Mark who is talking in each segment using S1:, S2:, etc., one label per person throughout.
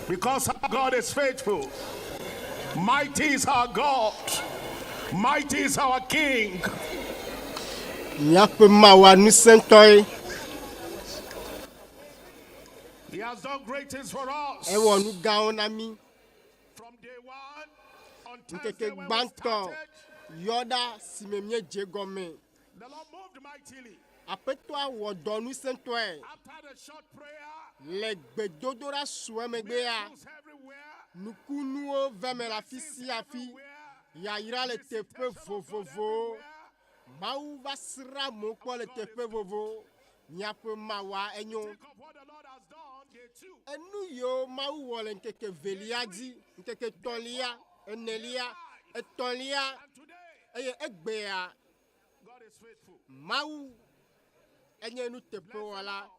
S1: Because our God is faithful. Mighty is our God. Mighty is our King.
S2: He has
S1: done great things for us.
S2: From
S1: day one until Thursday when we started, the Lord moved mightily. After the short prayer, miracles everywhere.
S2: Mawu va sra mo ko le teƒe vovo nyaƒe mawa enyo enu yo mawu wɔ le nkeke velia dzi nkeke tɔlia enelia etɔlia eye egbea mawu enye nu teƒe wɔla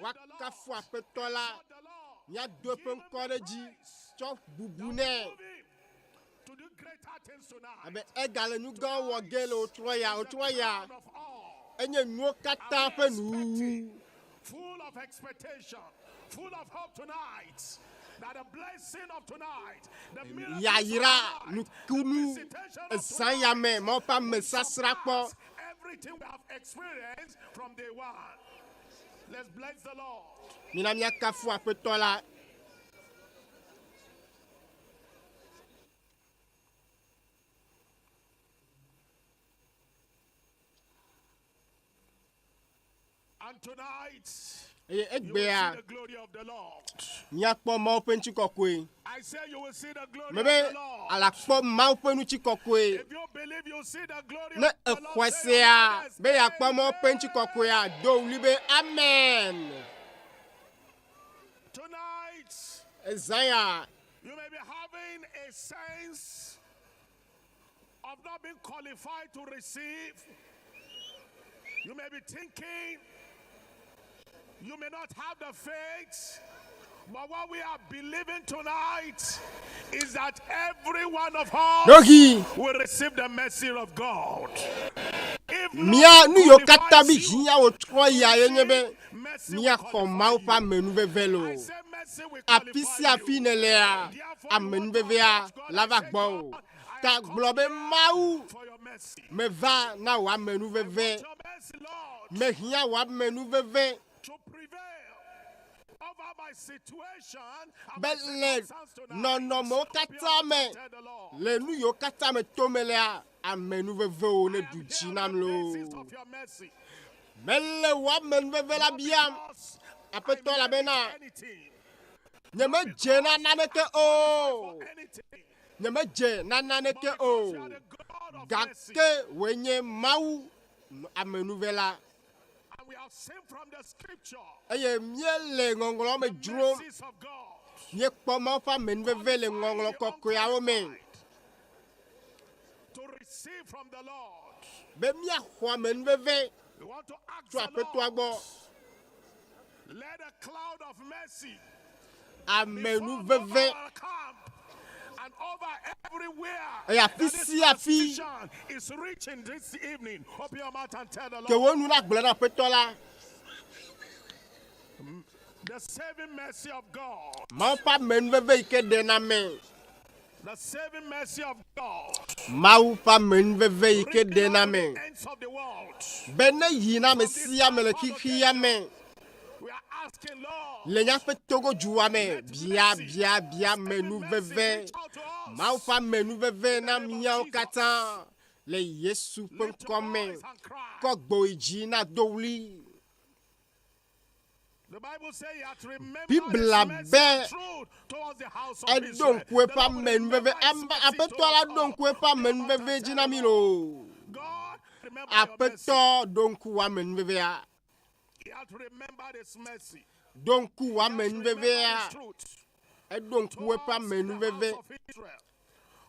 S2: wakafu aƒetɔ la miado eƒe ŋkɔ ɖe dzi tsɔ bubu nɛ. Abe egale nu gã wɔ ge le otroya enye nuwo katã ƒe nu.
S1: Full of expectation, full of hope tonight. That the blessing of tonight, the miracle
S2: yayira nukunu esayame mo pa mesasra kpɔ.
S1: Everything we have experienced from day one. Let's bless the Lord.
S2: Mina miakafu aƒetɔ la.
S1: And tonight,
S2: you will
S1: see the glory of the Lord. I say you will see the glory of the Lord. If you believe you see the glory of the Lord,
S2: amen.
S1: Tonight,
S2: Isaiah,
S1: you may be having a sense of not being qualified to receive. You may be thinking you may not have the faith, but what we are believing tonight is that every one of us will receive the mercy of God. If not qualifies you, I say mercy will qualify you. For your mercy. To prevail over my situation,
S2: but no mo katame le nu yo katame tomelea amenu veve ne du jinam lo mele wa menu veve la biam apeto la bena ne me jena naneke o ne me je naneke o gake wenye mau amenu vela.
S1: We have seen from the scripture
S2: the mercies of God. To receive from the Lord. We want to ask the Lord, let a cloud of mercy before our camp and over everywhere that this transmission is reaching this evening. Open your mouth and tell the Lord. The saving mercy of God. The saving mercy of God. Reaching the ends of the world. We are asking, Lord, let this le Yesu pen come kogbo ijina dowli.
S1: The Bible says he has remembered
S2: Bible
S1: his mercy truth towards the house of Israel.
S2: Don't kwe pa men veve apetola don't kwe pa men veve jinamilo.
S1: God remember
S2: apeto don't kuwa men veve a.
S1: He has remembered his mercy.
S2: Don't kuwa men veve a. Don't kwe pa men veve.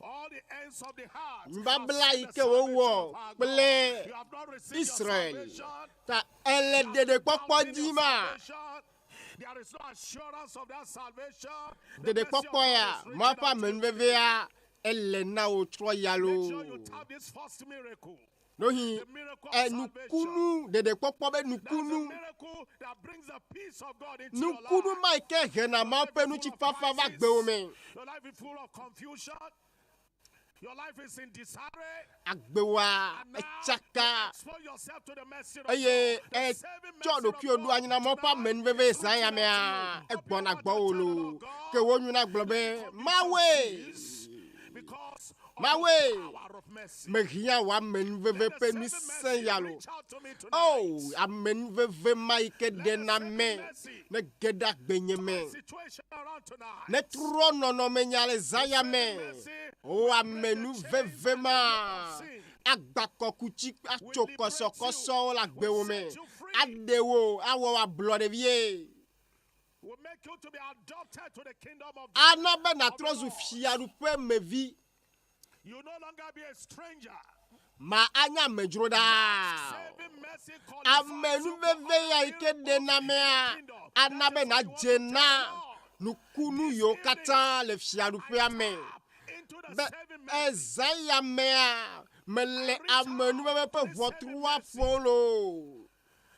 S1: All the ends of the heart.
S2: Mbabla ike wo kple Israel. Ta ele de popo dima.
S1: There is no assurance of that salvation.
S2: De popo ya mapa men veve a ele na o tro yalo.
S1: Make sure you tap this first miracle.
S2: Nohi
S1: The miracle of salvation.
S2: nukunu de popo be
S1: That's the
S2: nukunu
S1: miracle that brings the peace of God into your
S2: nukunu
S1: life.
S2: ma ke gena ma pe nu chi fafa va gbe o me
S1: Your life is full of confusion. Your life is in disarray.
S2: agbewa
S1: And now
S2: chaka
S1: you expose yourself to the mercy of
S2: eye
S1: God. The saving
S2: cho
S1: mercy
S2: do
S1: of
S2: ki odu
S1: God
S2: anyina mo pa
S1: tonight
S2: men veve
S1: is
S2: san ya
S1: reaching
S2: me
S1: out
S2: a
S1: to you.
S2: egbo na
S1: Open
S2: gbo
S1: your mouth and tell the
S2: olo
S1: Lord God,
S2: ke wonu na gbobe mawe
S1: because of
S2: Mawe.
S1: the power of mercy.
S2: me hia wa men veve
S1: Let
S2: pe
S1: the
S2: nu
S1: saving
S2: san
S1: mercy
S2: ya lo
S1: reach out to me tonight.
S2: oh amen veve mai ke de na
S1: saving
S2: me
S1: mercy
S2: ne geda gbenye me
S1: Situation around tonight.
S2: ne tro no no me nyale zaya me
S1: Mercy
S2: o amenu veve ma agbako kuchi achokoso koso la gbe wo me adewo awo wa blood vie
S1: will make you to be adopted to the kingdom of God.
S2: anabe na trozu fiaru pe mevi
S1: You no longer be a stranger.
S2: ma anya mejuro da
S1: Saving mercy qualifies
S2: amenu
S1: you for
S2: veve ya
S1: all
S2: ike de na me a
S1: kingdom.
S2: anabe na
S1: That is why you want to tell
S2: jena
S1: the Lord,
S2: nukunu yo kata le fiaru pe ame
S1: tap into the
S2: be
S1: saving mercy.
S2: ezaya me a mele amenu veve pe votrua polo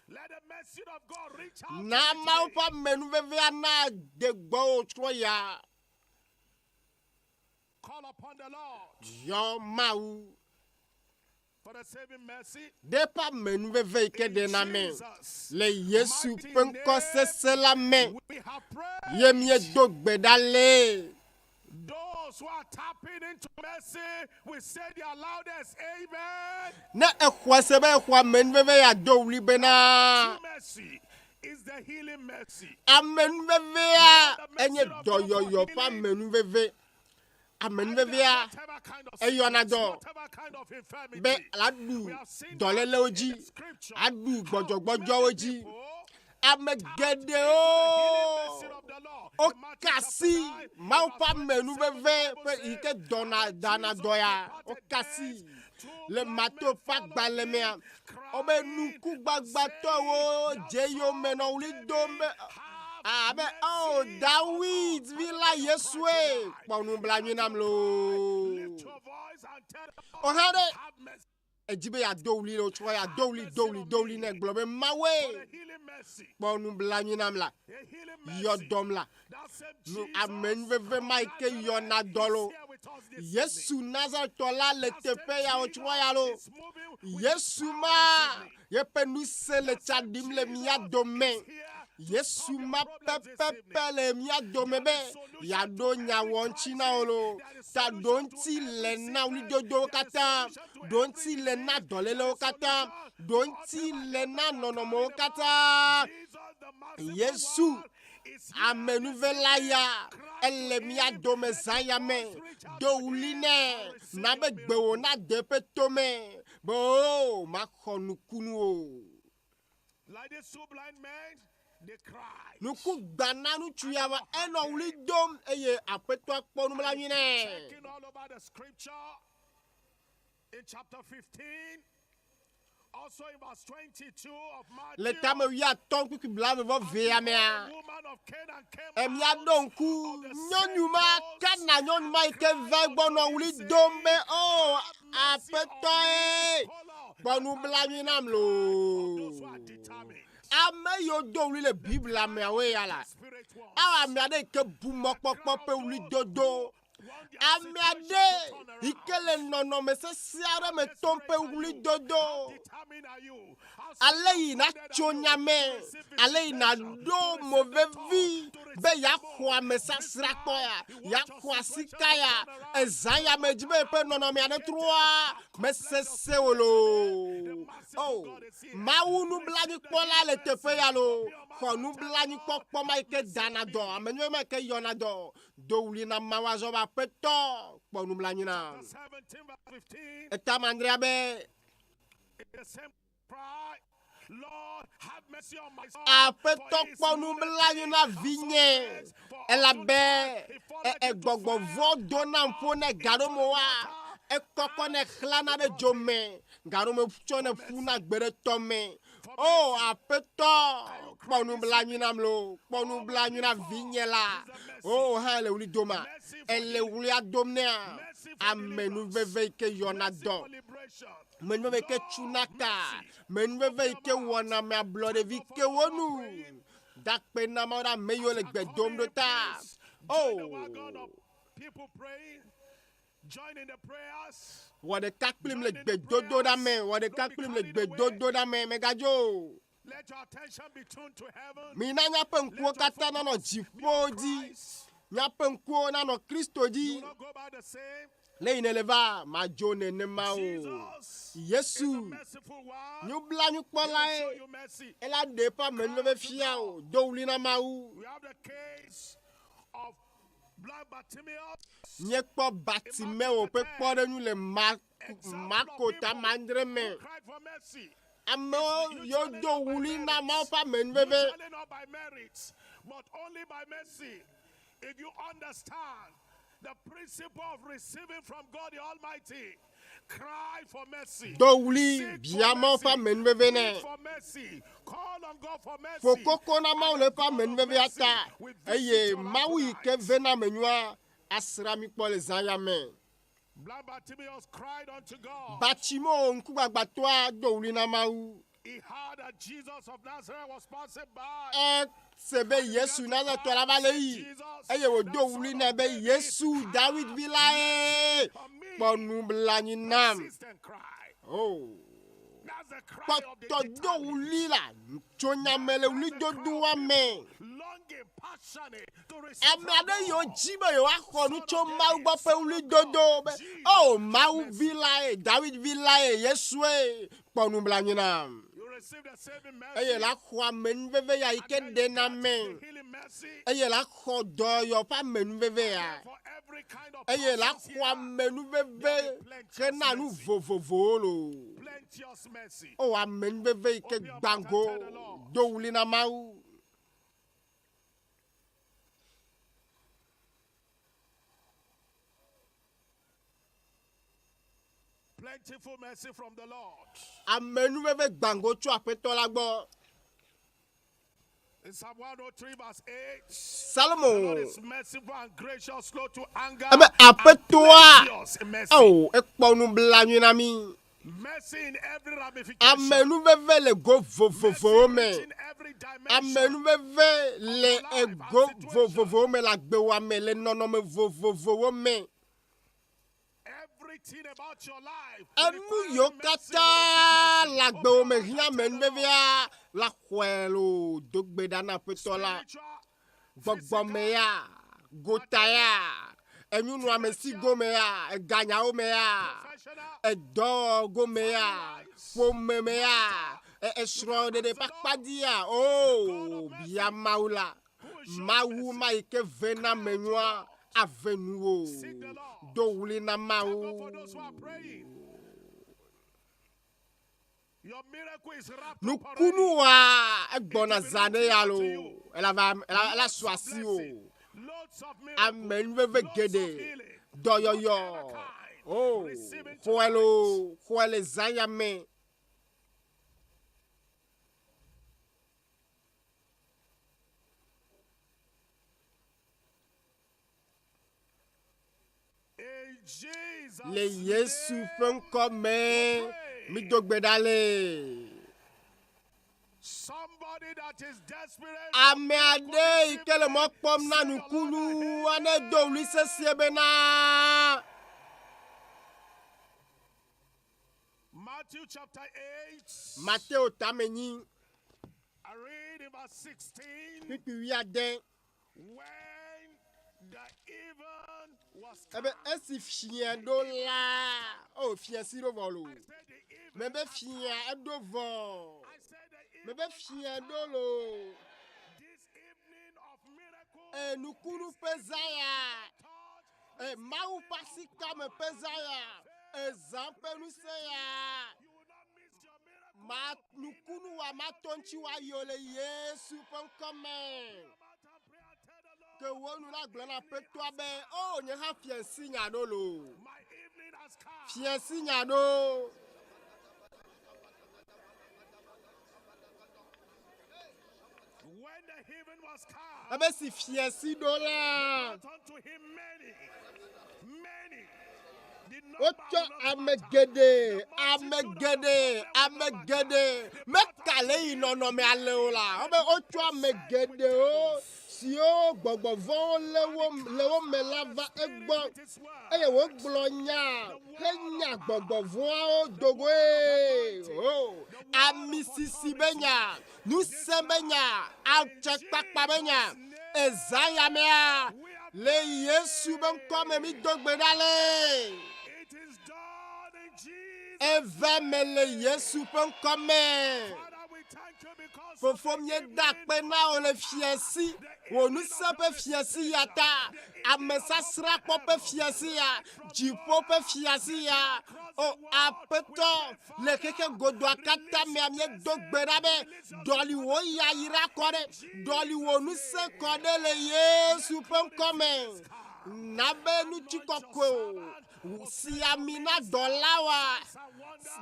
S1: Let the mercy of God reach out
S2: na
S1: to
S2: ma
S1: you today.
S2: pa menu veve ana de gbo troya
S1: Call upon the Lord
S2: yo mau
S1: for the saving mercy.
S2: de pa menu veve ike de na me
S1: Jesus,
S2: le Yesu
S1: mighty
S2: penko se se la me
S1: we have prayed.
S2: ye mi do gbedale
S1: Those who are tapping into mercy, we say their loudest amen.
S2: na ehwa se be ehwa menu veve ya do wli bena
S1: True mercy is the healing mercy.
S2: amen veve ya enye do yo pa menu veve amen veve ya
S1: Whatever kind of
S2: Eyona
S1: sickness,
S2: do.
S1: whatever kind of infirmity,
S2: be
S1: we
S2: ladu
S1: have seen
S2: dolele
S1: that in
S2: oji
S1: the scripture.
S2: adu gbojogbojo
S1: Many
S2: oji
S1: people
S2: amegede
S1: the healing
S2: o
S1: mercy of the Lord.
S2: o
S1: In Matthew chapter
S2: kasi
S1: 9,
S2: ma
S1: verse
S2: pa menu
S1: 27,
S2: veve
S1: the
S2: pe
S1: Bible
S2: ike
S1: says,
S2: dona
S1: "And
S2: dana
S1: Jesus
S2: doya o
S1: departed
S2: kasi
S1: thence, two
S2: le
S1: blind
S2: mato
S1: men
S2: pa
S1: followed
S2: gbale me
S1: him,
S2: obe
S1: crying
S2: nuku
S1: and
S2: gbagba to
S1: saying,
S2: wo
S1: Thou
S2: je yo
S1: son
S2: me
S1: of
S2: no uli
S1: David,
S2: dombe
S1: have
S2: abe oh
S1: mercy
S2: David
S1: upon us."
S2: villa
S1: Hallelujah,
S2: Yesu
S1: cry
S2: e
S1: tonight.
S2: ponu
S1: If
S2: blanyu
S1: that's
S2: nam
S1: your
S2: lo
S1: cry, lift your voice and tell the
S2: o
S1: Lord,
S2: hade
S1: have mercy
S2: ejibe ya dowli lo chwa ya dowli ne globe
S1: for
S2: mawe
S1: the healing mercy.
S2: ponu blanyu nam la
S1: A healing
S2: yo
S1: mercy.
S2: dom la
S1: That same
S2: nu
S1: Jesus
S2: amen veve
S1: of
S2: maike
S1: Nazareth
S2: yo na
S1: is
S2: dolo
S1: here with us this evening.
S2: Yesu Nazareth tola le
S1: That same
S2: tepe ya o
S1: Jesus
S2: chwa ya lo
S1: is moving with
S2: Yesu
S1: power
S2: ma
S1: this evening.
S2: ye pe nu se le
S1: That same
S2: chadim le miya
S1: Jesus
S2: dome
S1: is here to
S2: Yesu
S1: solve your
S2: ma
S1: problems this
S2: pepe
S1: evening.
S2: le miya dome be ya do nya won china olo ta don ti le na uni dodo kata don ti le na dole le kata don ti le na nonomo kata Yesu amenu velaya ele miya dome zaya me do uline na be gbewo na depe tome bo ma khonu kunu o
S1: Like these two blind men, they cried.
S2: nuku gbana nu tuyama eno uli dom eye apeto akponu mla nyine
S1: Checking all over the scripture in chapter 15, also in verse 22 of Matthew.
S2: le tame wi aton ku bla me vo ve ya me a
S1: The woman of Canaan came
S2: e mi
S1: out
S2: adonku
S1: of the
S2: nyonuma
S1: same coast
S2: kana nyonuma
S1: and
S2: ike
S1: cried
S2: ve
S1: unto
S2: gbono
S1: him,
S2: uli
S1: saying,
S2: dombe o
S1: "Have mercy
S2: apeto
S1: on me."
S2: e
S1: Follow
S2: gbonu
S1: that
S2: bla
S1: has
S2: nyina
S1: been the
S2: mlo
S1: cry of those who are determined.
S2: ame yo do uli le bible
S1: Cry
S2: me
S1: of
S2: we
S1: the
S2: ya la
S1: desperate ones.
S2: awa mi ade ke bu mokpokpo pe uli dodo ami ade ikele nono me se siare me tompe uli dodo ale na chonya me ale na do movevi be ya kwa me sasra ko ya kwa sikaya ezaya me jibe pe nono me ane troa me se olo oh maunu blani pola le tepe ya lo khonu blani pokpo ma ke danado amenwe me ke yonado do uli na mawazo ba peto khonu blani na
S1: 17 verse 15.
S2: etamandria be
S1: The same cry, Lord, have mercy on my soul.
S2: apeto kponu blani na vinye elabe egbogbo vodo na mpone garomoa ekoko ne khlana be jome garomo chone funa gbere tome Oh, apeto. Ponu blanyu namlo. Ponu blanyu na vigne la. Oh, hale uli doma. Elle uli adomnea. Amen. Nous veve ke yonado. Men veve ke chunaka. Men veve ke wana me blood vi ke wonu. Dak pena mora meyo le bedom de ta. Oh.
S1: People praying. Join in the prayers.
S2: What the kakplim le bedodo da me. What the kakplim le bedodo da me. Megajo.
S1: Let your attention be tuned to heaven.
S2: Mina nya penkuo kata na no jifo di. Nya penkuo na no Kristo di.
S1: You will not go by the same.
S2: Le ineleva ma jone ne ma o. Yesu. Ñu bla ñu kpola e. Ela depa men le fia o. Do uli na ma o.
S1: We have the case of blind Bartimaeus.
S2: Nye kpo Bartimaeus pe kpo de ñu le makota mandre me.
S1: Cried for mercy.
S2: Amo yo do uli na ma pa men bebe.
S1: Usually not by merit, but only by mercy. If you understand the principle of receiving from God the Almighty, cry for mercy.
S2: Do uli bia ma pa men bebe ne.
S1: For mercy. Call on God for mercy.
S2: Foko kona ma le pa men bebe ata. Eye ma wi ke vena menwa asra mi kpo le zanya me.
S1: Blind Bartimaeus cried unto God.
S2: Batimo nkugba toa do uli na ma u.
S1: He heard that Jesus of Nazareth was passing by.
S2: Sebe Yesu na to la bale yi. Eye wo do uli na be Yesu David villa e. Ponu bla ni nam.
S1: Persistent cry.
S2: Oh.
S1: That's the cry of the
S2: To do uli la. Chonya mele uli do duwa me.
S1: longing, passionate to receive from
S2: Amade yo
S1: God.
S2: jibe yo akonu cho mau gba pe uli dodo. Oh, mau villa e David villa e Yesu e. Ponu bla ni nam.
S1: You receive the saving mercy.
S2: Eye la kwa men veve ya ike de na men.
S1: The healing mercy.
S2: Eye la kwa do yo pa men veve ya.
S1: For every kind of
S2: Eye la
S1: process
S2: kwa
S1: here,
S2: menu veve ke na nu vovovo lo.
S1: plenteous mercy.
S2: O a men veve ke bango do uli na mau.
S1: Plentiful mercy from the Lord.
S2: A menu veve bango cho apeto la gbo.
S1: In Psalm 103 verse 8, the
S2: Salmo.
S1: Lord is merciful and gracious, slow to anger,
S2: Ebe apeto a.
S1: plenteous in mercy.
S2: Oh, e kpo nu bla ni na mi.
S1: Mercy in every
S2: A
S1: ramification.
S2: menu veve le go vovovo me.
S1: Mercy in every
S2: A
S1: dimension.
S2: menu veve le e go vovovo me la gbe wa me le nono me vovovo me.
S1: Everything about your life.
S2: Enu yo kata la gbe o me hia men veve a la kwelo dogbe dana peto la gbogbo me ya gota ya enu nu amesi go me ya ganya o me ya edo go me ya fo me ya esro de pakpadi ya oh bia maula mawu ma ike vena menwa avenu o do wuli na mawu.
S1: For those who are praying, your miracle is wrapped
S2: Nou
S1: up already.
S2: kunu wa egbona zane ya lo. Ela swasi o.
S1: Loads of miracles.
S2: Amen veve
S1: Loads of
S2: gede.
S1: healing.
S2: Doyoyo. Oh. Kwele zaya me.
S1: In Jesus'
S2: Le Yesu
S1: name,
S2: fen kome. Mi dogbe dale.
S1: somebody that is desperate.
S2: Ame ade ikele mo pom na nu kunu. Ane do li se siebe na.
S1: Matthew chapter 8.
S2: Mateo tameni.
S1: I read in verse 16.
S2: Pipi wi aden.
S1: When the even was
S2: Ebe esi fien do la. Oh, fien si do volo.
S1: I said the even.
S2: Mebe fien edo vo.
S1: I said the even.
S2: Mebe fien do lo.
S1: This evening of miracle.
S2: Nukunu pezaya.
S1: Touch.
S2: Mau pasika me pezaya. Ezampe nu seya.
S1: You will not miss your miracle.
S2: Ma nukunu wa matonchi wa yole Yesu pon come.
S1: Come out and pray and tell the Lord.
S2: Ke wonu la glona peto abe. Oh, nye ha fien sinya do lo.
S1: My evening has come.
S2: Fien sinya do. Abe si fiasi do la. Ocho amegede. Me kale inono me ale ola. Abe ocho amegede o. Si o gbogbo von lewo me lava egbo. Eye wo gblonya. Henya gbogbo von o dogo e. Oh. Amisisi benya. Nusembenya. Alchekpakpa benya. Ezaya mea. Le Yesu ben comme mi dogbe dale. Eve me le Yesu ben comme. Fofo mie dakpe na o le fiasi. O nu sepe fiasi yata. Amesa sra pope fiasi ya. Jipo pe fiasi ya. O apeto. Le keke godwa kata me amie dogbe dabe. Doli wo ya ira kore. Doli wo nu se kode le Yesu ben comme. Nabe nu chikoko. Si amina dolawa.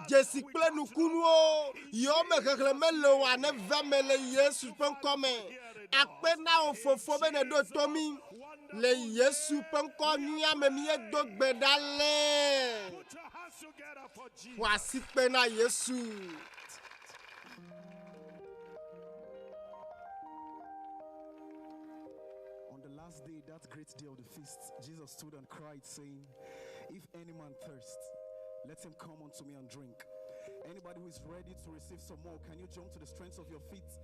S2: Jesi kple nukunuo. Yo me regleme le wa ne veme le Yesu pen kome. Akpe na o fofo be ne do tomi. Le Yesu pen konya me miye do gbedale. Wasi kpe na Yesu.
S3: On the last day, that great day of the feast, Jesus stood and cried, saying, "If any man thirst, let him come unto me and drink." Anybody who is ready to receive some more, can you jump to the strength of your feet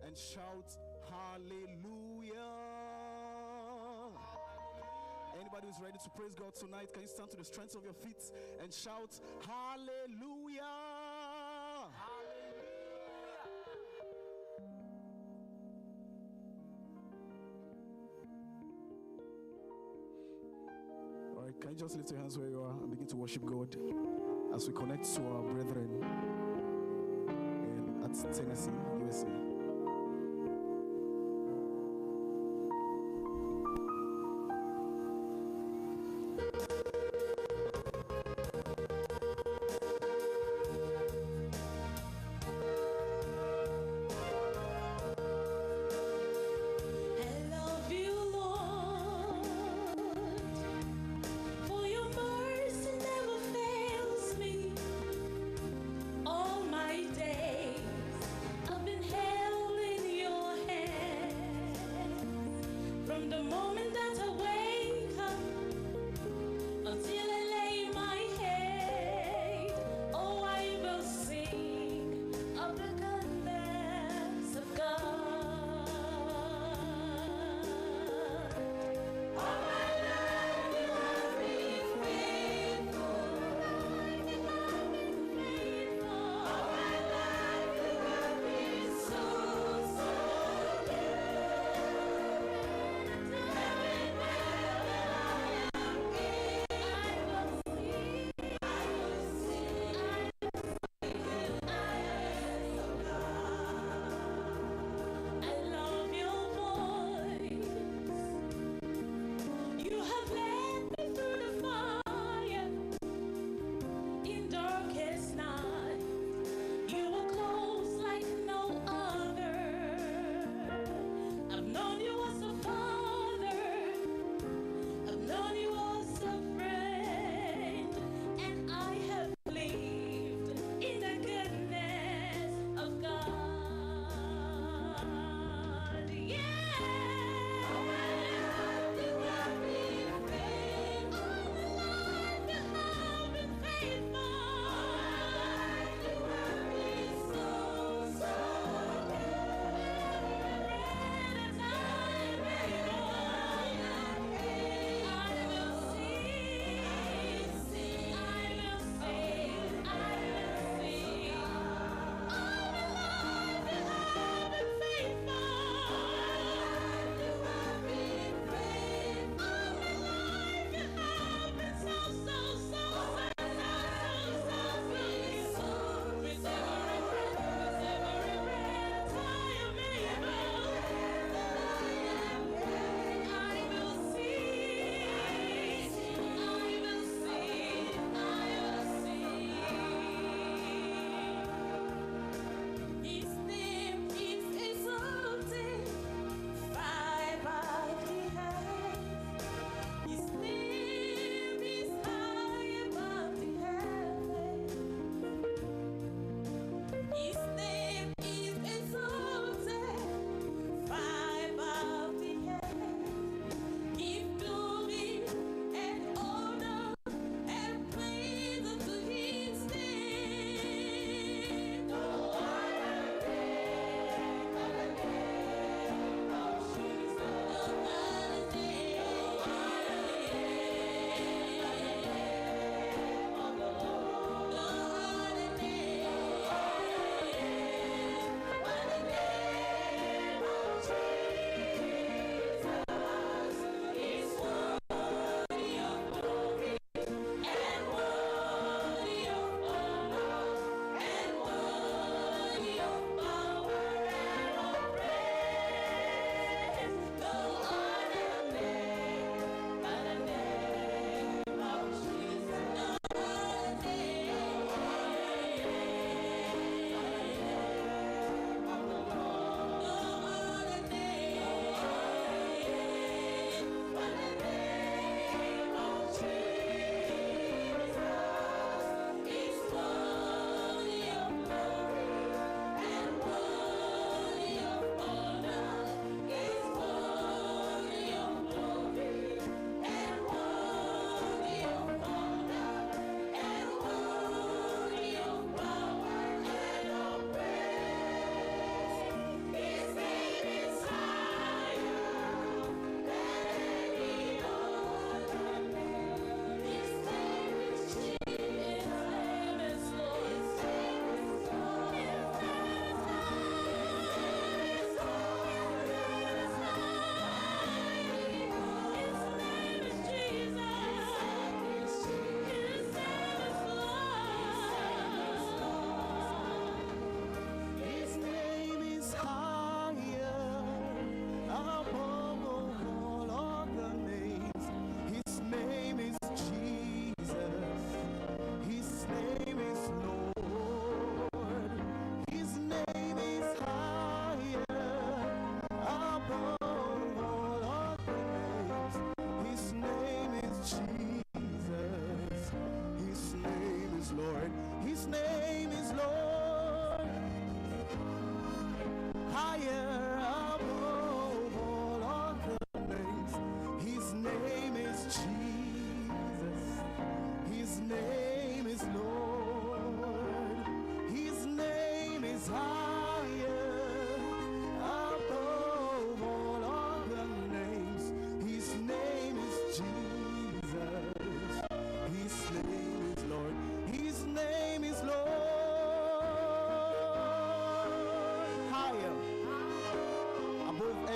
S3: and shout hallelujah? Anybody who's ready to praise God tonight, can you stand to the strength of your feet and shout hallelujah? All right, can you just lift your hands where you are and begin to worship God as we connect to our brethren at Tennessee, USA.
S4: All my days I've been held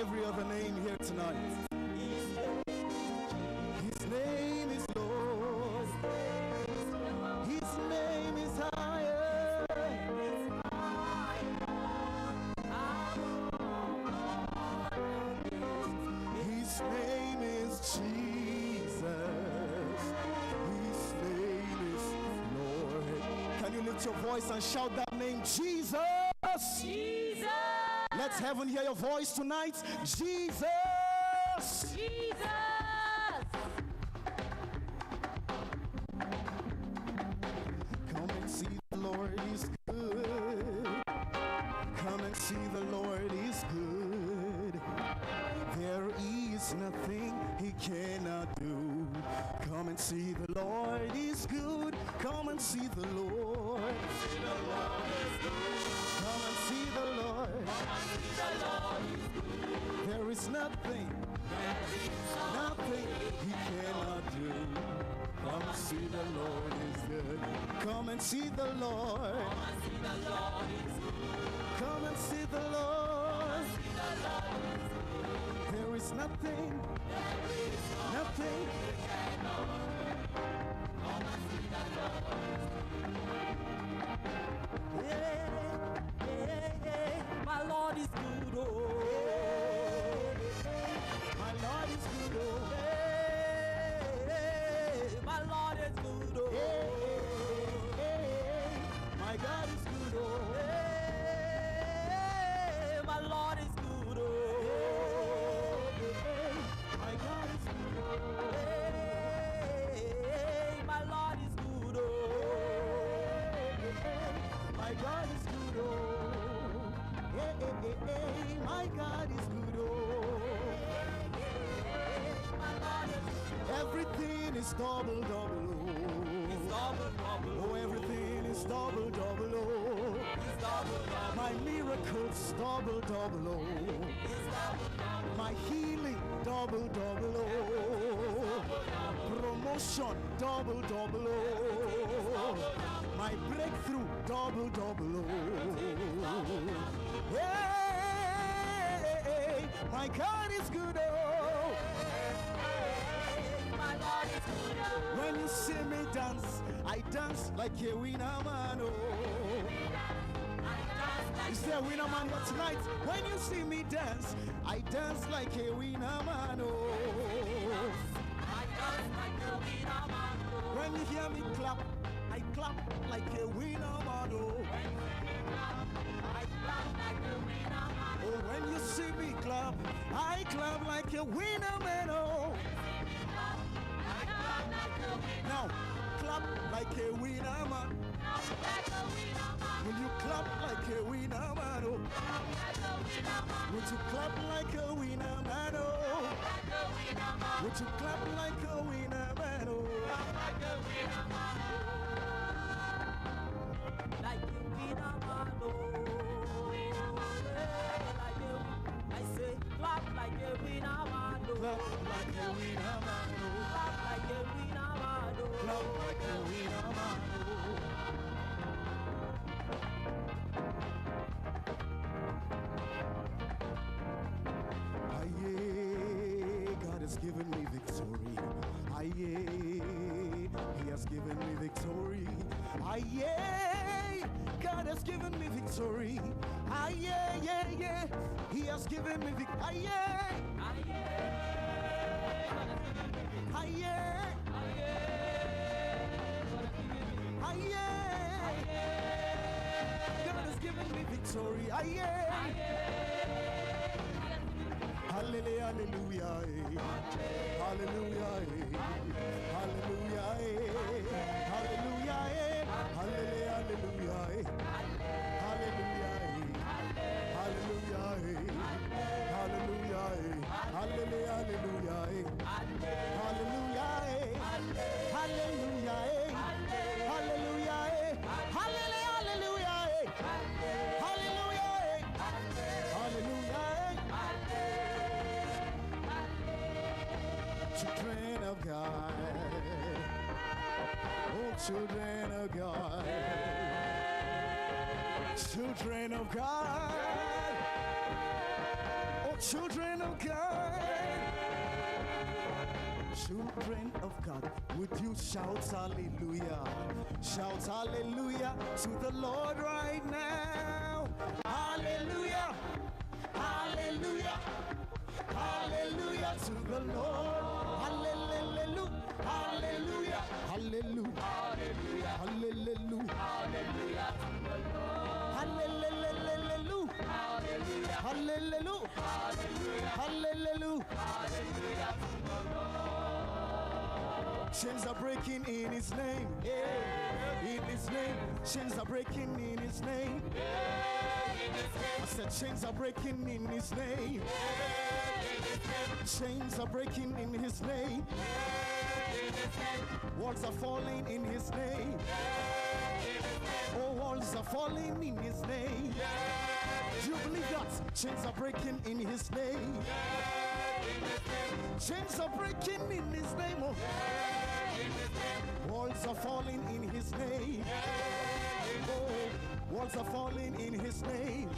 S3: every other name here tonight. His name is Lord. His name is higher. His name is Jesus. His name is Lord. Can you lift your voice and shout that name, Jesus?
S4: Jesus.
S3: Let's heaven hear your voice tonight. Jesus.
S4: Jesus.
S3: Come and see the Lord is good. Come and see the Lord is good. There is nothing he cannot do. Come and see the Lord is good. Come and see the Lord. Come and see the Lord. There is nothing he cannot do. Come and see the Lord is good. Come and see the Lord. Come and see the Lord. There is nothing.
S4: My Lord is good, oh.
S3: My Lord is good, oh.
S4: My Lord is good, oh.
S3: My God is good, oh.
S4: My Lord is good, oh.
S3: My God is good, oh.
S4: My Lord is good, oh.
S3: My God is good, oh. My God is good, oh. Everything is double, double, oh. Oh, everything is double, double, oh. My miracles double, double, oh. My healing double, double, oh. Promotion double, double, oh. My breakthrough double, double, oh. Hey, my God is good, oh. When you see me dance, I dance like a winner man, oh. Is there a winner man here tonight? When you see me dance, I dance like a winner man, oh. When you hear me clap, I clap like a winner man, oh. Oh, when you see me clap, I clap like a winner man, oh. Now, clap like a winner man. Will you clap like a winner man, oh? Would you clap like a winner man, oh? Would you clap like a winner man, oh?
S4: Like a winner man, oh. I say, clap like a winner man, oh.
S3: Clap like a winner man, oh.
S4: Clap like a winner man, oh.
S3: Clap like a winner man, oh. Aye, God has given me victory. Aye, He has given me victory. Aye, God has given me victory. Aye, yeah, yeah, He has given me victory. Aye, aye, aye, God has given me victory. Aye, hallelujah, hallelujah, hallelujah, hallelujah, hallelujah, hallelujah, children of God, oh children of God, children of God, oh Children of God, children of God, would you shout hallelujah? Shout hallelujah to the Lord right now. Hallelujah, hallelujah, hallelujah to the Lord. Hallelujah, hallelujah, hallelujah, hallelujah, hallelujah, hallelujah to the Lord. Hallelujah, hallelujah, hallelujah, hallelujah, hallelujah to the Lord. Chains are breaking in His name. In His name. Chains are breaking in His name. I said chains are breaking in His name. Chains are breaking in His name. Walls are falling in His name. Oh, walls are falling in His name. Do you believe that? Chains are breaking in His name. Chains are breaking in His name. Oh. Walls are falling in His name. Oh, walls are falling in His name.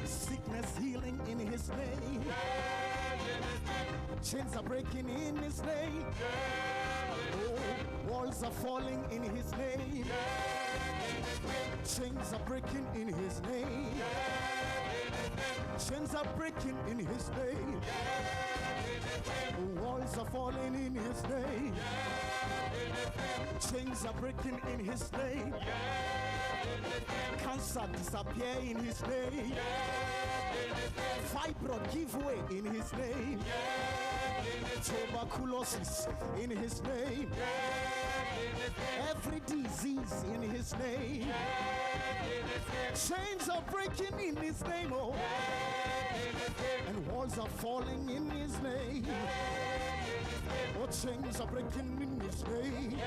S3: Sickness healing in His name. Chains are breaking in His name. Oh, walls are falling in His name. Chains are breaking in His name. Chains are breaking in His name. Walls are falling in His name. Chains are breaking in His name. Cancer disappear in His name. Fibroid give way in His name. Tuberculosis in His name. Every disease in His name. Chains are breaking in His name. Oh. And walls are falling in His name. Oh, chains are breaking in His name.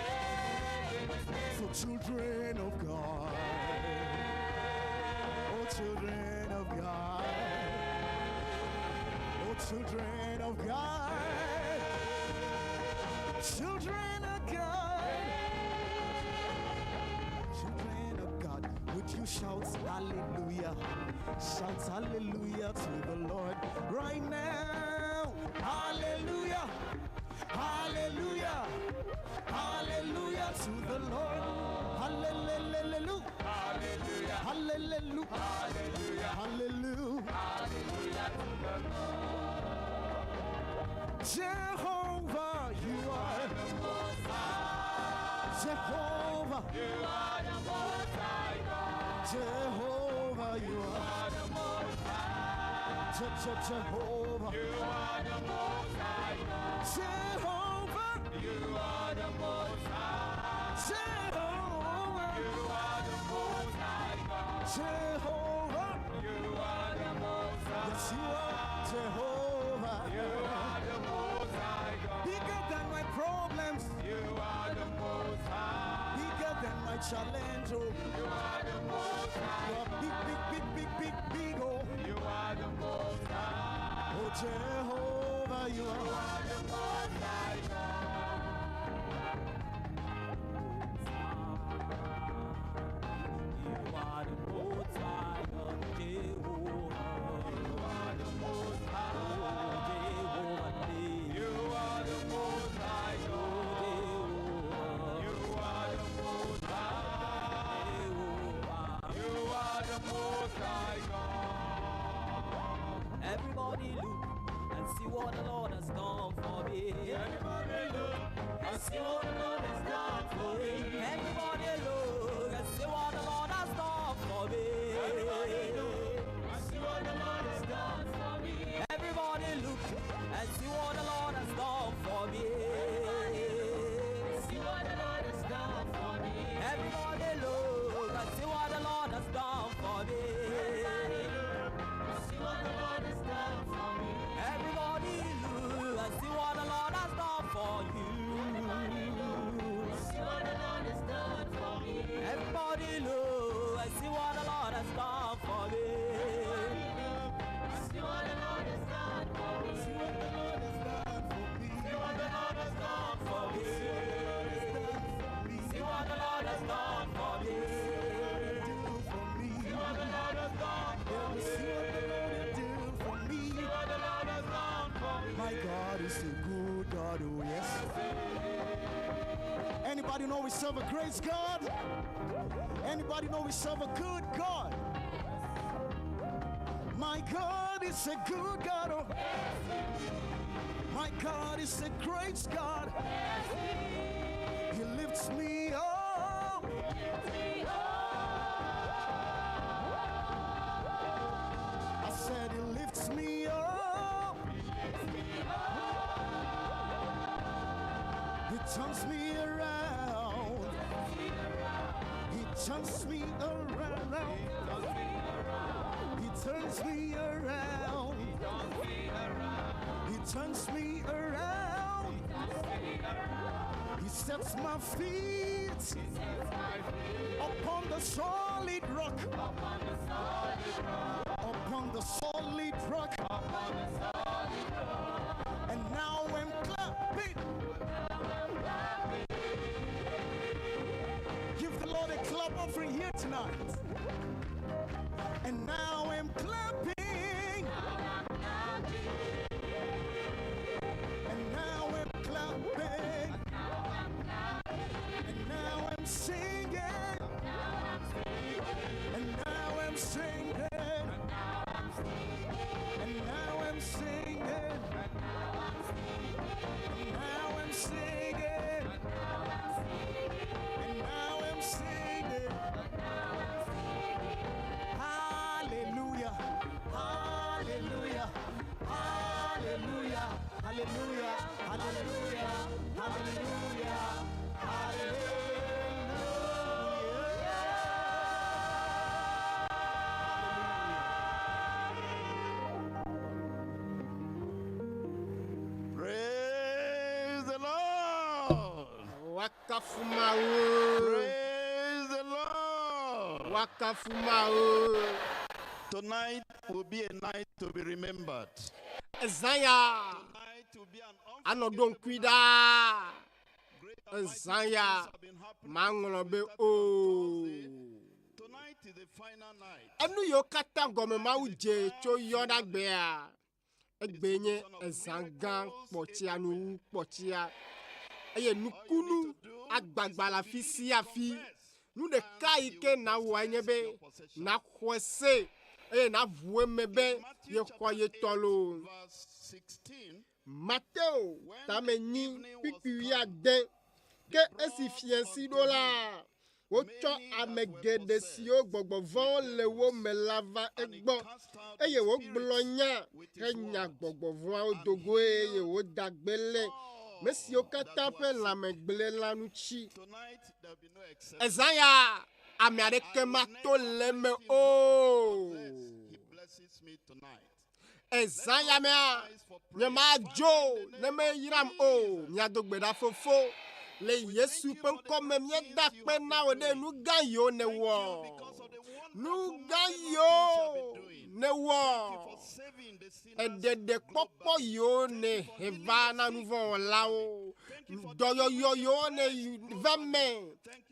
S3: For children of God. Oh, children of God. Oh, children of God. Children of God. Children of God. Would you shout hallelujah? Shout hallelujah to the Lord right now. Hallelujah. Hallelujah. Hallelujah to the Lord. Hallelujah. Hallelujah. Hallelujah. Hallelujah. Hallelujah. Hallelujah to the Lord. Jehovah, you are the Most High. Jehovah, you are the Most High God. Jehovah, you are the Most High. Jehovah, you are the Most High God. Jehovah, you are the Most High. Jehovah, you are the Most High God. Jehovah, you are the Most High. Yes, you are Jehovah. You are the Most High God. Bigger than my problems. You are the Most High. Bigger than my challenge. Oh. You are the Most High. You are big, big, big, big, big, big. Oh. You are the Most High. Oh, Jehovah, you are the Most High God. You are the Most High God, Jehovah. You are the Most High, Jehovah. You are the Most High God, Jehovah. You are the Most High, Jehovah. You are the Most High God. Everybody look and see what the Lord has done for me. Everybody look and see what the Lord has done for me. Everybody look and see what the Lord has done for me. Everybody look and see what the Lord has done for me. Everybody look and see what the Lord has done for me. See what the Lord has done for me. Everybody look and see what the Lord has done for me. Everybody look and see what the Lord has done for me. Everybody look and see what the Lord has done for you. Everybody look and see what the Lord has done for me. Everybody look and see what the Lord has done for me. is a good God, oh yes. Anybody know we serve a great God? Anybody know we serve a good God? My God is a good God, oh. My God is a great God. He lifts me up. I said he lifts me up. He turns me around. He turns me around. He turns me around. He turns me around. He sets my feet upon the solid rock. Upon the solid rock. And now I'm clapping. Give the Lord a clap offering here tonight. And now I'm clapping. And now I'm clapping. And now I'm singing. And now I'm singing. And now I'm singing. And now I'm singing. And now I'm singing. Hallelujah. Hallelujah. Hallelujah. Hallelujah. Hallelujah. Hallelujah.
S1: Praise the Lord.
S2: Wakafu Mawu.
S1: Praise the Lord.
S2: Wakafu Mawu.
S1: Tonight will be a night to be remembered.
S2: Zaya.
S1: Tonight will be an
S2: Anodon kwida. Zaya. Mangolobe o.
S1: Tonight is the final night.
S2: Enu yo kata gome Mawu je cho yoda gbea. Egbenye ezangan potia nu potia. Eye nukunu agbagba la fi si afi. Nu de kai ke na wanyebe na kwese. Eye na vue mebe ye kwaye tolo.
S1: Verse 16.
S2: Mateo tameni pipiya den ke esi fiansi do la. Wocho amegede si o gbogbo von le wo melava egbo. Eye wo gblonya enya gbogbo von o dogo eye wo dagbele. Mesi o kata pe la megbele lanu chi.
S1: Tonight there will be no exception.
S2: Ezaya ame areke mato leme o.
S1: He blesses me tonight.
S2: Ezaya mea nyema jo neme yiram o miadogbeda fofo le Yesu penkome miedakpe na ode nu ganyo ne wo nu ganyo ne wo edede popo yo ne heva na nouveau lao doyo yo ne veme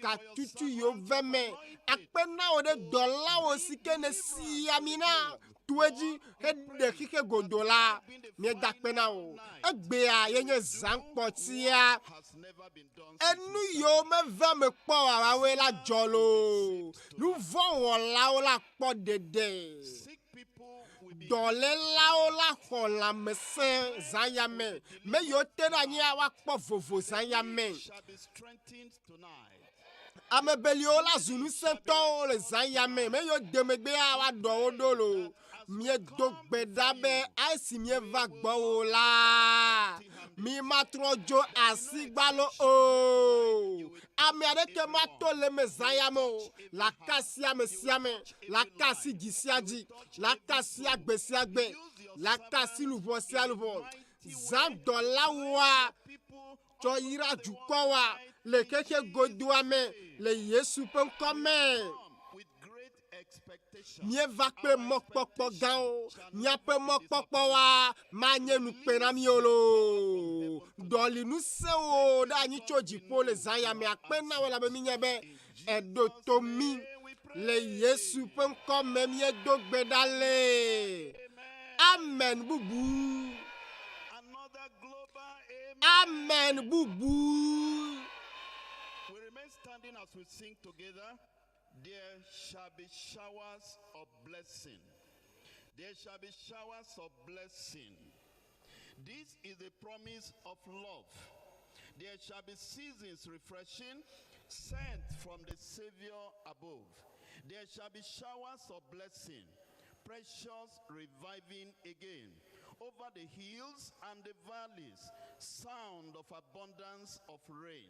S2: ka tutu yo veme akpe na ode dola o sike ne si amina tueji hede kike godola miedakpe na o egbe a yenye zankpotia enu yo me veme po awe la jolo nu von la o la po dede dole la o la ho la mese zayame me yo terani awa po vovo zayame amebelio la zulu sento le zayame me yo demegbe awa do odolo mie dogbedabe aisi mie vagbo la mi matrojo asigbalo o ami areke mato le mezayamo la kasia mesiame la kasi gisiaji la kasia gbesiagbe la kasi luvosia luvo zandola wa to ira jukowa le keke goduame le Yesu penkome mie vakpe mokpokpo gao mia pe mokpokpo wa manye nu pena miolo doli nu se o da nyi choji po le zaya me akpena wala be minyebe edotomi le Yesu penkome mie dogbedale amen bubu Amen. Bubu.
S5: We remain standing as we sing together. There shall be showers of blessing. There shall be showers of blessing. This is the promise of love. There shall be seasons refreshing, sent from the Savior above. There shall be showers of blessing, precious reviving again. Over the hills and the valleys, sound of abundance of rain.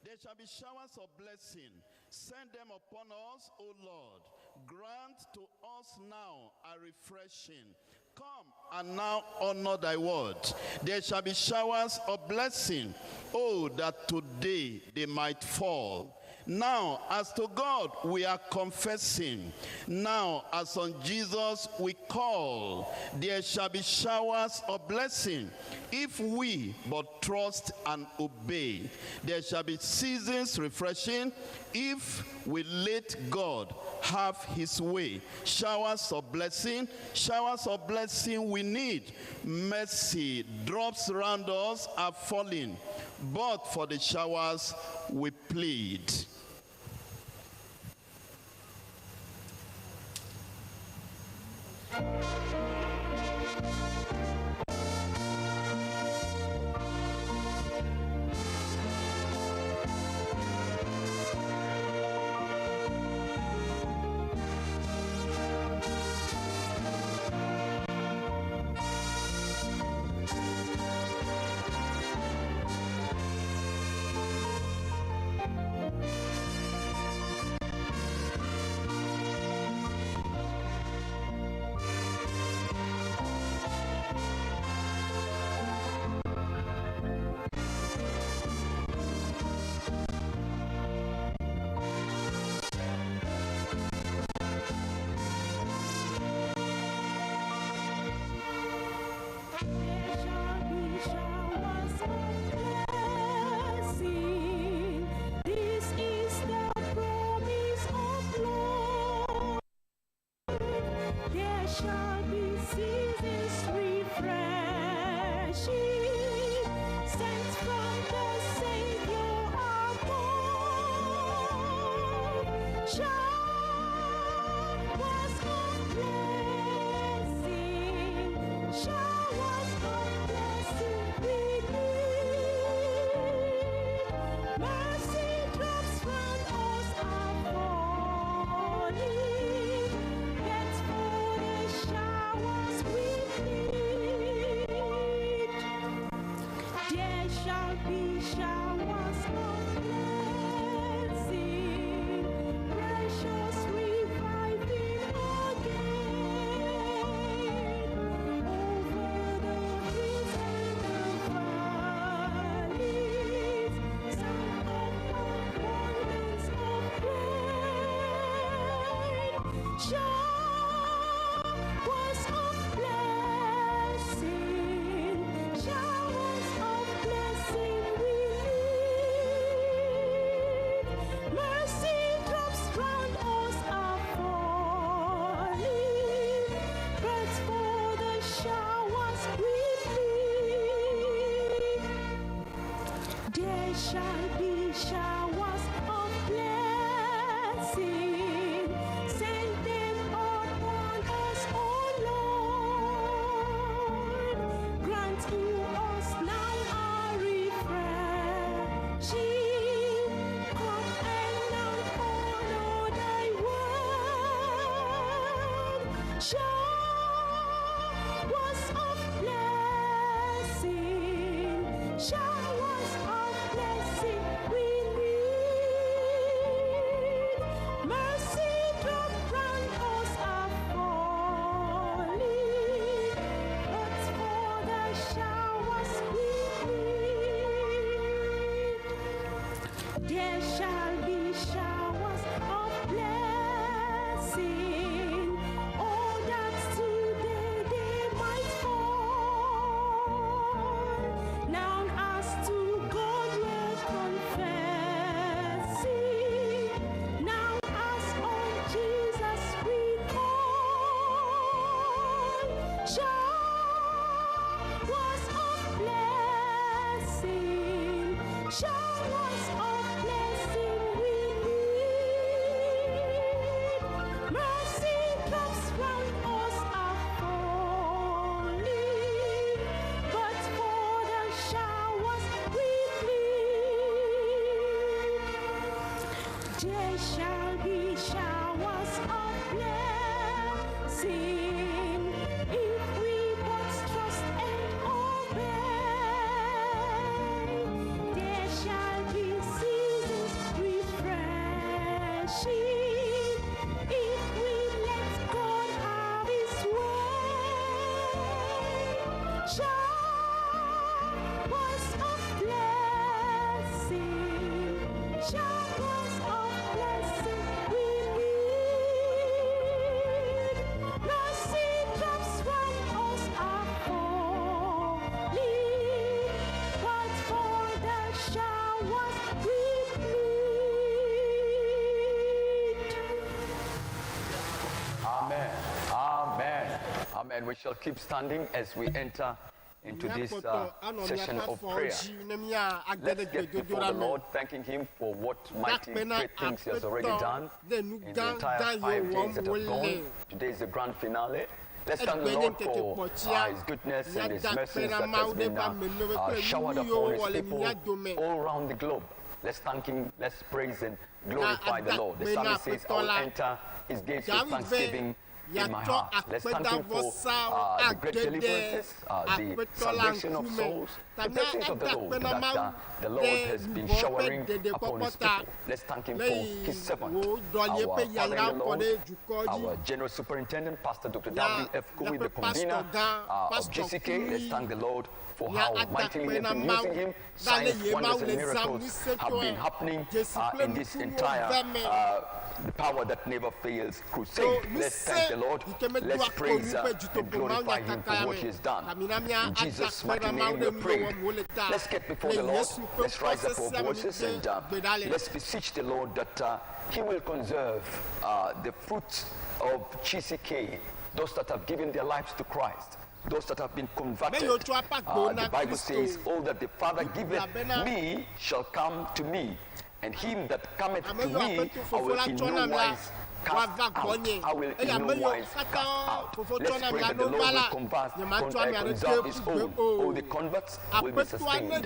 S5: There shall be showers of blessing. Send them upon us, O Lord. Grant to us now a refreshing. Come and now honor thy word. There shall be showers of blessing. Oh, that today they might fall. Now, as to God, we are confessing. Now, as on Jesus we call, there shall be showers of blessing. If we but trust and obey, there shall be seasons refreshing. If we let God have his way. Showers of blessing we need. Mercy drops around us are falling, but for the showers we plead.
S4: Showers of blessing we need. Mercy drops round us are falling, but for the showers we plead. There shall be showers of blessing if we but trust and obey. There shall be seasons refreshing if we let God have His way. Showers of blessing, showers of blessing we need. Mercy drops from us are falling, but for the showers we plead.
S6: Amen. Amen. Amen. We shall keep standing as we enter into this session of prayer. Let's get before the Lord, thanking Him for what mighty great things He has already done in the entire 5 days that have gone. Today is the grand finale. Let's thank the Lord for His goodness and His mercies that has been showered upon His people all around the globe. Let's thank Him, let's praise and glorify the Lord. The psalmist says, I will enter His gates with thanksgiving in my heart. Let's thank Him for the great deliverances, the salvation of souls, the blessings of the Lord that the Lord has been showering upon His people. Let's thank Him for His servant, our Father in the Lord, our General Superintendent, Pastor Dr W.F Kumuyi, the convener of GCK. Let's thank the Lord for how mightily He has been using Him. Signs, wonders, and miracles have been happening in this entire the power that never fails crusade. Let's thank the Lord. Let's praise and glorify Him for what He has done. In Jesus' mighty name we pray. Let's get before the Lord. Let's rise up our voices and let's beseech the Lord that He will conserve the fruits of GCK, those that have given their lives to Christ, those that have been converted. The Bible says, all that the Father giveth me shall come to me, and him that cometh to me I will in no wise cast out. I will in no wise cast out. Let's pray that the Lord will conserve His own. All the converts will be sustained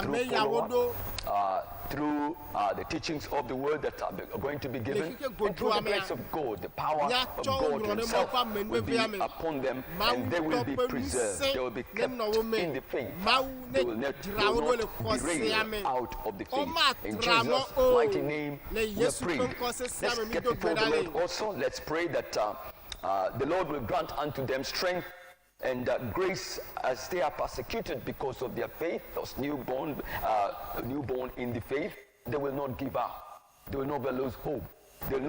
S6: through follow-up, through the teachings of the word that are going to be given, and through the grace of God. The power of God Himself will be upon them, and they will be preserved. They will be kept in the faith. They will not derail out of the faith. In Jesus' mighty name we pray. Let's get before the Lord also. Let's pray that the Lord will grant unto them strength and grace as they are persecuted because of their faith. Those newborn in the faith, they will not give up. They will never lose hope. They will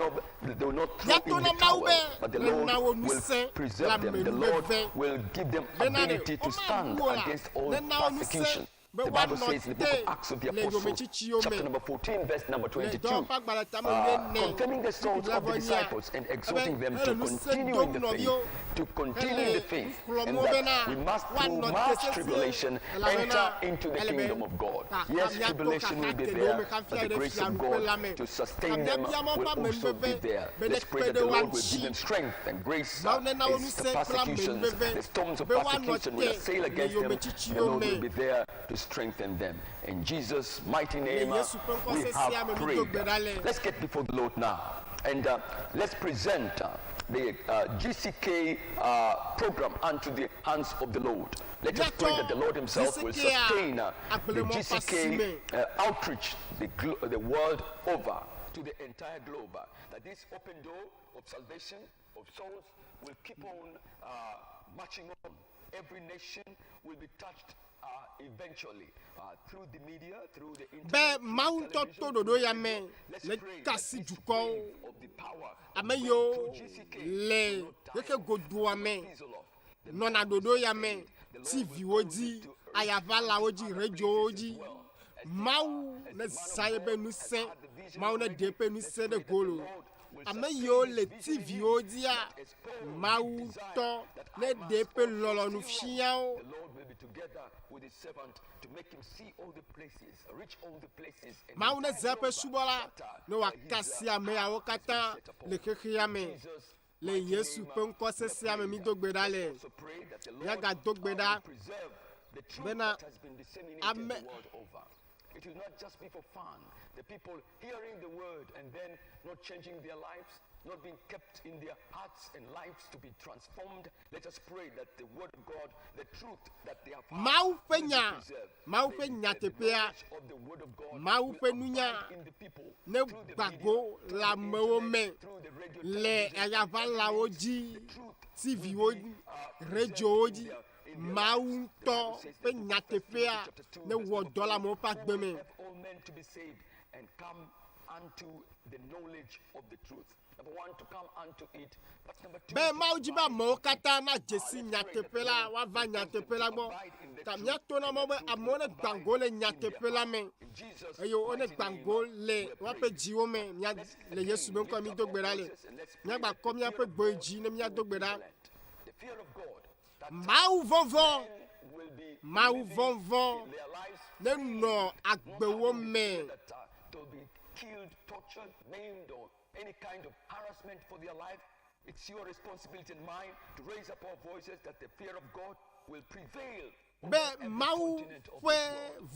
S6: not throw in the towel, but the Lord will preserve them. The Lord will give them ability to stand against all persecution. The Bible says in the book of Acts of the Apostles, chapter number 14, verse number 22, confirming the souls of the disciples and exhorting them to continue in the faith, and that we must, through much tribulation, enter into the kingdom of God. Yes, tribulation will be there, but the grace of God to sustain them will also be there. Let's pray that the Lord will give them strength and grace against the persecutions. The storms of persecution will assail against them, and the Lord will be there to strengthen them. In Jesus' mighty name we have prayed. Let's get before the Lord now, and let's present the GCK program unto the hands of the Lord. Let us pray that the Lord Himself will sustain the GCK outreach the world over, to the entire globe, that this open door of salvation of souls will keep on marching on. Every nation will be touched eventually through the media, through the internet. Let's pray that this wave of the power
S2: Ameyo le yeke godo ame nona dodo yame TV oji ayavala oji radio oji Mawu ne saye be nu se Mawu ne depe nu se de golo ame yiwo le TV wo dzia Mawu tɔ ne de pe lɔlɔ nu fiawo.
S6: The Lord will be together with his servant to make him see all the places, reach all the places.
S2: Mawu ne ze eƒe subɔla ne wòakasi ameawo katã le xexea me. Le Yesu ƒe ŋkɔ sesea me mi do gbe ɖa le. Míagado gbe ɖa bena ame.
S6: It will not just be for fun. The people hearing the word and then not changing their lives, not being kept in their hearts and lives to be transformed. Let us pray that the word of God, the truth that they have heard,
S2: Mawu ƒe nya, Mawu ƒe nyateƒea, Mawu ƒe nunya ne gbago le amewo me le ayavalawo dzi, TV-wo dzi, radio-wo dzi. Mawu ŋutɔ ƒe nyateƒea ne wɔ dɔ le amewo ƒe agbe me.
S6: all men to be saved and come unto the knowledge of the truth. Number one, to come unto it. But number two,
S2: Be Mawu dzi be amewo katã na dzesi nyateƒe la woava nyateƒe la gbɔ. Ta míato na mɔ be amewo ne gbango le nyateƒe la me. Eye wone gbango le woaƒe dziwo me. Mía le Yesu be ŋkɔ mi do gbe ɖa le. Míagba kɔ míaƒe gbe dzi ne míado gbe ɖa.
S6: the fear of God, that
S2: Mawu vɔvɔ,
S6: will be
S2: Mawu vɔvɔ
S6: their lives,
S2: ne nɔ agbewo me.
S6: that they'll be killed, tortured, maimed, or any kind of harassment for their life. It's your responsibility and mine to raise up our voices that the fear of God will prevail.
S2: Be Mawu ƒe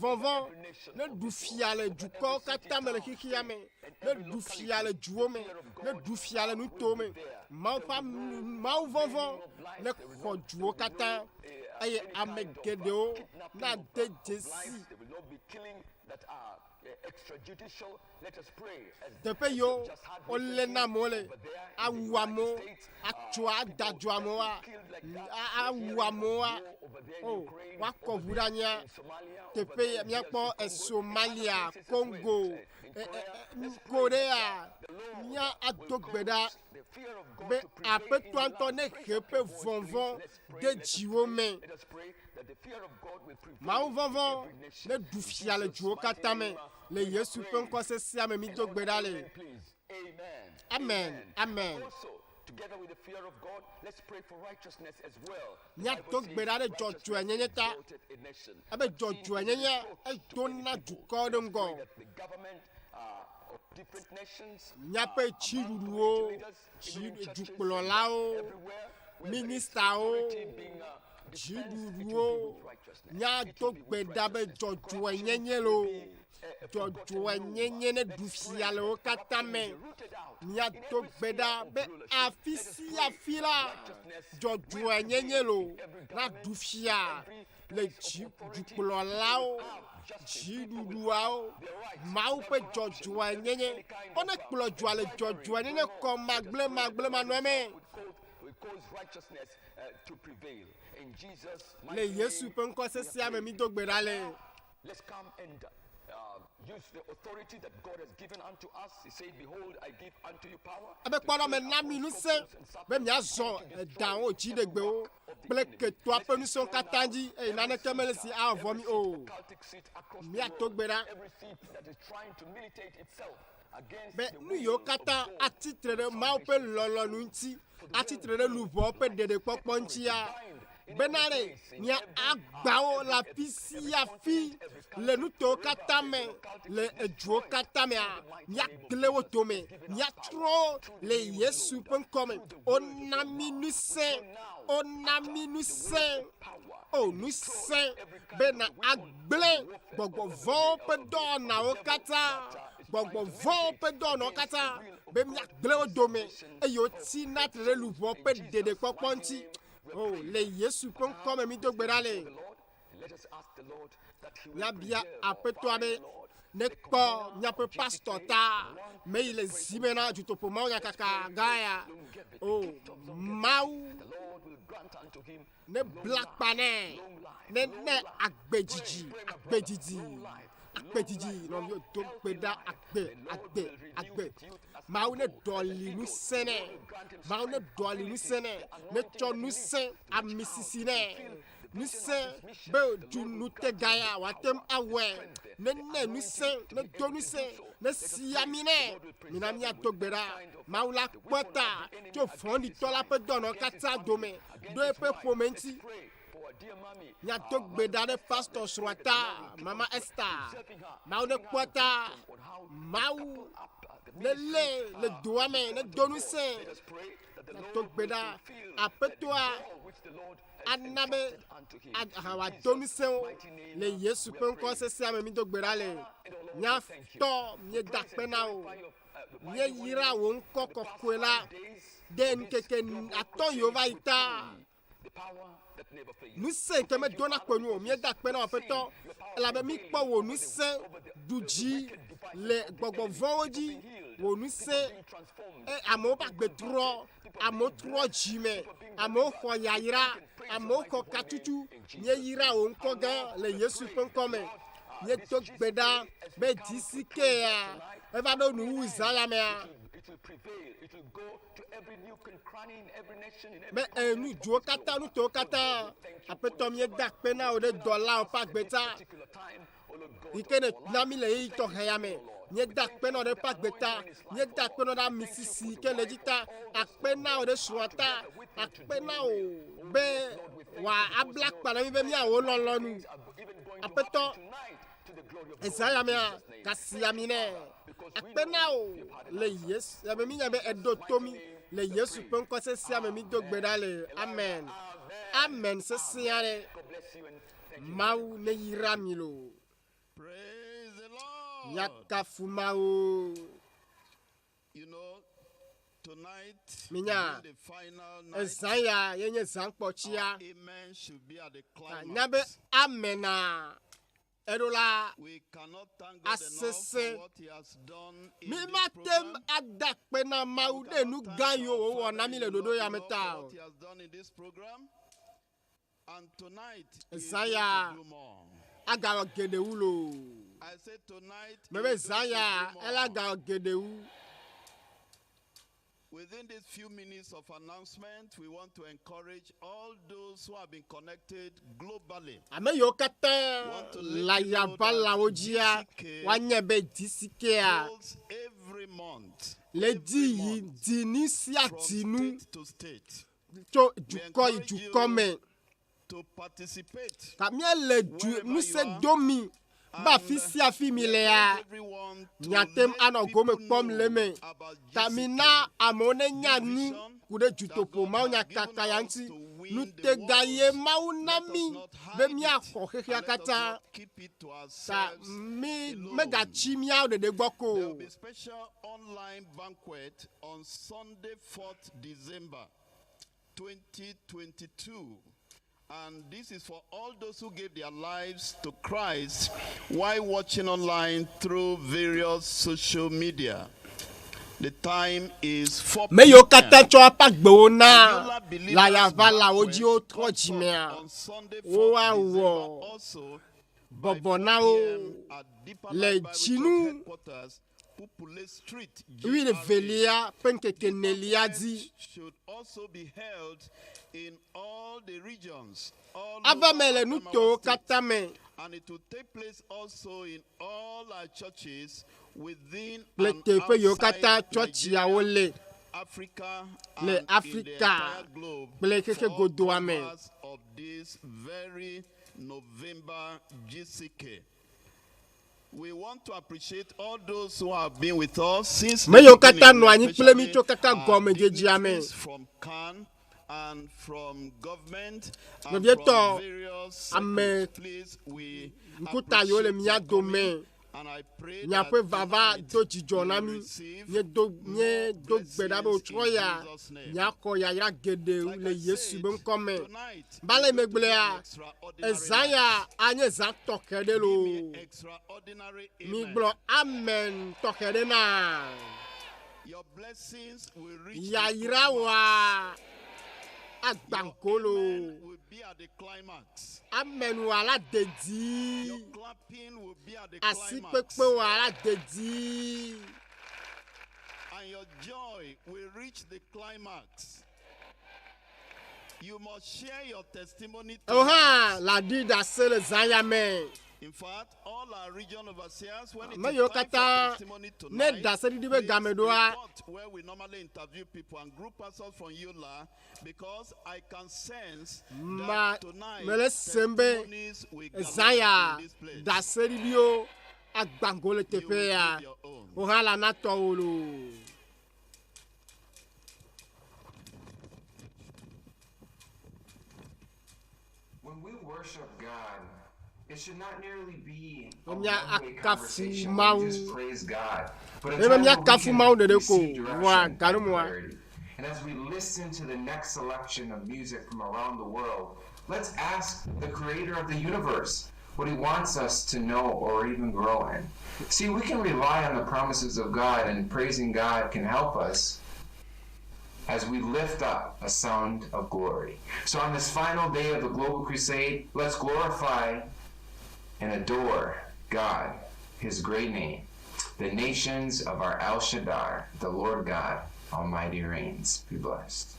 S2: vɔvɔ ne ɖu fia le dukɔwo katã me le xexea me, ne ɖu fia le duwo me, ne ɖu fia le nutowo me. Mawu vɔvɔ ne xɔ duwo katã eye ame geɖewo na de dzesi.
S6: They will not be killing that are extrajudicial. Let us pray. As
S2: Teƒe yiwo wolé na amewo le, awu amewo, atso adadzo amewoa, awu amewoa, o woakɔ ʋu ɖe anyia. Teƒe míakpɔ Somalia, Congo, Korea, mía ado gbe ɖa be aƒetɔa ŋutɔ ne he ƒe vɔvɔ de dziwo me.
S6: let us pray that the fear of God will prevail.
S2: Mawu vɔvɔ ne ɖu fia le duwo katã me le Yesu ƒe ŋkɔ sesea me mi do gbe ɖa le.
S6: Please. Amen.
S2: Amen. Amen.
S6: Also, together with the fear of God, let's pray for righteousness as well.
S2: Míado gbe ɖa ɖe dzɔdzɔenyenye ta.
S6: Exalted a nation.
S2: Ebe dzɔdzɔenyenye edo na dukɔwo ɖe ŋgɔ.
S6: That the government of different nations,
S2: Míaƒe tsiɖuɖuwo, dukplɔlawo, ministawo, dziɖuɖuwo, míado gbe ɖa be dzɔdzɔenyenye lo. Dzɔdzɔenyenye ne ɖu fia le wo katã me. Míado gbe ɖa be afi si afi la dzɔdzɔenyenye lo na ɖu fia le dukplɔlawo, dziɖuɖuawo, Mawu ƒe dzɔdzɔenyenye. Wone kplɔ dzoa le dzɔdzɔenyenye kɔ magblemagblemanɔe me.
S6: we cause righteousness to prevail. In Jesus'
S2: Le
S6: mighty
S2: Yesu
S6: name,
S2: ƒe ŋkɔ sesea me mi do gbe ɖa le.
S6: let's come and use the authority that God has given unto us. He said, behold, I give unto you power.
S2: Ebe kpɔɖɔ me na mi nusẽ be míazɔ edawo, dziɖegbewo kple ketoa ƒe nusẽwo katã dzi eye naneke mele si avɔ mi o.
S6: Cultic seat across the
S2: Míato
S6: world.
S2: gbe ɖa
S6: Every seat that is trying to militate itself against
S2: be
S6: the
S2: nu
S6: will
S2: yiwo
S6: of
S2: katã
S6: God.
S2: atitre ɖe Mawu ƒe lɔlɔ̃nu ŋuti, atitre ɖe luʋɔ ƒe ɖeɖekpɔkpɔ ŋutia. Bena ɖe mía agbawo le afi si afi le nutowo katã me, le eduwo katã mea, míagblẽ wo dome, míatrɔ le Yesu ƒe ŋkɔ me. Wona mi nusẽ, wona mi nusẽ, o nusẽ bena agblẽ gbɔgbɔ vɔwo ƒe dɔwɔnawo katã, gbɔgbɔ vɔwo ƒe dɔwɔnawo katã be míagblẽ wo dome eye wotsi na tre ɖe luʋɔ ƒe ɖeɖekpɔkpɔ ŋuti. Oh, le Yesu ƒe ŋkɔ me mi do gbe ɖa le.
S6: Let us ask the Lord that he will
S2: Míabia
S6: prevail over
S2: aƒetɔa be
S6: Lord.
S2: ne kpɔ míaƒe pastor ta me yi le zi me na Dutoƒo Mawu nyakaka gã ya. Oh, Mawu
S6: The Lord will grant unto him
S2: ne bla kpa nɛ, ne agbedzidzi, agbedzidzi nɔviwo do gbe ɖa agbe. Mawu ne dɔli nusẽ nɛ, Mawu ne dɔli nusẽ nɛ, ne tsɔ nusẽ ami sisi nɛ, nous sommes nous te gaya watem awe nene nous sommes ne donu se ne siamine minamia togbera maula kwata to fondi tola pe dono kata dome do pe pomenti nya togbeda de pastor swata mama Esther mau ne kwata mau le doame ne donu se togbeda apetoa anabe hawa domiseo le Yesu penko sese amemi dogbera le nya to mi dakpena o ye yira wo nkoko kwela den keke ato yova ita nous c'est que me dona kwenu mi dakpena opeto la be mi po wo nous c'est duji le gbogbo voji wo nous c'est amo ba gbetro amo tro jime amo ko yayira amo ko katutu nye yira o nko ga le Yesu penkome nye tok beda be disike ya e va do nu uzala me
S6: it will go to every nook and cranny in every nation in
S2: every mais nu jo kata nu to kata apeto mi dakpe na o de dollar o pa gbeta ikene nami le yi to hayame nye dakpe na o de pa gbeta nye dakpe na da misisi ke le dita akpe na o de suata akpe na o be wa ablak pa na mi be mi awo lolonu apeto Isaiah mea kasiamine akpena o le Yesu ya me nya be edotomi le Yesu penko se sia me mi dogbeda le amen amen se sia le mau ne yiramilo
S5: praise the Lord.
S2: Yakafuma o
S5: You know tonight
S2: minya
S5: the final night
S2: Isaiah yenye zankpochia
S5: amen should be at the climax.
S2: nyabe amena erola
S5: We cannot thank God enough
S2: asese
S5: for what he has done in
S2: mi
S5: this
S2: matem
S5: program.
S2: adakpe na mau de nu ganyo o na mi le dodo ya meta
S5: What he has done in this program, and tonight he's
S2: Isaiah
S5: going to do more.
S2: agaro gedewulo
S5: I said tonight
S2: mebe
S5: he's going to
S2: Isaiah
S5: do more.
S2: ela agaro gedewu.
S5: Within these few minutes of announcement, we want to encourage all those who have been connected globally.
S2: Ame yo kata la yaba la ojia wanyebe disikea
S5: Holds every month,
S2: le di dinisi
S5: from
S2: atinu
S5: state to state,
S2: to jukome
S5: to participate.
S2: kamie le du nuse domi ba fisi afimilea
S5: Everyone to
S2: nyatem
S5: let
S2: ano
S5: people
S2: gome pom
S5: know
S2: leme
S5: about
S2: tamina amone nyani kude Dutoƒo Mawu nya kaka yanti nute gaye mau nami be mi akohehia
S5: and let us
S2: kata
S5: not keep it to
S2: ta
S5: ourselves
S2: mi
S5: alone.
S2: mega chimia de
S5: There will
S2: gboko
S5: be special online banquet on Sunday, 4th December 2022. And this is for all those who gave their lives to Christ while watching online through various social media. The time is 4
S2: me yo kata
S5: p.m.
S2: cho apagbo na
S5: Regular believers
S2: la ya va la
S5: banquet
S2: oji o
S5: also
S2: tro jimea
S5: on Sunday,
S2: o
S5: 4th
S2: wa
S5: December,
S2: wo
S5: also by
S2: bobo
S5: 4
S2: na o
S5: p.m. at Deeper
S2: le
S5: Life Bible Church
S2: chinu
S5: headquarters, Pupule Street,
S2: wi le
S5: GRA.
S2: velia penkeke
S5: This
S2: nelia
S5: banquet
S2: di
S5: should also be held in all the regions, all
S2: ava
S5: over
S2: mele nu
S5: Adamawa
S2: to
S5: State.
S2: kata me
S5: And it will take place also in all our churches within
S2: le
S5: and
S2: tefe yo kata
S5: outside
S2: church ya
S5: Nigeria,
S2: wole
S5: Africa,
S2: Le
S5: and
S2: Africa,
S5: in the entire globe
S2: ple keke
S5: for
S2: godo ame.
S5: covers of this very November GCK. We want to appreciate all those who have been with us since
S2: Me
S5: the
S2: yo kata
S5: beginning,
S2: no anyi ple mi
S5: especially
S2: cho kaka
S5: our
S2: gome jeji ame.
S5: dignitaries from CAN and from government
S2: Me
S5: and
S2: bieto,
S5: from various
S2: ame,
S5: circles. Please, we
S2: nkuta yo le
S5: appreciate
S2: mia
S5: your
S2: do
S5: coming,
S2: me
S5: and I pray
S2: nya
S5: that
S2: pe vava
S5: tonight
S2: do jijo
S5: you
S2: na
S5: will
S2: mi
S5: receive
S2: nye do gbeda be
S5: blessings
S2: otro
S5: in
S2: ya
S5: Jesus' name.
S2: nya ko ya ya gede
S5: Like
S2: le
S5: I
S2: Yesu
S5: said,
S2: be nkome
S5: tonight
S2: bale
S5: is going to be
S2: megbelea
S5: an extraordinary
S2: Isaiah anye za tokede
S5: night.
S2: lo
S5: Give me extraordinary
S2: mi
S5: amen.
S2: glo amen tokede na
S5: Your blessings will reach
S2: ya
S5: the
S2: ira
S5: climax.
S2: wa
S5: Your
S2: agbankolo
S5: amen will be at the climax.
S2: amen wa la dedi
S5: Your clapping will be at the climax.
S2: asipepe wa la dedi
S5: And your joy will reach the climax. You must share your testimony.
S2: La dit d'asser le zayame.
S5: In fact, all our region overseers, when it
S2: Mais
S5: is
S2: yo
S5: time
S2: kata
S5: for testimony
S2: ne
S5: tonight,
S2: d'asser di be
S5: please
S2: gamedoa.
S5: report where we normally interview people and group ourselves from Yola, because I can sense that tonight testimonies will come
S2: Zaya
S5: in this place.
S2: d'asser di bio agbangole tepe ya.
S5: Give your own.
S2: Ohala na tolo.
S7: When we worship God, it should not merely be a
S2: Onya
S7: one-way
S2: akafu
S7: conversation
S2: mau.
S7: where we just praise God, but a
S2: Ebe
S7: time
S2: mya
S7: where we
S2: kafu mau de
S7: can
S2: deko.
S7: receive
S2: Wa
S7: direction
S2: kanu
S7: and
S2: mo.
S7: clarity. And as we listen to the next selection of music from around the world, let's ask the creator of the universe what he wants us to know or even grow in. See, we can rely on the promises of God, and praising God can help us as we lift up a sound of glory. So on this final day of the Global Crusade, let's glorify and adore God, his great name. The nations of our El Shaddai, the Lord God Almighty reigns. Be blessed.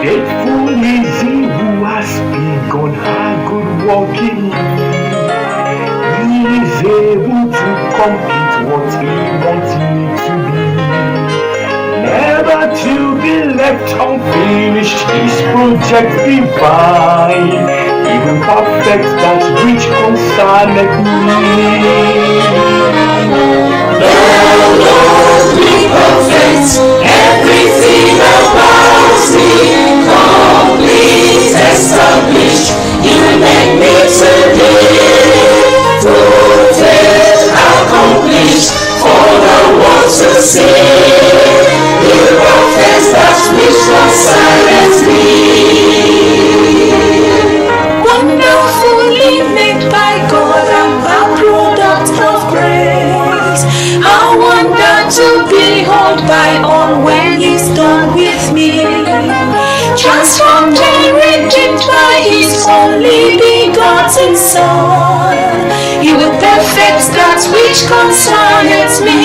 S8: Faithful is he who has begun her good work in me. He is able to complete what he wants me to be. Never to be left unfinished, his project divine. He will perfect that which concerneth me. The Lord will perfect everything about me. Complete, established, you make me today. Fulfilled, accomplished, for the world to see. You perfect that which concerns me. Wonderfully made by God, I'm a product of grace. I wonder to behold by all when He's done with me. Transformed and redeemed by His only begotten Son. He will perfect that which concerneth me.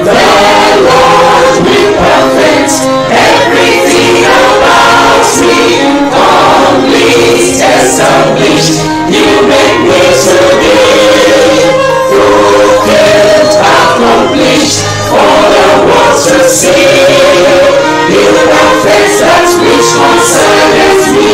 S8: The Lord will perfect everything about me. Complete, established, you make me to be. Fulfilled, accomplished, for the world to see. You perfect that which concerneth me.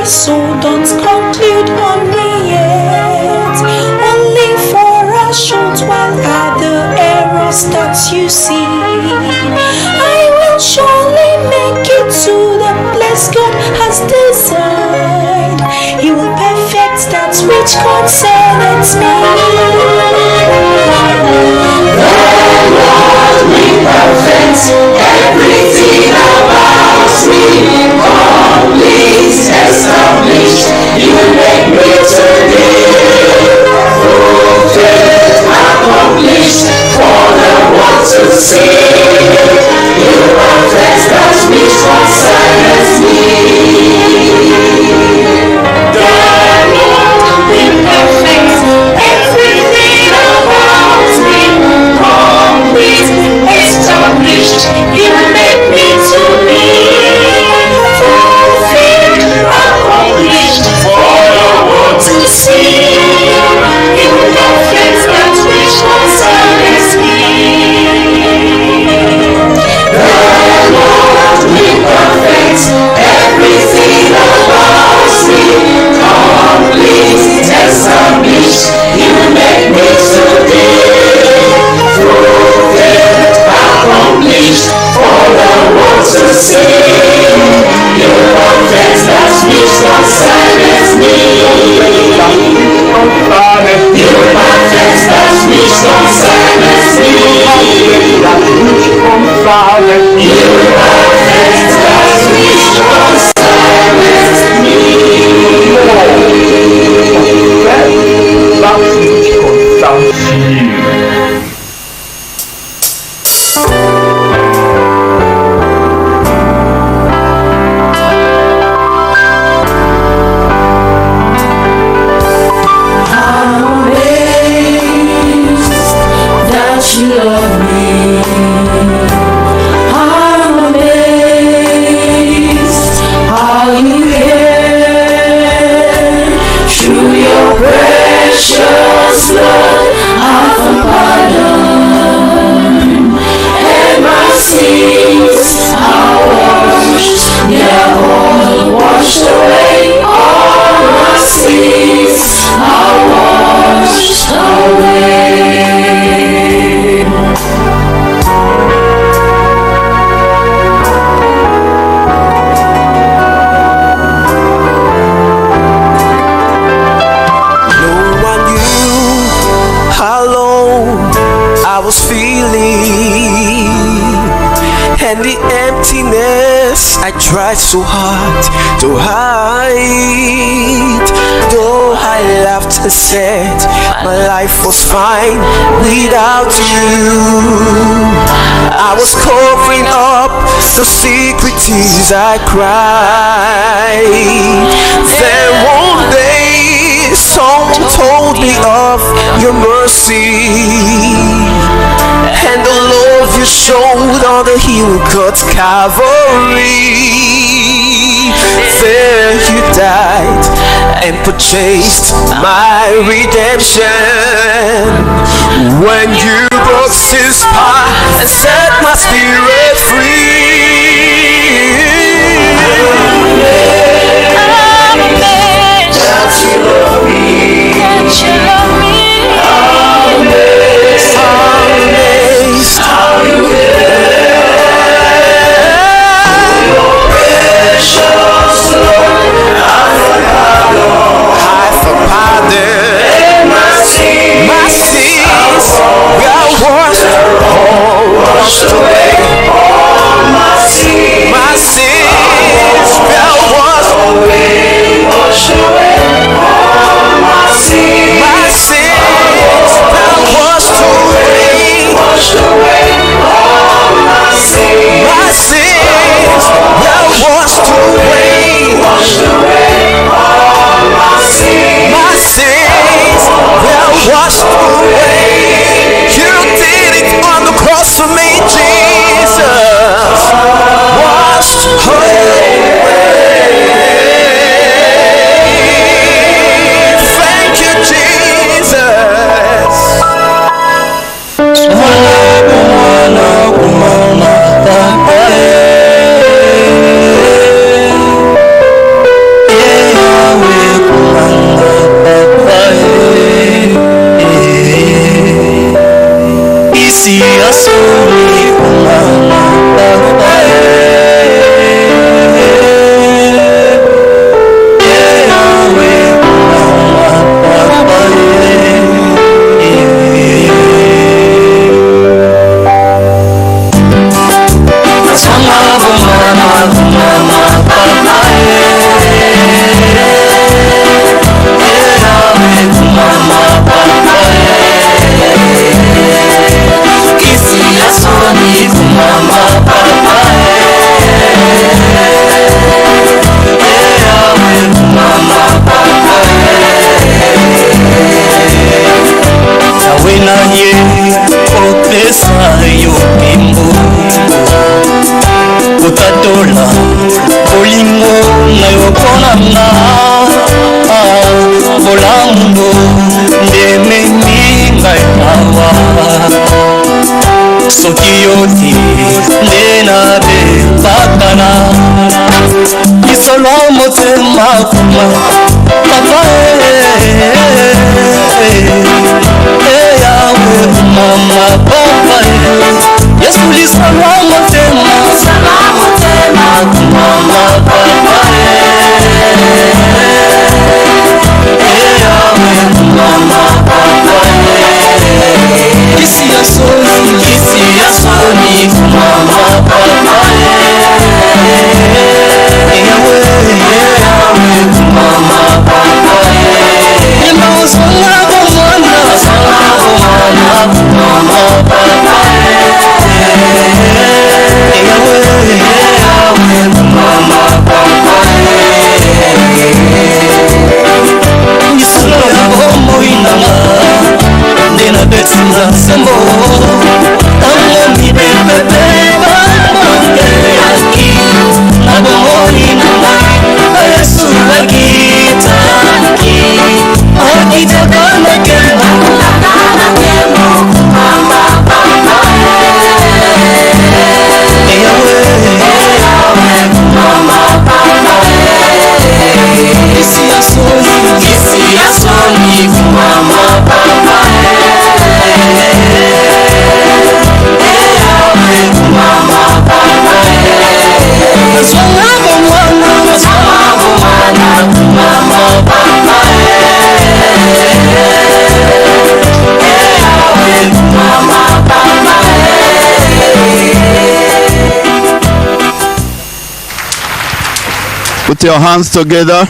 S8: So don't conclude on me yet. Only for a short while are the errors that you see. I will surely make it to the place God has designed. He will perfect that which concerneth me. The Lord will perfect everything about me. Complete, established, you make me to be. Fulfilled, accomplished, for the world to see. You perfect that which concerneth me. The Lord will perfect everything about me. Complete, established, you make me to be. Accomplished, for
S4: precious blood of pardon, and my sins are washed, they're all washed away. All my sins are washed away.
S9: And the emptiness I tried so hard to hide. Though I laughed and said my life was fine without you, I was covering up the secret tears I cried. Then one day someone told me of your mercy and the love you showed on the hill called Calvary. There you died and purchased my redemption. When you brought this power and set my spirit free. I'm amazed that you love me. That you love me. How you your precious Lord, I for pardon, and my sins we are washed away. All my sins we are washed away. All my sins we are washed away. All my sins were washed away. All my sins were washed away. You did it on the cross for me, Jesus. Washed away. Thank you, Jesus. It's a
S5: Put your hands together.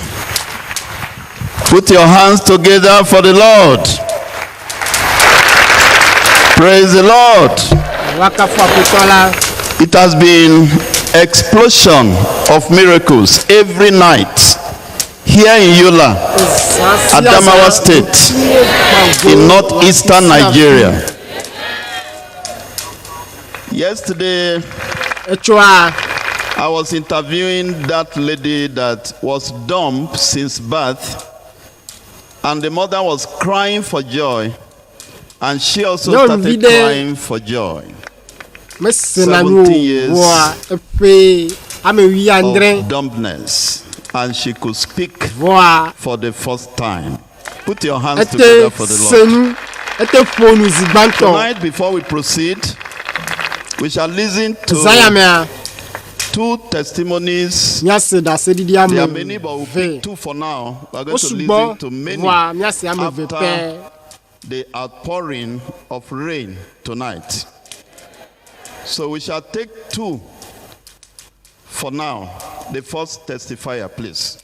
S5: Put your hands together for the Lord. Praise the Lord. It has been explosion of miracles every night here in Yola, Adamawa State, in northeastern Nigeria. Yesterday, I was interviewing that lady that was dumb since birth, and the mother was crying for joy, and she also started crying for joy. 17 years of dumbness, and she could speak for the first time. Put your hands together for the Lord. Tonight, before we proceed, we shall listen to two testimonies. There are many, but we'll pick two for now. We're going to listen to many after the outpouring of rain tonight. So we shall take two for now. The first testifier, please.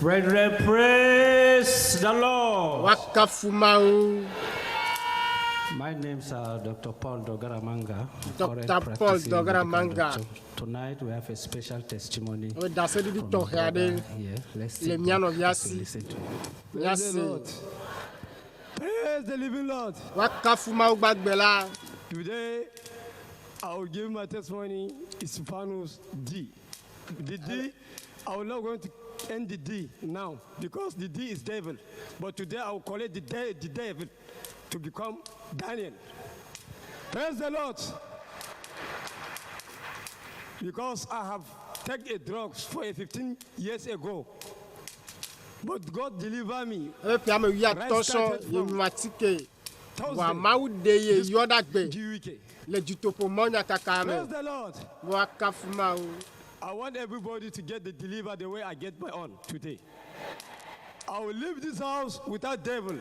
S10: Brethren, praise the Lord. My name is Dr. Paul Dogaramanga.
S2: Dr. Paul Dogaramanga.
S10: Tonight we have a special testimony.
S2: Let's
S10: listen to it.
S11: Praise the Lord. Praise the living Lord. Today I will give my testimony. It's Fanus D. The D, I will not going to end the D now because the D is devil. But today I will call it the devil to become Daniel. Praise the Lord. Because I have taken a drugs for 15 years ago. But God delivered me.
S2: Praise
S11: the Lord. I want everybody to get the deliver the way I get my own today. I will leave this house without devil.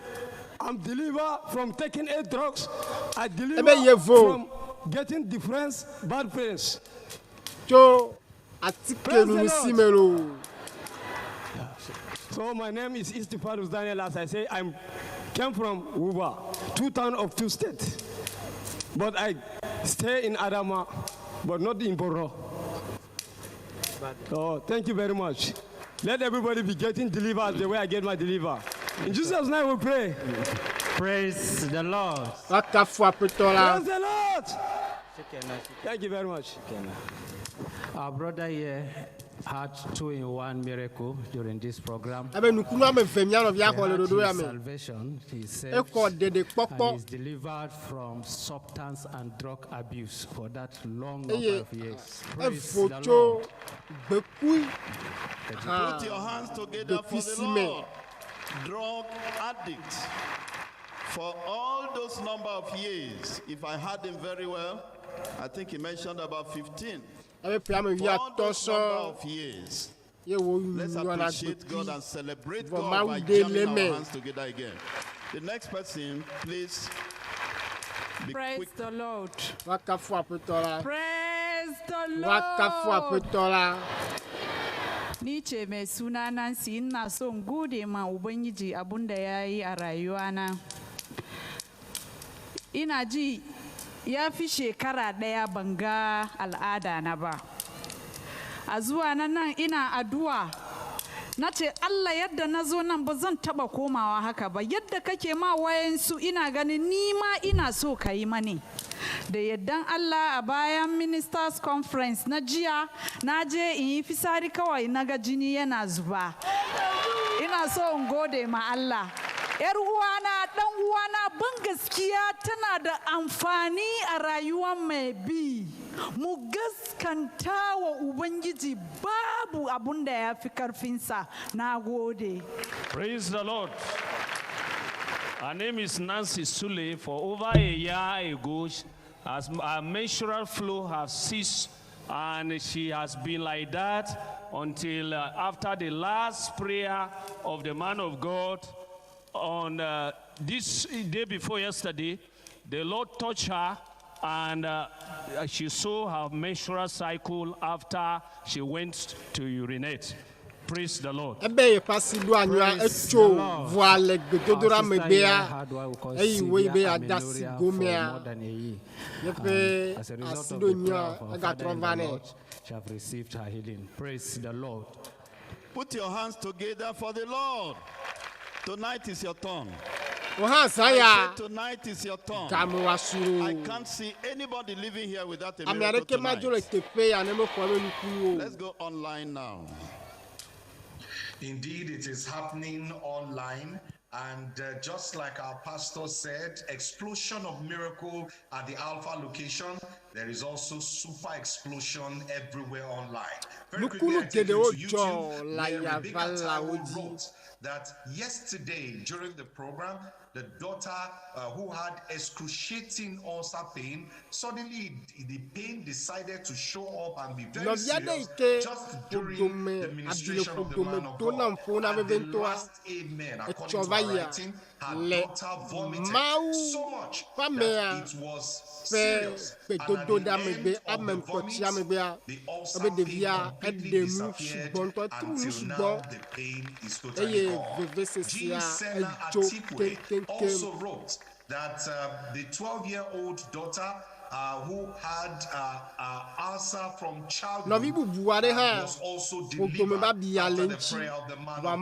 S11: I'm delivered from taking 8 drugs. I deliver from getting different bad friends. So my name is Istifanus Daniel. As I say, I came from Uba, 2 towns of 2 states. But I stay in Adama, but not in Boro. Oh, thank you very much. Let everybody be getting delivered the way I get my deliver. In Jesus' name we pray.
S10: Praise the Lord.
S11: Praise the Lord. Thank you very much.
S10: Our brother here had 2-in-1 miracle during this program. Salvation, he said, and is delivered from substance and drug abuse for that long number of years. Praise the Lord.
S5: Put your hands together for the Lord. Drug addict. For all those number of years, if I heard him very well, I think he mentioned about 15. For all those number of years, let's appreciate God and celebrate God by jamming our hands together again. The next person, please.
S12: Praise
S5: quick.
S12: the Lord.
S2: Praise
S12: the Lord. Ni ce mai suna Nancy, ina son gode ma Ubangiji abunda ya yi a rayuwana. Ina ji ya fi shekara ɗaya ban ga al'ada na ba. A zuwa nan ina addu'a. Na ce Allah yadda na zo nan ba zan taba komawa haka ba. Yadda kake ma wayansu ina ganin ni ma ina so ka yi mani. Da yaddan Allah a bayan ministers conference na jiya na je in yi fisari kawai na ga jini yana zuba. Ina so in gode ma Allah. Yar uwana dan uwana ban gaskiya tana da amfani a rayuwar mai bi. Mu gaskanta wa Ubangiji babu abun da ya fi karfinsa. Na gode.
S10: Praise the Lord. Her name is Nancy Sule. For over a year ago, as her menstrual flow has ceased, and she has been like that
S13: until after the last prayer of the man of God on this day before yesterday. The Lord touched her, and she saw her menstrual cycle after she went to urinate. Praise the Lord. As a result of the prayer of her father in the Lord, she have received her healing. Praise the Lord.
S5: Put your hands together for the Lord. Tonight is your turn. Tonight is your turn. I can't see anybody living here without a miracle tonight. Let's go online now.
S14: Indeed, it is happening online. And just like our pastor said, explosion of miracle at the Alpha location. There is also super explosion everywhere online. Very quickly, I take you to YouTube, where Rebecca Tawo wrote that yesterday during the program, the daughter who had excruciating ulcer pain, suddenly the pain decided to show up and be very serious just during the ministration of the man of God. At the last amen, according to her writing, her daughter vomited so much that it was serious. And at the end of the vomit, the ulcer pain completely disappeared. Until now, the pain is totally gone. Jean Senna Atipwe also wrote that the 12-year-old daughter who had ulcer from childhood was also delivered after the prayer of the man of God.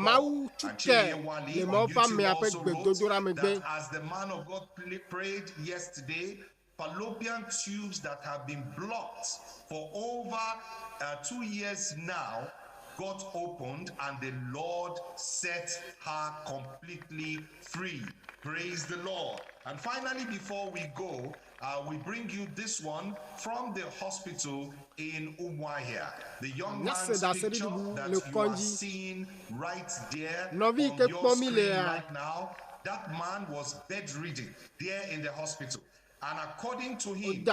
S14: And Chiyewali on YouTube also wrote that as the man of God prayed yesterday, fallopian tubes that have been blocked for over 2 years now got opened, and the Lord set her completely free. Praise the Lord. And finally, before we go, we bring you this one from the hospital in Umuahia. The young man's picture that you are seeing right there on your screen right now, that man was bedridden there in the hospital. And according to him,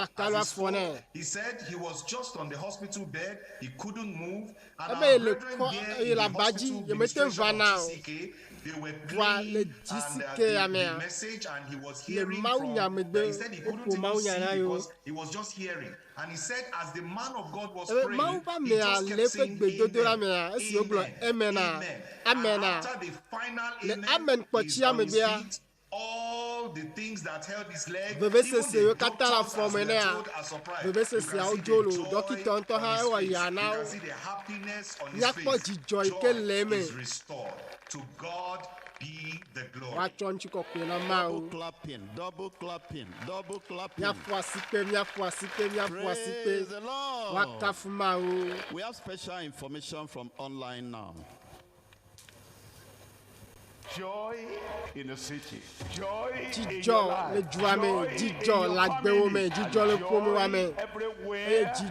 S14: he said he was just on the hospital bed, he couldn't move. And our brethren here in the hospital administration of GCK, they were playing the message, and he was hearing from, he said he couldn't even see because he was just hearing. And he said as the man of God was praying, he just kept saying amen, amen, amen. And after the final amen, he's on his feet. All the things that held his leg, even the doctors, as we are told, are surprised. You can see the joy on his face. You can see the happiness on his face. Joy is restored. To God be the glory.
S5: Double clapping, double clapping, double clapping. Praise the Lord. We have special information from online now.
S1: Joy in the city, joy in your life, joy in your family, joy everywhere.
S15: It's a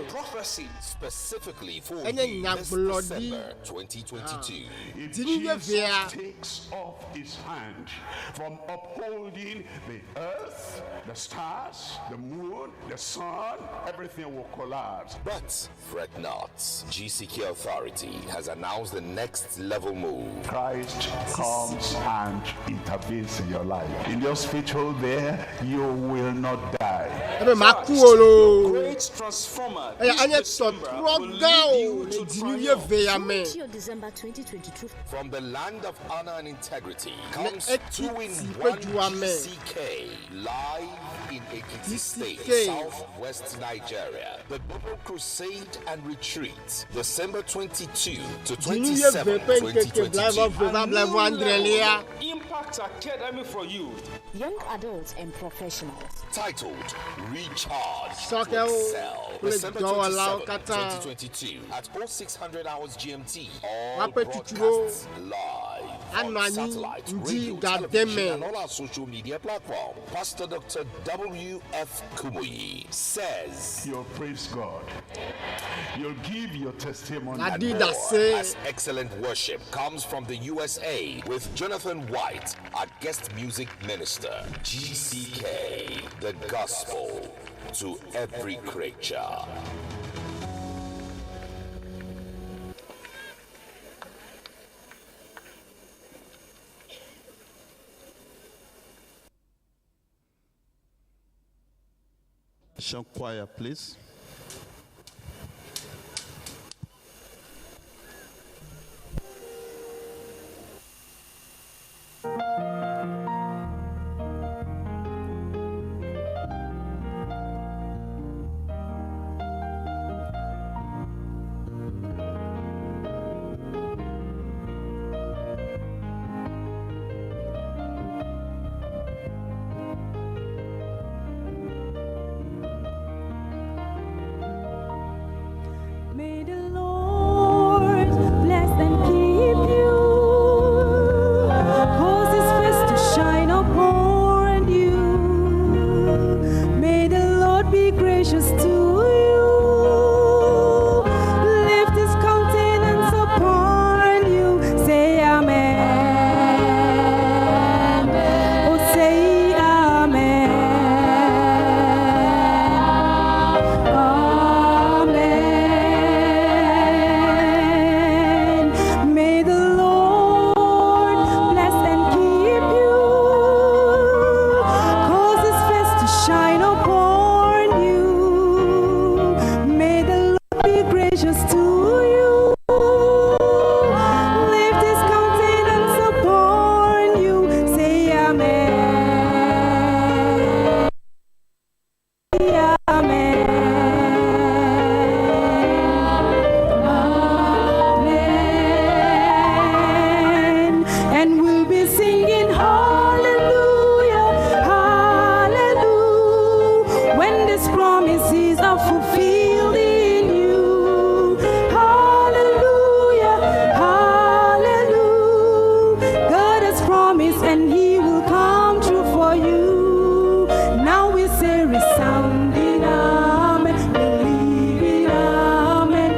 S15: prophecy specifically for you this December 2022.
S1: If Jesus takes off his hand from upholding the earth, the stars, the moon, the sun, everything will collapse.
S15: But fret not. GCK Authority has announced the next level move.
S1: Christ comes and intervenes in your life. In the hospital there, you will not die.
S16: Your great transformer this December will lead you to triumph.
S15: December 2022. From the land of honor and integrity comes 2-in-1 GCK, live in Ekiti State, southwest Nigeria. The Bible Crusade and Retreat, December 22 to 27, 2022.
S16: Impact Academy for youth,
S17: young adults and professionals.
S15: Titled Recharge to Excel, December 27, 2022 at 0600 hours GMT. All broadcasts live on satellite, radio, television, and all our social media platforms. Pastor Dr W.F Kumuyi says,
S1: you'll praise God. You'll give your testimony.
S15: As excellent worship comes from the USA with Jonathan White, our guest music minister. GCK, the gospel to every creature.
S5: Édition choir, please.
S4: May the Lord bless and keep you, cause his face to shine upon you. May the Lord be gracious to you, lift his countenance upon you. Say amen. Oh, say amen. Amen. May the Lord bless and keep you, cause his face to shine upon you. May the Lord be gracious to you, lift his countenance upon you. Say amen. Amen. Amen. And we'll be singing hallelujah, hallelujah, when these promises are fulfilled in you. Hallelujah, hallelujah, God has promised and he will come true for you. Now we say resounding amen, believing amen.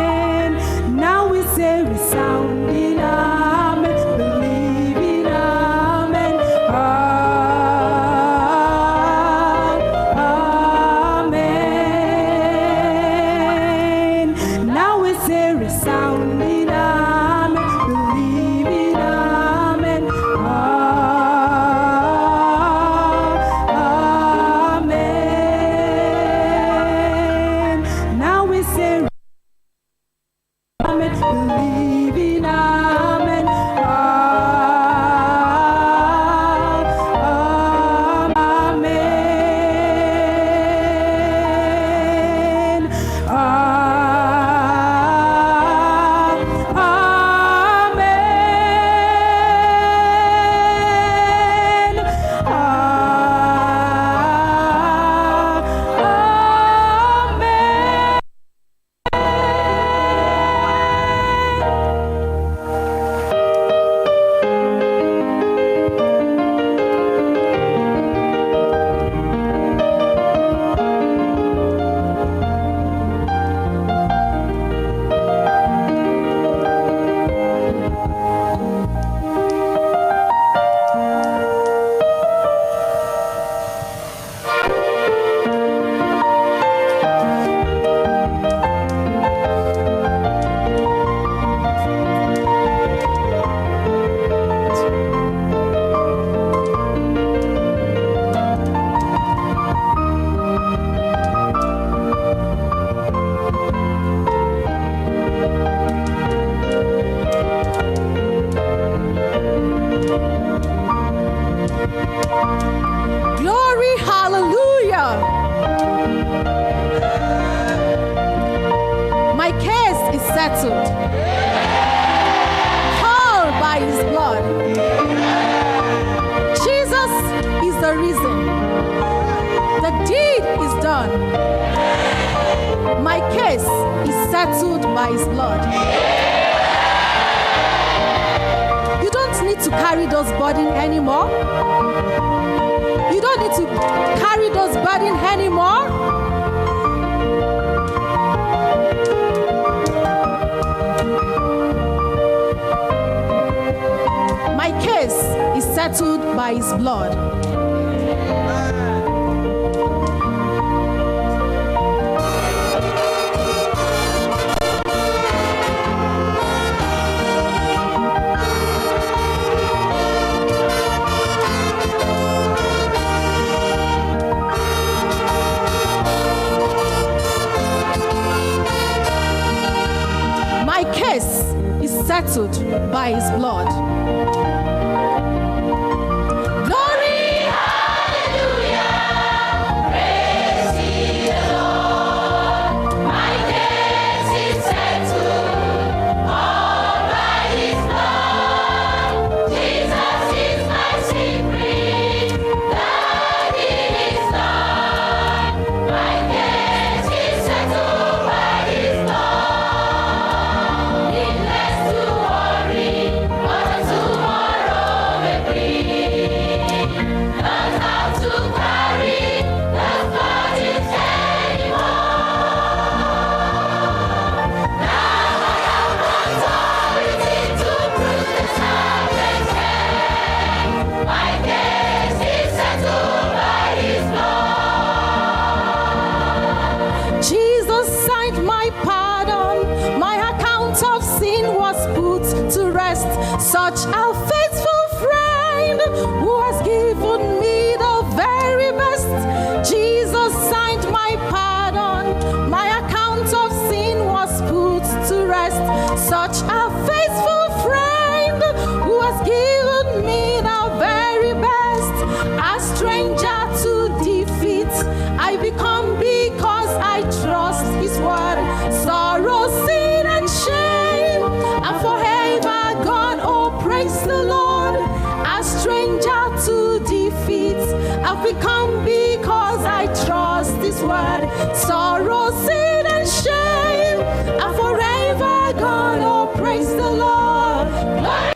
S4: Amen. Now we say resounding amen, believing amen. Amen. Now we say resounding amen, believing amen. Amen. Now we say amen, believing amen. Amen. Amen. Amen. Glory, hallelujah. My case is settled. Called by his blood. Jesus is the reason. The deed is done. My case is settled by his blood. You don't need to carry those burdens anymore. You don't need to carry those burdens anymore. My case is settled by his blood. settled by his blood. Such a faithful friend who has given me the very best. Jesus signed my pardon. My account of sin was put to rest. Such a faithful friend who has given me the very best. A stranger to defeat I become because I trust his word. Sorrow, sin and shame and forever gone. Oh, praise the Lord. A stranger to defeat I've become because I trust his word. Sorrow, sin and shame and forever gone. Oh, praise the Lord. Glory.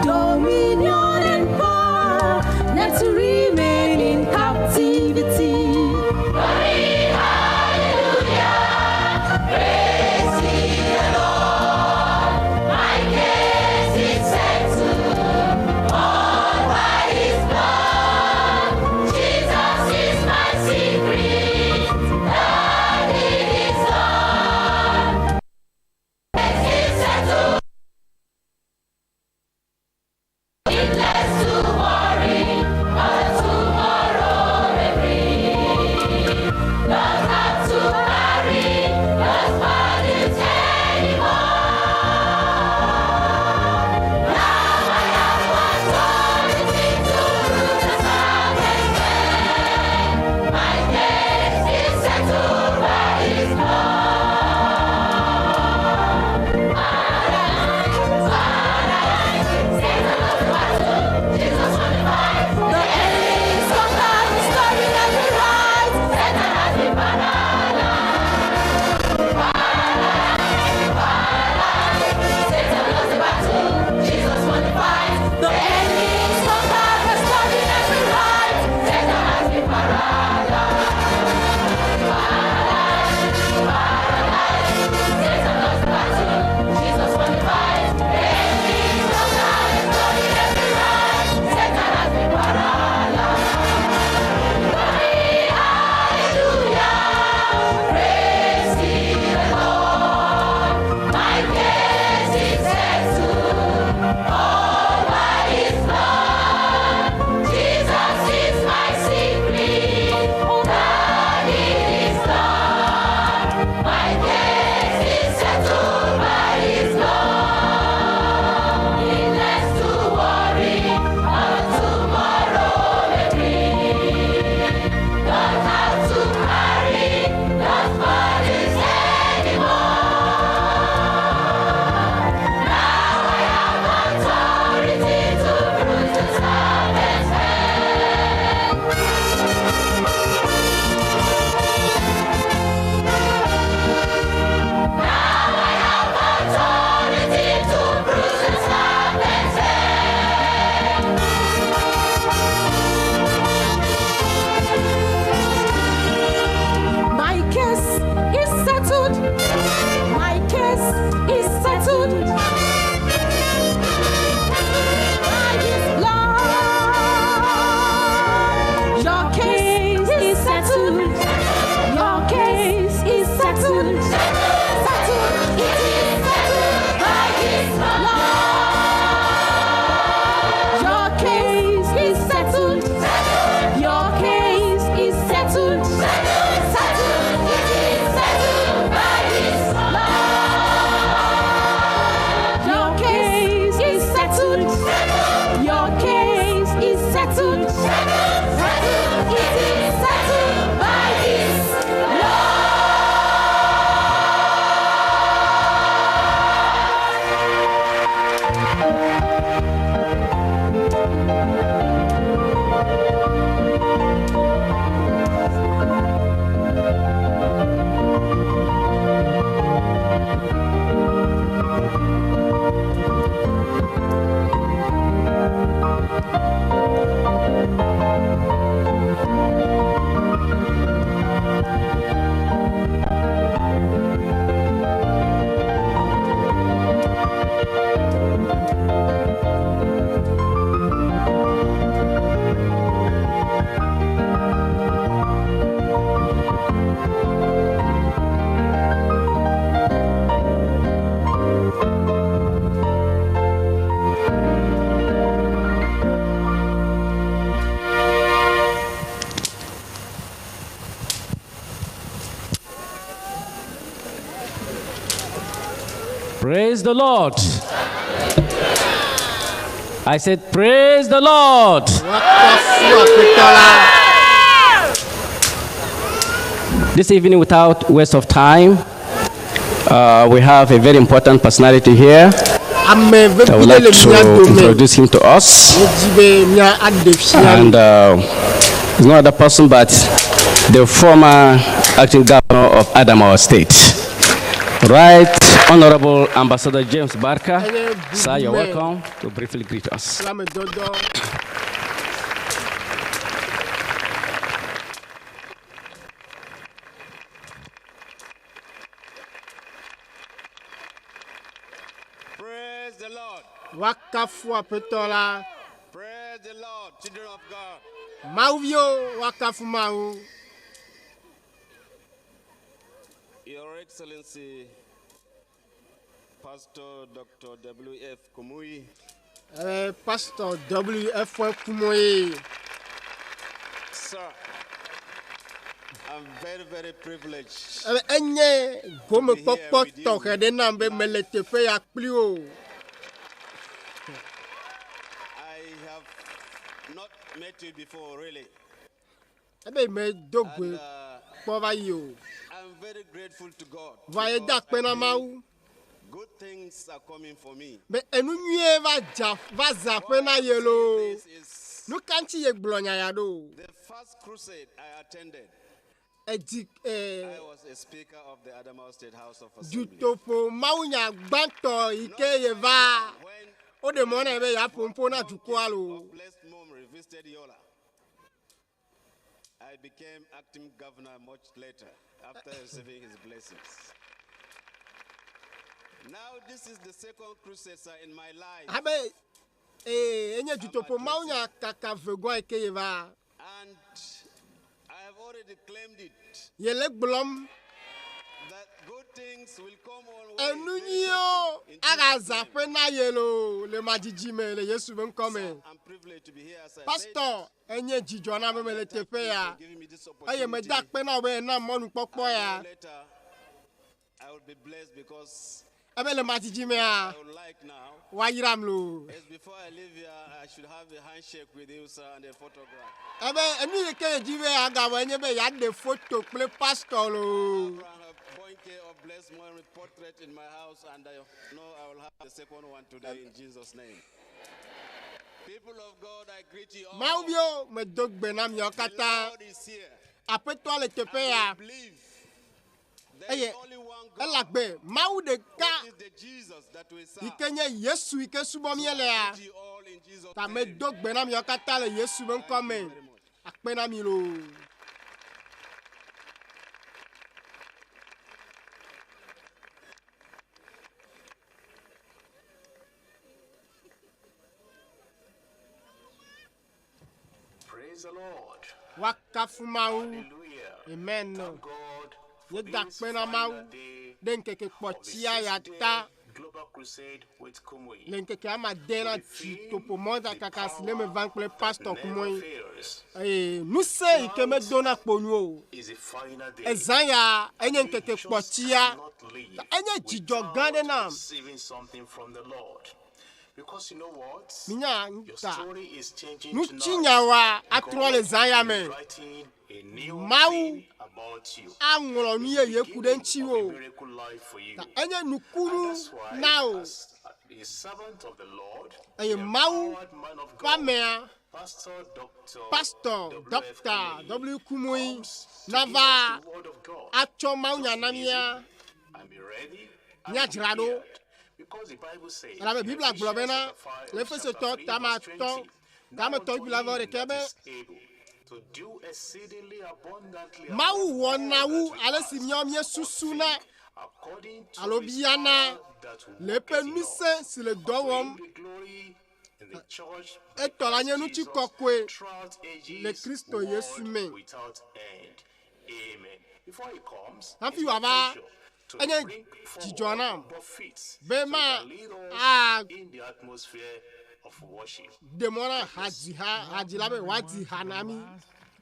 S4: Dominion and power, not to remain in captivity.
S13: Praise the Lord. I said, praise the Lord. This evening, without waste of time, we have a very important personality here. I would like to introduce him to us. And he's no other person but the former acting governor of Adamawa State. Right, Honorable Ambassador James Barker. Sir, you're welcome to briefly greet us.
S16: Praise the Lord. Praise the Lord, children of God. Your Excellency, Pasteur Dr W.F Kumuyi.
S2: Pasteur W.F Kumuyi.
S16: Sir, I'm very, very privileged.
S2: I
S16: have not met you before, really. And, I'm very grateful to God. Good things are coming for me. The first crusade I attended, I was a speaker of the Adamawa State House of Assembly.
S2: Dutoƒo Mawu
S16: visited Yola. I became acting governor much later after receiving his blessings. Now this is the second crusade in my life. And I have already claimed it. That good things will come on way. I'm privileged to be here as
S2: Pastor,
S16: giving me this opportunity. Later, I will be blessed because I would like now, as before I leave here, I should have a handshake with you, sir, and a photograph. Of blessed one with portrait in my house, and I know I will have the second one today in Jesus' name. People of God, I greet you all. The Lord is here. I believe there is only one God. Who is the Jesus that we serve. I greet you all in Jesus' name. Thank you very much.
S15: Praise the Lord.
S2: Hallelujah. Amen.
S15: Thank God for this final day of the Global Crusade with Kumuyi. Pastor Kumuyi. Is a final day. Receiving something from the Lord. Because you know what? Your story is changing tonight. God is writing a new thing about you. He's beginning of a miracle life for you. And that's why, as a servant of the Lord, a empowered man of God, Pastor Dr. W Kumuyi, Nava, Achomaunya, I'm ready. I'm prepared. Because the Bible says, Ephesians chapter 5, now unto him that is able to do exceedingly abundantly according to his power that worketh in us. To him be glory in the church by Christ Jesus throughout ages, world without end. Amen. Before he comes, it's my pleasure to bring forward prophets so that lead us in the atmosphere of worship.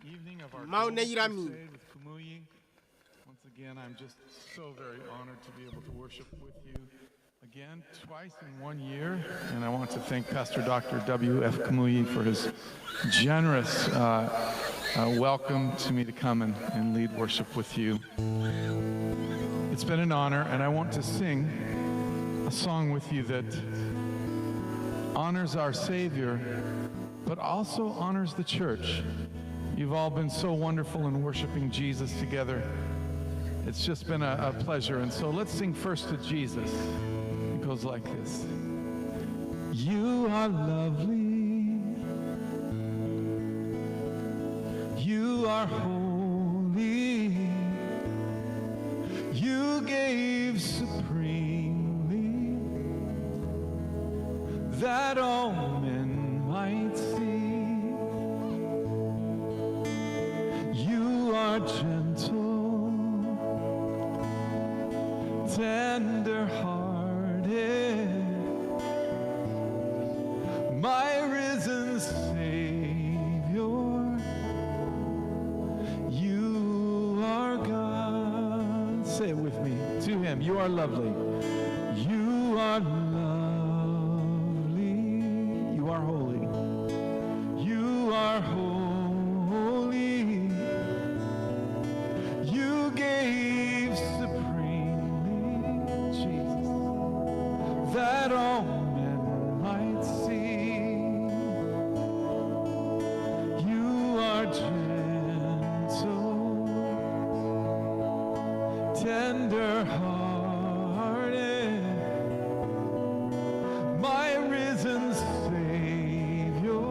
S18: Evening of our Crusade with Kumuyi. Once again, I'm just so very honored to be able to worship with you
S19: again twice in 1 year, and I want to thank Pastor Dr. W.F Kumuyi for his generous welcome to me to come and lead worship with you. It's been an honor, and I want to sing a song with you that honors our Savior, but also honors the church. You've all been so wonderful in worshiping Jesus together. It's just been a pleasure. And so let's sing first to Jesus. It goes like this. You are lovely. You are holy. You gave supremely that all men might see. You are gentle, tender-hearted, my risen Savior. You are God. Say it with me. To Him, you are lovely. You are lovely. You are holy. You are holy. You gave supremely, Jesus, that all men might see. You are gentle, tender-hearted, my risen Savior.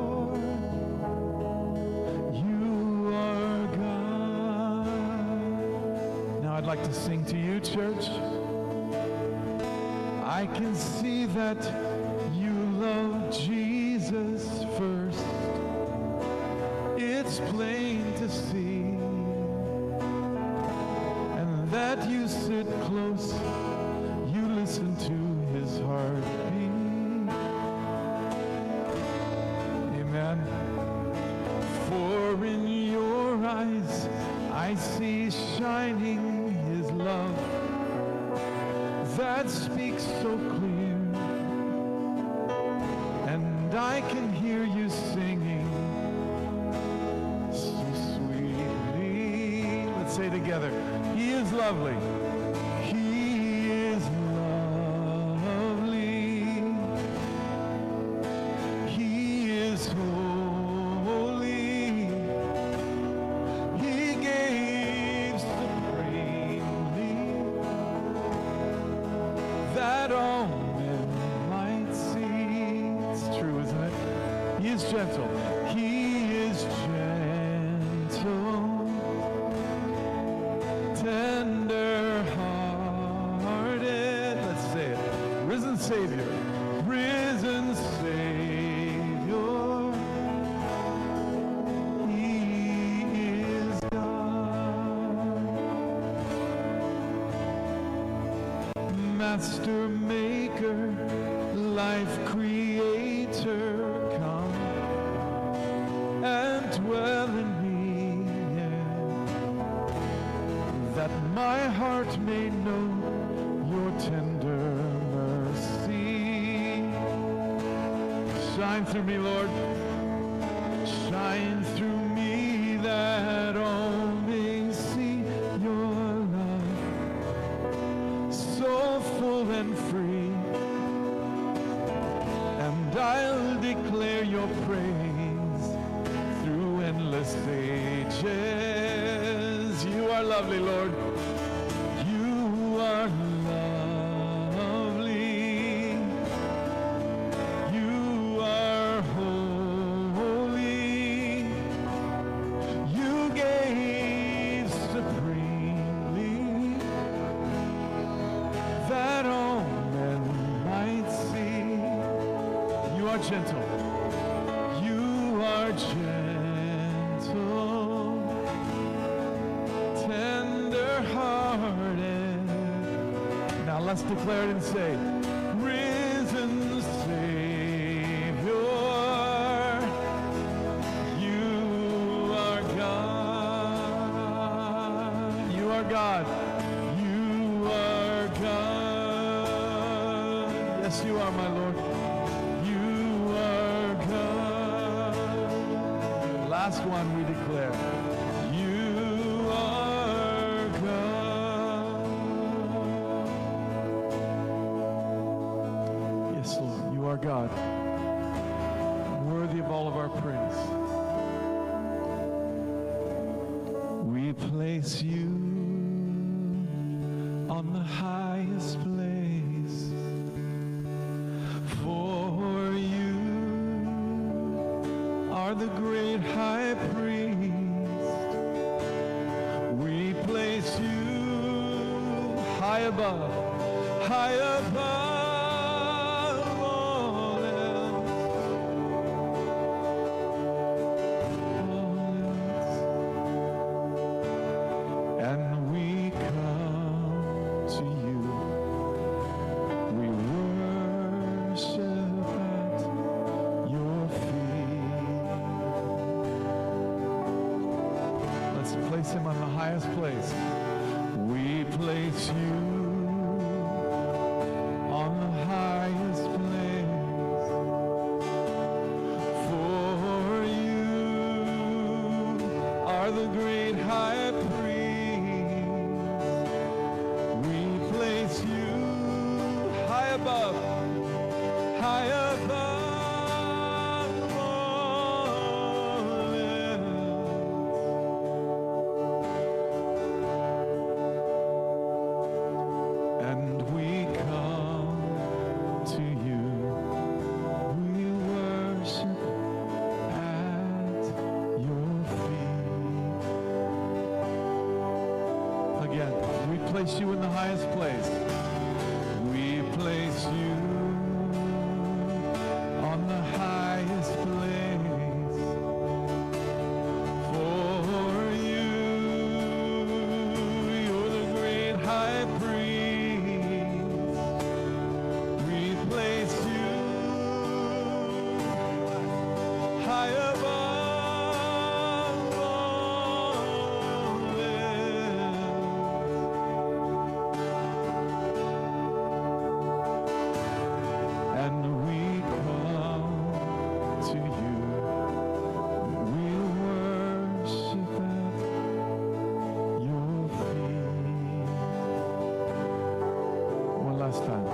S19: You are God. Now I'd like to sing to you, church. I can see that you love Jesus first. It's plain to see. And that you sit close, you listen to His heartbeat. Amen. For in your eyes I see shining His love that speaks so clear, and I can hear you singing so sweetly. Let's say together, He is lovely. He is lovely. He is holy. He gave supremely that all men might see. It's true, isn't it? He is gentle. He is gentle, tender-hearted. Let's say it. Risen Savior. Risen Savior. He is God. Master Maker, Life Creator, come and dwell in me, yeah, that my heart may know your tender mercy. Shine through me, Lord. Shine through me that all may see your love, so full and free, and I'll declare your praise through endless ages. You are lovely, Lord. You are lovely. You are holy. You gave supremely that all men might see. You are gentle. You are gentle, tender-hearted. Now let's declare it and say, risen Savior, you are God. You are God. You are God. Yes, you are, my Lord. You are God. Last one we declare. You are God. Yes, Lord, you are God. Worthy of all of our praise. We place you on the highest place, for you are the great high priest. We place you high above all else. And we come to you. We worship at your feet. Let's place him on the highest place. We place you on the highest place, for you are the great high priest. We place you high above all else. And we come to you. We worship at your feet. Again, we place you in the highest place. We place you on the highest place, for you're the great high priest. We place you high above all else. And we come to you. We worship at your feet. One last time.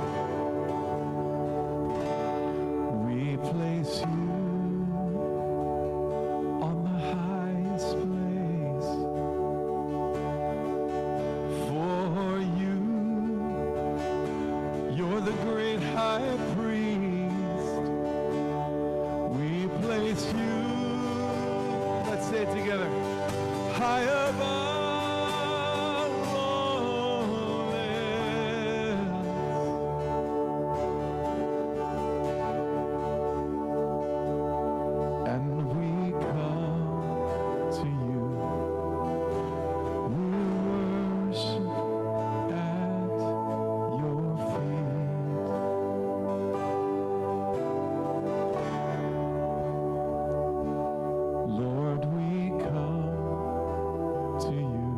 S19: We place you on the highest place, for you're the great high priest. We place you, let's say it together, high above all else. And we come to you. We worship at your feet. Lord, we come to you.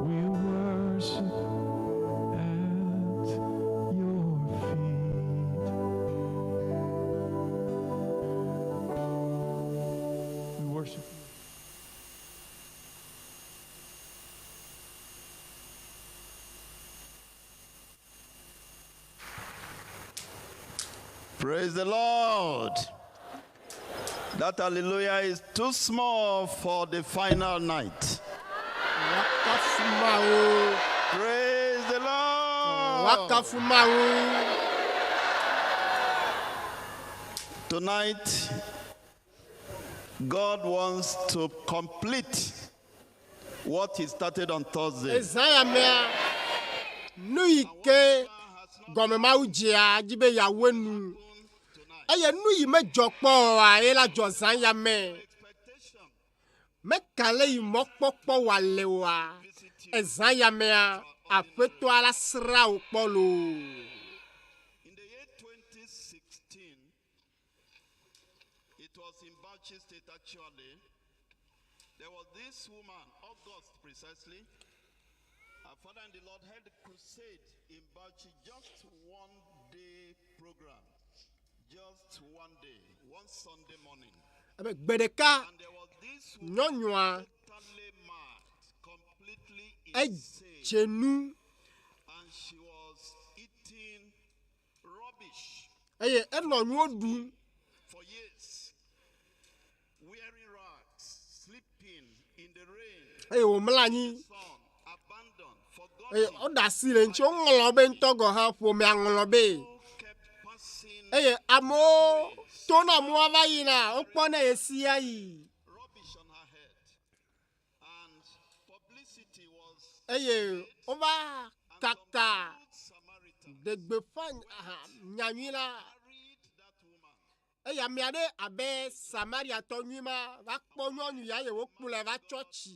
S19: We worship at your feet. We worship you.
S5: Praise the Lord. That hallelujah is too small for the final night. Praise the Lord. Tonight, God wants to complete what he started on Thursday.
S16: Eye nu yi me jokpo a e la jozan ya me kale yi mokpokpo wa lewa ezan ya me a apeto ala sra o polo.
S5: In the year 2016, it was in Bauchi State actually. There was this woman, August precisely, Our Father and the Lord held the crusade in Bauchi, just one day program. Just one day, one Sunday morning.
S16: Bedeka nyɔnua edzenu
S5: and she was eating rubbish
S16: eye enɔ nuwo ɖum
S5: for years, wearing rags, sleeping in the rain,
S16: eye wòmlɔ anyi
S5: abandoned,
S16: eye ɔda asi le ŋuti woŋlɔ be ŋutɔ gɔ hã ƒomea ŋlɔ be eye amewo to na mɔa va yina wokpɔ ne yesia yi eye wova kaka degbeƒã nyanyui la eye ame aɖe abe samariatɔ nyui ma va kpɔ nyɔnu ya eye wokplɔe va tsɔtsi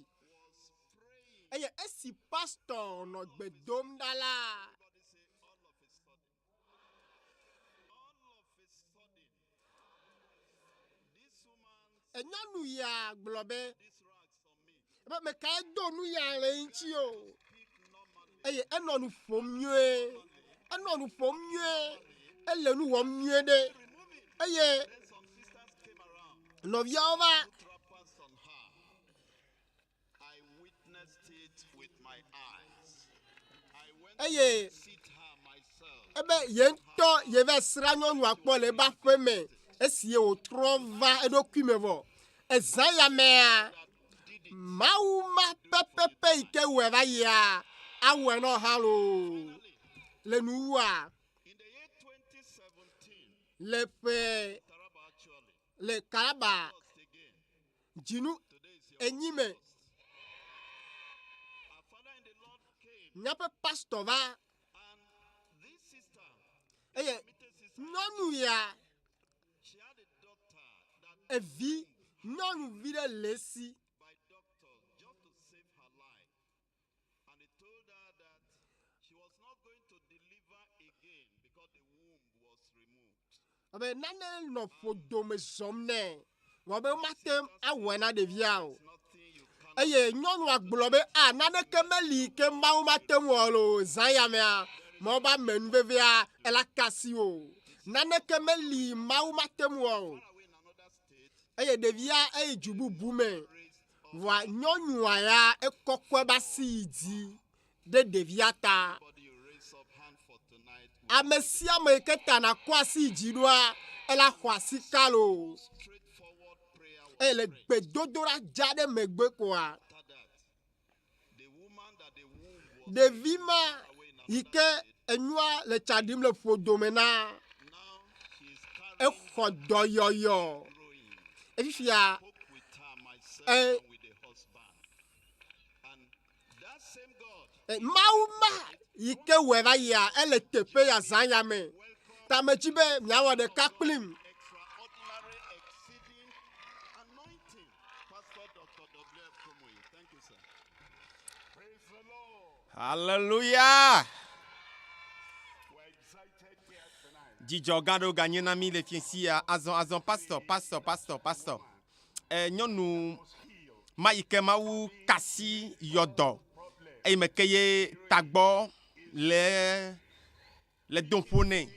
S16: eye esi pastor nɔ gbe dom ɖa la nyɔnu ya gblɔ be meka edo nu ya le ŋuti o eye enɔ nu ƒom nyuie ele nu wɔm nyuie ɖe eye nɔviawo va eye ebe ye ŋutɔ ye va sra nyɔnua kpɔ le eba ƒe me esi ye wòtrɔ va eɖokui me vɔ ezã ya mea Mawu ma pepepe yi ke wòe va yia awɔe nɔ hã loo le nuwua le ƒe le Taraba dzinu enyi me míaƒe pastor va eye nyɔnu ya evi nyɔnuvi ɖe le esi abe nane nɔ ƒodome zɔm nɛ wɔ be mate awɔe na ɖevia o eye nyɔnua gblɔ be naneke meli ke Mawu mate ŋu wɔ lo zã ya mea Mawu ba me nu vevia ela kasi o naneke meli Mawu mate ŋu wɔ o eye ɖevia eyi du bubu me vɔa nyɔnua ya ekɔkɔe ba si yi dzi ɖe ɖevia ta ame sia ame ke ta na kɔ asi dzi ɖoa ela xɔ asi kalo eye le gbedodoɖa dza ɖe megbe koa ɖevi ma yi ke enua le tsa ɖim le ƒodome na exɔ dɔyɔyɔ efifia Mawu ma yi ke wòe va yia ele teƒe ya zã ya me ta me dzi be miawɔ ɖeka kplim.
S5: Pasteur Dr W.F Kumuyi, thank you, sir.
S1: Praise the Lord.
S2: Hallelujah.
S1: We're excited here tonight.
S2: Dzidzɔ gã ɖewo ganye na mi le fiesia azɔ pastor nyɔnu ma yi ke Mawu kasi yɔdɔ eye me ke ye tagbɔ le doƒo nɛ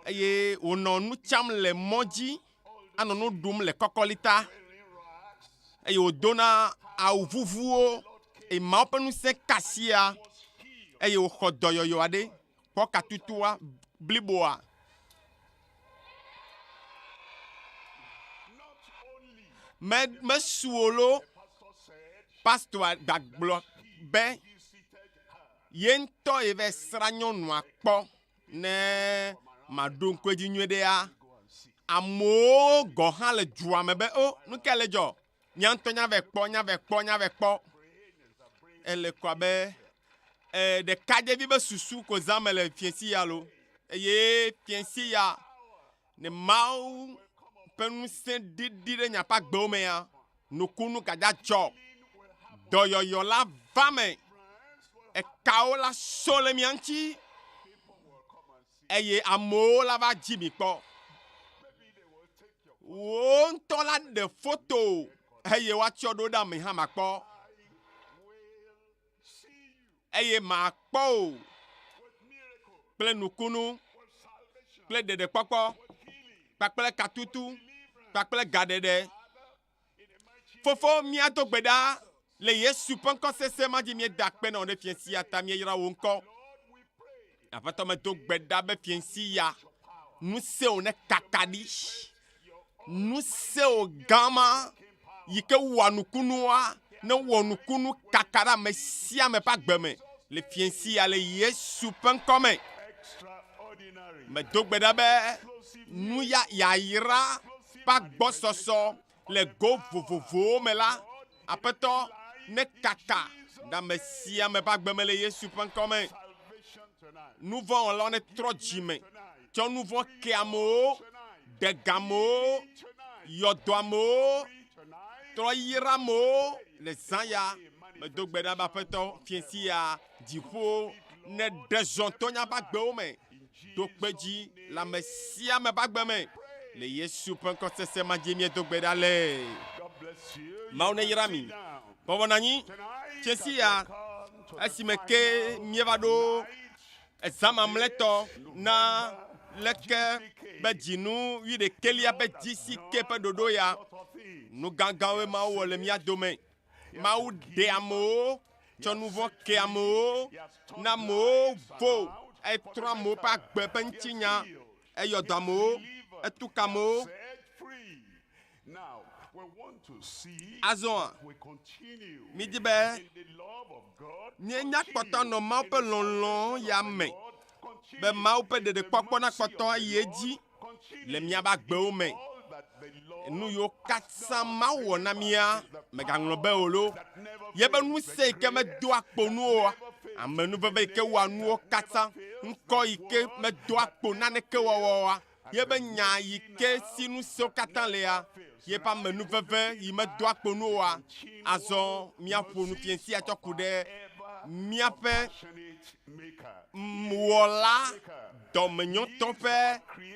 S2: eye wònɔ nu tsam le mɔ dzi anɔ nu ɖum le kɔkɔli ta eye wòdona awu vuvuwo eye Mawu ƒe ŋusẽ kasia eye wòxɔ dɔyɔyɔ aɖe kɔ katutua bliboa mesuwo lo pastor gbagblɔ be ye ŋutɔ ye va sra nyɔnua kpɔ ne maɖo ŋkue nyuie ɖea amewo gɔ hã le dua me be o nu ke le dzɔ nya ŋutɔ nya ve kpɔ ele kɔ abe ɖekadzevi be susu ko zã me le fiesi ya lo eye fiesi ya ne Mawu ƒe ŋusẽ ɖiɖi ɖe nyaƒe agbewo me ya nukunu gadza dzɔ dɔyɔyɔ la va me ekawo la so le mia ŋuti eye amewo la va dzi mi kpɔ wo ŋutɔ la ɖe foto eye woatsɔ ɖo ɖe ame hã makpɔ eye ma kpo kple nukunu kple dede kpɔkpɔ kpakple katutu kpakple gadede fofo mia do gbe ɖa le Yesu ƒe ŋkɔ sese ma dzi mie da kpe na ɖe fiesi ata mie yra wo ŋkɔ aƒetɔ me do gbe ɖa be fiesi ya nu se o ne kaka ɖi nu se o gama yi ke wɔa nukunua ne wɔ nukunu kaka ɖe ame sia ame ƒe agbe me le fiesi ya le Yesu ƒe ŋkɔ me me do gbe ɖa be nu ya yayra ƒe agbɔsɔsɔ le go vovovowo me la aƒetɔ ne kaka ɖe ame sia ame ƒe agbe me le Yesu ƒe ŋkɔ me nu vɔ wɔlawo ne trɔ dzime tsɔ nu vɔ ke amewo de gamewo yɔdɔ amewo trɔ yra amewo le zã ya medo gbe ɖa be aƒetɔ fiesi ya dziƒo ne ɖe zɔn to nya ƒe agbewo me do kpe dzi le ame sia ame ƒe agbe me le Yesu ƒe ŋkɔ sese ma dzi miedo gbe ɖa le Mawu ne yra mi bɔbɔ na anyi fiesi ya esime ke mieva ɖo ezã mamlɛtɔ na leke be dzinu 11 be disi ke ƒe ɖoɖo ya nu gãgãwoe Mawu wɔ le mia dome Mawu ɖe amewo tsɔ nu vɔ ke amewo na amewo vo etrɔ amewo ƒe agbe ƒe ŋutinya eyɔ dɔ amewo etuka amewo azɔ midi be mienya kpɔtɔ nɔ Mawu ƒe lɔlɔ ya me be Mawu ƒe ɖeɖekpɔkpɔ na kpɔtɔ yi edzi le miaƒe agbewo me nu yiwo katã Mawu wɔ na mia megaŋlɔ be o lo yebe nu se yi ke medo akpo nuwo ame nuveve yi ke wɔa nuwo katã ŋkɔ yi ke medo akpo naneke wɔwɔa yebe nya yi ke si nu sewo katã le ya yeƒe ame nuveve yi medo akpo nuwoa azɔ miaƒo nu fiesi atsɔ ku ɖe miaƒe wɔla dɔmenyɔtɔ ƒe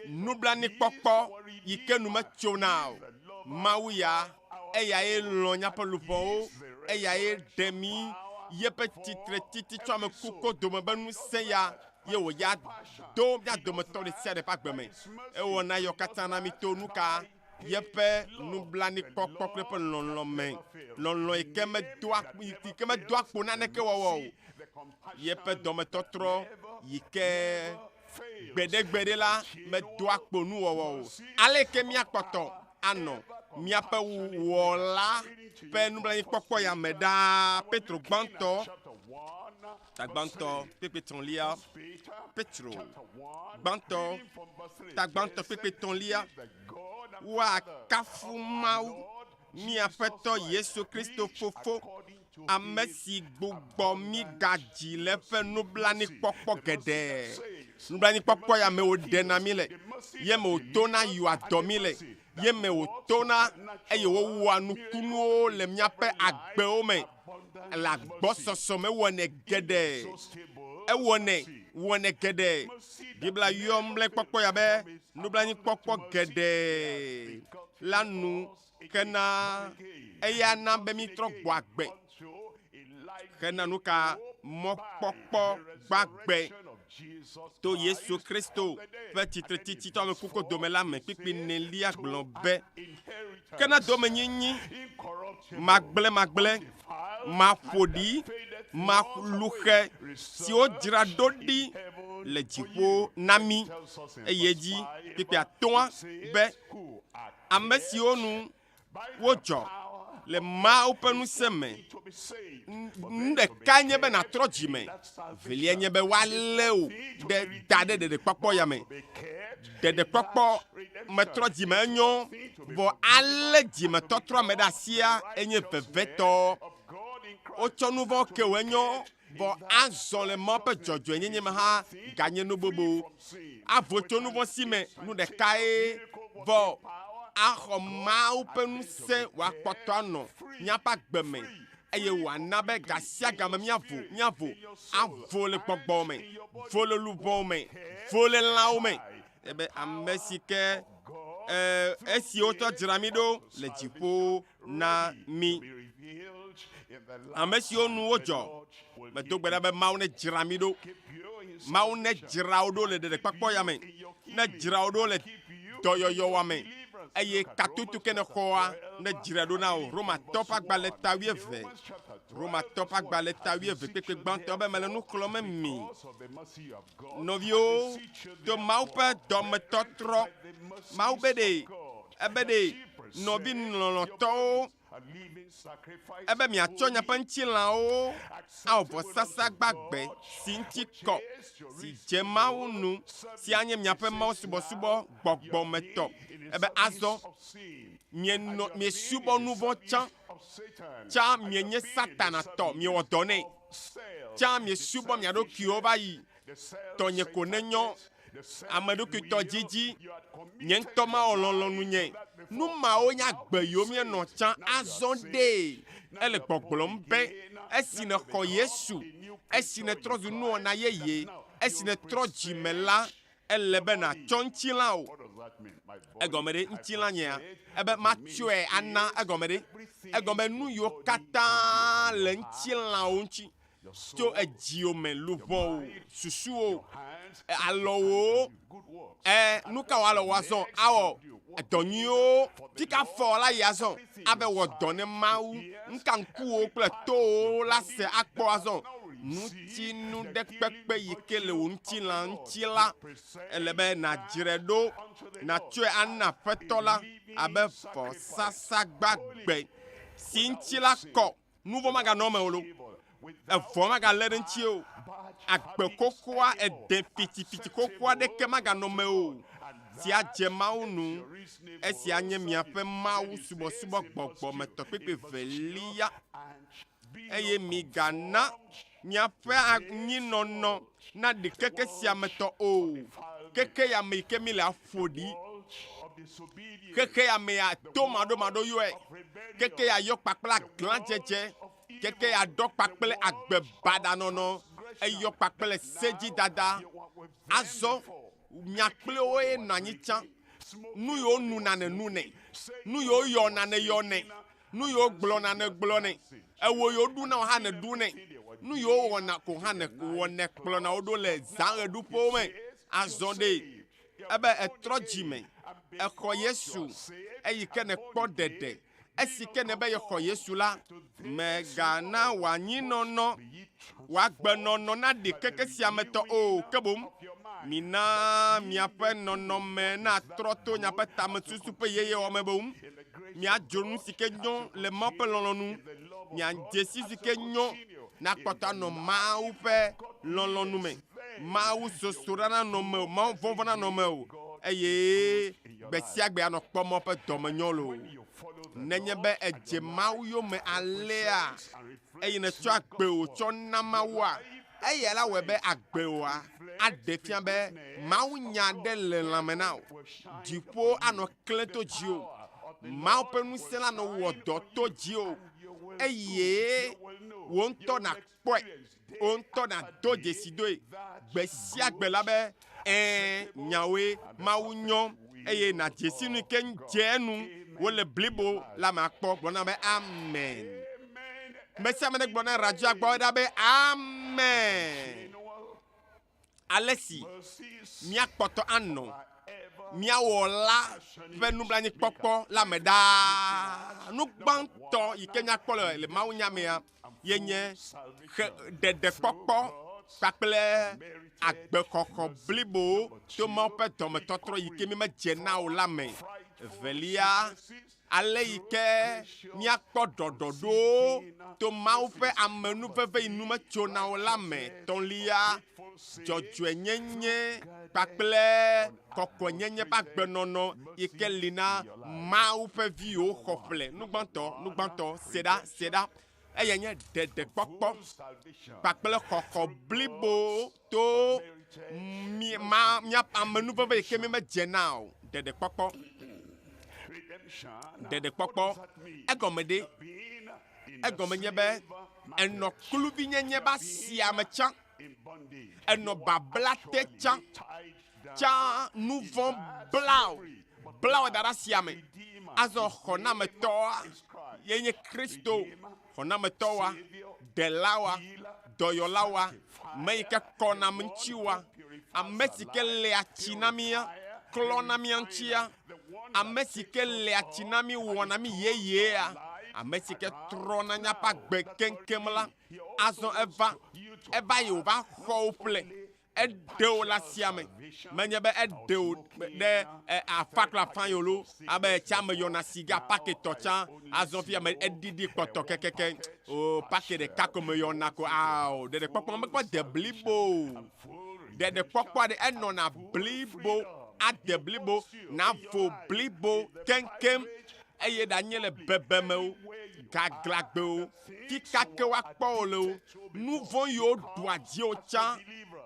S2: nublanikpɔkpɔ yi ke nu metsona o Mawu ya eya ye lɔ miaƒe luʋɔwo eya ye ɖe mi yeƒe tsitre titi tsɔ ame kuko dome be ŋusẽ ya ye wòya do mia dometɔ ɖe sia ɖe ƒe agbe me ewɔna yɔ katã na mi to nu ka yeƒe nublanikpɔkpɔ kple ƒe lɔlɔ me lɔlɔ yi ke medo akpo naneke wɔwɔ o yeƒe dɔmetɔtrɔ yi ke gbeɖegbeɖe la medo akpo nuwɔwɔ o ale ke miakpɔtɔ anɔ miaƒe wɔla ƒe nublanikpɔkpɔ ya me ɖaa Petro gbãtɔ tagbãtɔ kpekpetɔ̃lia Petro gbãtɔ tagbãtɔ kpekpetɔ̃lia woakafu Mawu miaƒetɔ Yesu Kristo fofo ame si gbugbɔ mi gadzi le ƒe nublanikpɔkpɔ geɖe nublanikpɔkpɔ ya me wòɖe na mi le ye me wòtona yɔa dɔ mi le ye me wòtona eye wòwɔa nukunuwo le miaƒe agbewo me le agbɔsɔsɔ me wɔnɛ geɖe wɔnɛ geɖe Bibla yɔ mlekpɔkpɔ ya be nublanikpɔkpɔ geɖe la nu kena eya na be mi trɔ gbɔ agbe hena nu ka mɔkpɔkpɔ gbagbe to Yesu Kristo ƒe tsitretiti tɔ me kuko dome la me kpikpi nelia gblɔ be kena dome nyinyi magble maƒoɖi maluxe siwo dzra ɖo ɖi le dziƒo na mi eye dzi kpikpi atɔ̃a be ame siwo nu wodzɔ le Mawu ƒe ŋusẽ me nu ɖeka nye be natrɔ dzime velia nye be woalé o ɖe da ɖe ɖeɖekpɔkpɔ ya me ɖeɖekpɔkpɔ metrɔ dzime enyo vɔ alé dzimetɔtrɔ me ɖe asia enye vevetɔ wotsɔ nu vɔ ke wo enyo vɔ azɔ le Mawu ƒe dzɔdzɔenyenye me hã ganye nu bobo avo tso nu vɔ si me nu ɖeka ye vɔ axɔ Mawu ƒe ŋusẽ wòakpɔtɔ anɔ míaƒe agbe me eye wòana be ga sia ga me míavo avo le gbɔgbɔ me vo le luʋɔwo me vo le lãwo me ebe ame si ke esiwo tɔ dzra mi ɖo le dziƒo na mi ame siwo nu wodzɔ medo gbe ɖa be Mawu ne dzra mi ɖo, Mawu ne dzra wo ɖo le ɖeɖekpɔkpɔ ya me, ne dzra wo ɖo le dɔyɔyɔ wa me, eye katutu ke ne xɔa ne dzra ɖo na wo. Romatɔ ƒe agbalẽ ta 12, Romatɔ ƒe agbalẽ ta 12 kpekpe gbãtɔ be mele nu xlɔm mi nɔviwo to Mawu ƒe dɔmetɔtrɔ, Mawu be ɖe ebe ɖe nɔvi lɔlɔtɔwo ebe miatsɔ nyaƒe ŋutilãwo awɔ vɔsasa gbagbe si ŋuti kɔ, si dze Mawu nu, si anye miaƒe Mawu subɔsubɔ gbɔgbɔmetɔ, ebe azɔ miesubɔ nu vɔ̃ tsã mienye satanatɔ, miewɔ dɔ nɛ, tsã miesubɔ mia ɖokuiwo va yi, tɔnye ko nenyɔ, ame ɖokui tɔ dzidzi, nye ŋutɔ mawɔ lɔlɔ̃nu nye, nu mawo nya gbe yiwo mienɔ tsã azɔ ɖe, ele gbɔgblɔm be esi nexɔ Yesu, esi netrɔ zu nuwɔna yeye, esi netrɔ dzime la, ele be natsɔ ŋutilãwo. Egɔme ɖe ŋutilã nyea, ebe matsɔe ana egɔme ɖe, egɔme nu yiwo katã le ŋutilãwo ŋuti, tso edziwo me, luʋɔwo, susuwo, alɔwo, nu ka wòale woazɔ awɔ dɔ nyuiwo, tika fɔ la yi azɔ abe wɔ dɔ ne Mawu, nuka ŋkuwo kple towo la se akpɔ azɔ. Nutinu ɖe kpekpe yi ke le wo ŋutilã ŋuti la, ele be nadzre ɖo, natsɔe ana Aƒetɔ la abe vɔsasa gbagbe si ŋuti la kɔ, nu vɔ̃ maganɔ me o lo, evɔ magalé ɖe ŋuti o, agbe kokoa, ede pitipiti kokoa ɖeke maganɔ me o, si adze Mawu nu, esi anye miaƒe Mawu subɔsubɔ gbɔgbɔmetɔ kpekpe velia, eye migana miaƒe anyinɔnɔ na ɖe keke sia me tɔ o, keke ya me yi ke mi le aƒoɖi, keke ya me ya to maɖomaɖo yɔe, keke ya yɔ kpakple aglãdzedze, keke ya dɔ kpakple agbe baɖanɔnɔ, eyɔ kpakple sedzidada, azɔ miakplewoe nɔ anyi tsã, nu yiwo nu nane nu nɛ, nu yiwo yɔ nane yɔ nɛ, nu yiwo gblɔ nane gblɔ nɛ, ewo yiwo ɖuna wo hã ne ɖu nɛ, nu yiwo wɔna ko hã ne wɔnɛ kplɔna wo ɖo le zãɣeɖuƒewo me, azɔ ɖe ebe etrɔ dzime, exɔ Yesu, eyi ke ne kpɔ ɖeɖe, esi ke ne be yexɔ Yesu la, megana wòanyinɔnɔ, wòagbenɔnɔ na ɖe keke sia me tɔ o, ke boŋ mina miaƒe nɔnɔme na trɔ to miaƒe tamesusu ƒe yeyewɔ me boŋ, miadzro nu si ke nyɔ le Mawu ƒe lɔlɔ̃nu, miadze si ke nyɔ na kpɔtɔ anɔ Mawu ƒe lɔlɔ̃nu me, Mawu soso na nɔ me o, Mawu vɔvɔ̃ na nɔ me o, eye gbe sia gbe anɔ kpɔ Mawu ƒe dɔme nyɔ lo. Nenye be edze Mawu yome alea, eye netsɔ agbewo tsɔ na Mawua, eya la wɔe be agbewoa aɖe fia be Mawu nya ɖe le lãme na o, dziƒo anɔ klẽ to dziwo, Mawu ƒe ŋusẽ la nɔ wɔ dɔ to dziwo, eye wo ŋutɔ nakpɔe, wo ŋutɔ nado dzesi doe, gbe sia gbe la be nyawoe Mawu nyɔ, eye nadze si nu ke dze enu wole blibo la me akpɔ gblɔna be amen. Me sia me ne gblɔ na radio agbɔ ɖa be amen. Ale si míakpɔtɔ anɔ míawɔ la ƒe nublanuikpɔkpɔ la me ɖaa. Nu gbãtɔ yi ke míakpɔ le Mawu nya mea yenye ɖeɖekpɔkpɔ kpakple agbexɔxɔ blibo to Mawu ƒe dɔmetɔtrɔ yi ke mi medze na o la me. Velia, ale yi ke míakpɔ ɖɔɖɔɖo to Mawu ƒe amenuveve yi nu metso na o la me. Tɔlia, dzɔdzɔenyenye kpakple kɔkɔenyenye ƒe agbenɔnɔ yi ke li na Mawu ƒe viwo xɔ ƒle. Nugbãtɔ, seɖa. Eye nye ɖeɖekpɔkpɔ kpakple xɔxɔ blibo to míaƒe amenuveve yi ke mi medze na o. Ɖeɖekpɔkpɔ, egɔme nye be enɔ kluvinyenye ba sia me tsã, enɔ babla te tsã nuvɔ blawo da ɖe asia me, azɔ xɔnametɔa yenye Kristo, Fonametowa, Delawa, Doyolawa, Meike Konamchiwa, Amesike Leachinamia, Clonamianchia, Amesike Leachinami, Wanami ye, Amesike Tronanyapa Bekenkemla, Azon Eva Yuva, Hople. Edo la siame menyebe edo de afak la fanyolo abe chame yona siga paquet tocha azofia me edidi koto kekeke o paquet de kakome yona ko aw de pokpo me ko de blibo de pokpo de enona blibo a de blibo na fo blibo kenkem eye daniel bebeme o gaglagbe o kikake wa polo nous vont yo doadi o cha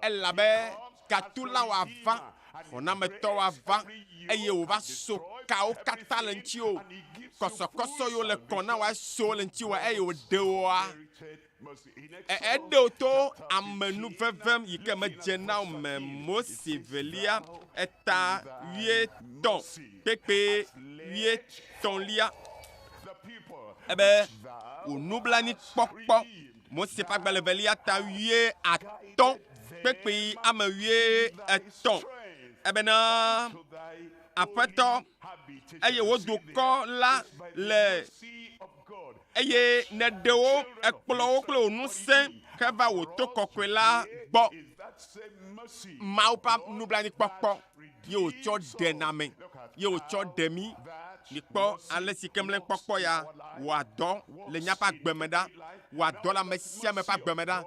S2: elabe katula wa va onameto wa va eye o va so ka o katalenchi o koso yo le kona wa so lenti wa eye o de wa de to amenu vevem yike me jena me mosivelia eta 8 ton pepe 8 ton lia ebe o nublani pokpo mo se pa gbelevelia ta 8 à ton pepe ama 8 ton ebe na apeto eye wo do ko la le eye ne dewo ekplo klo nu se keva wo to kokwela gbo mau pa nublani pokpo ye o cho dename ye o cho demi nikpo ale sikemle pokpo ya wa do le nya pa gbemeda wa do la mesia me pa gbemeda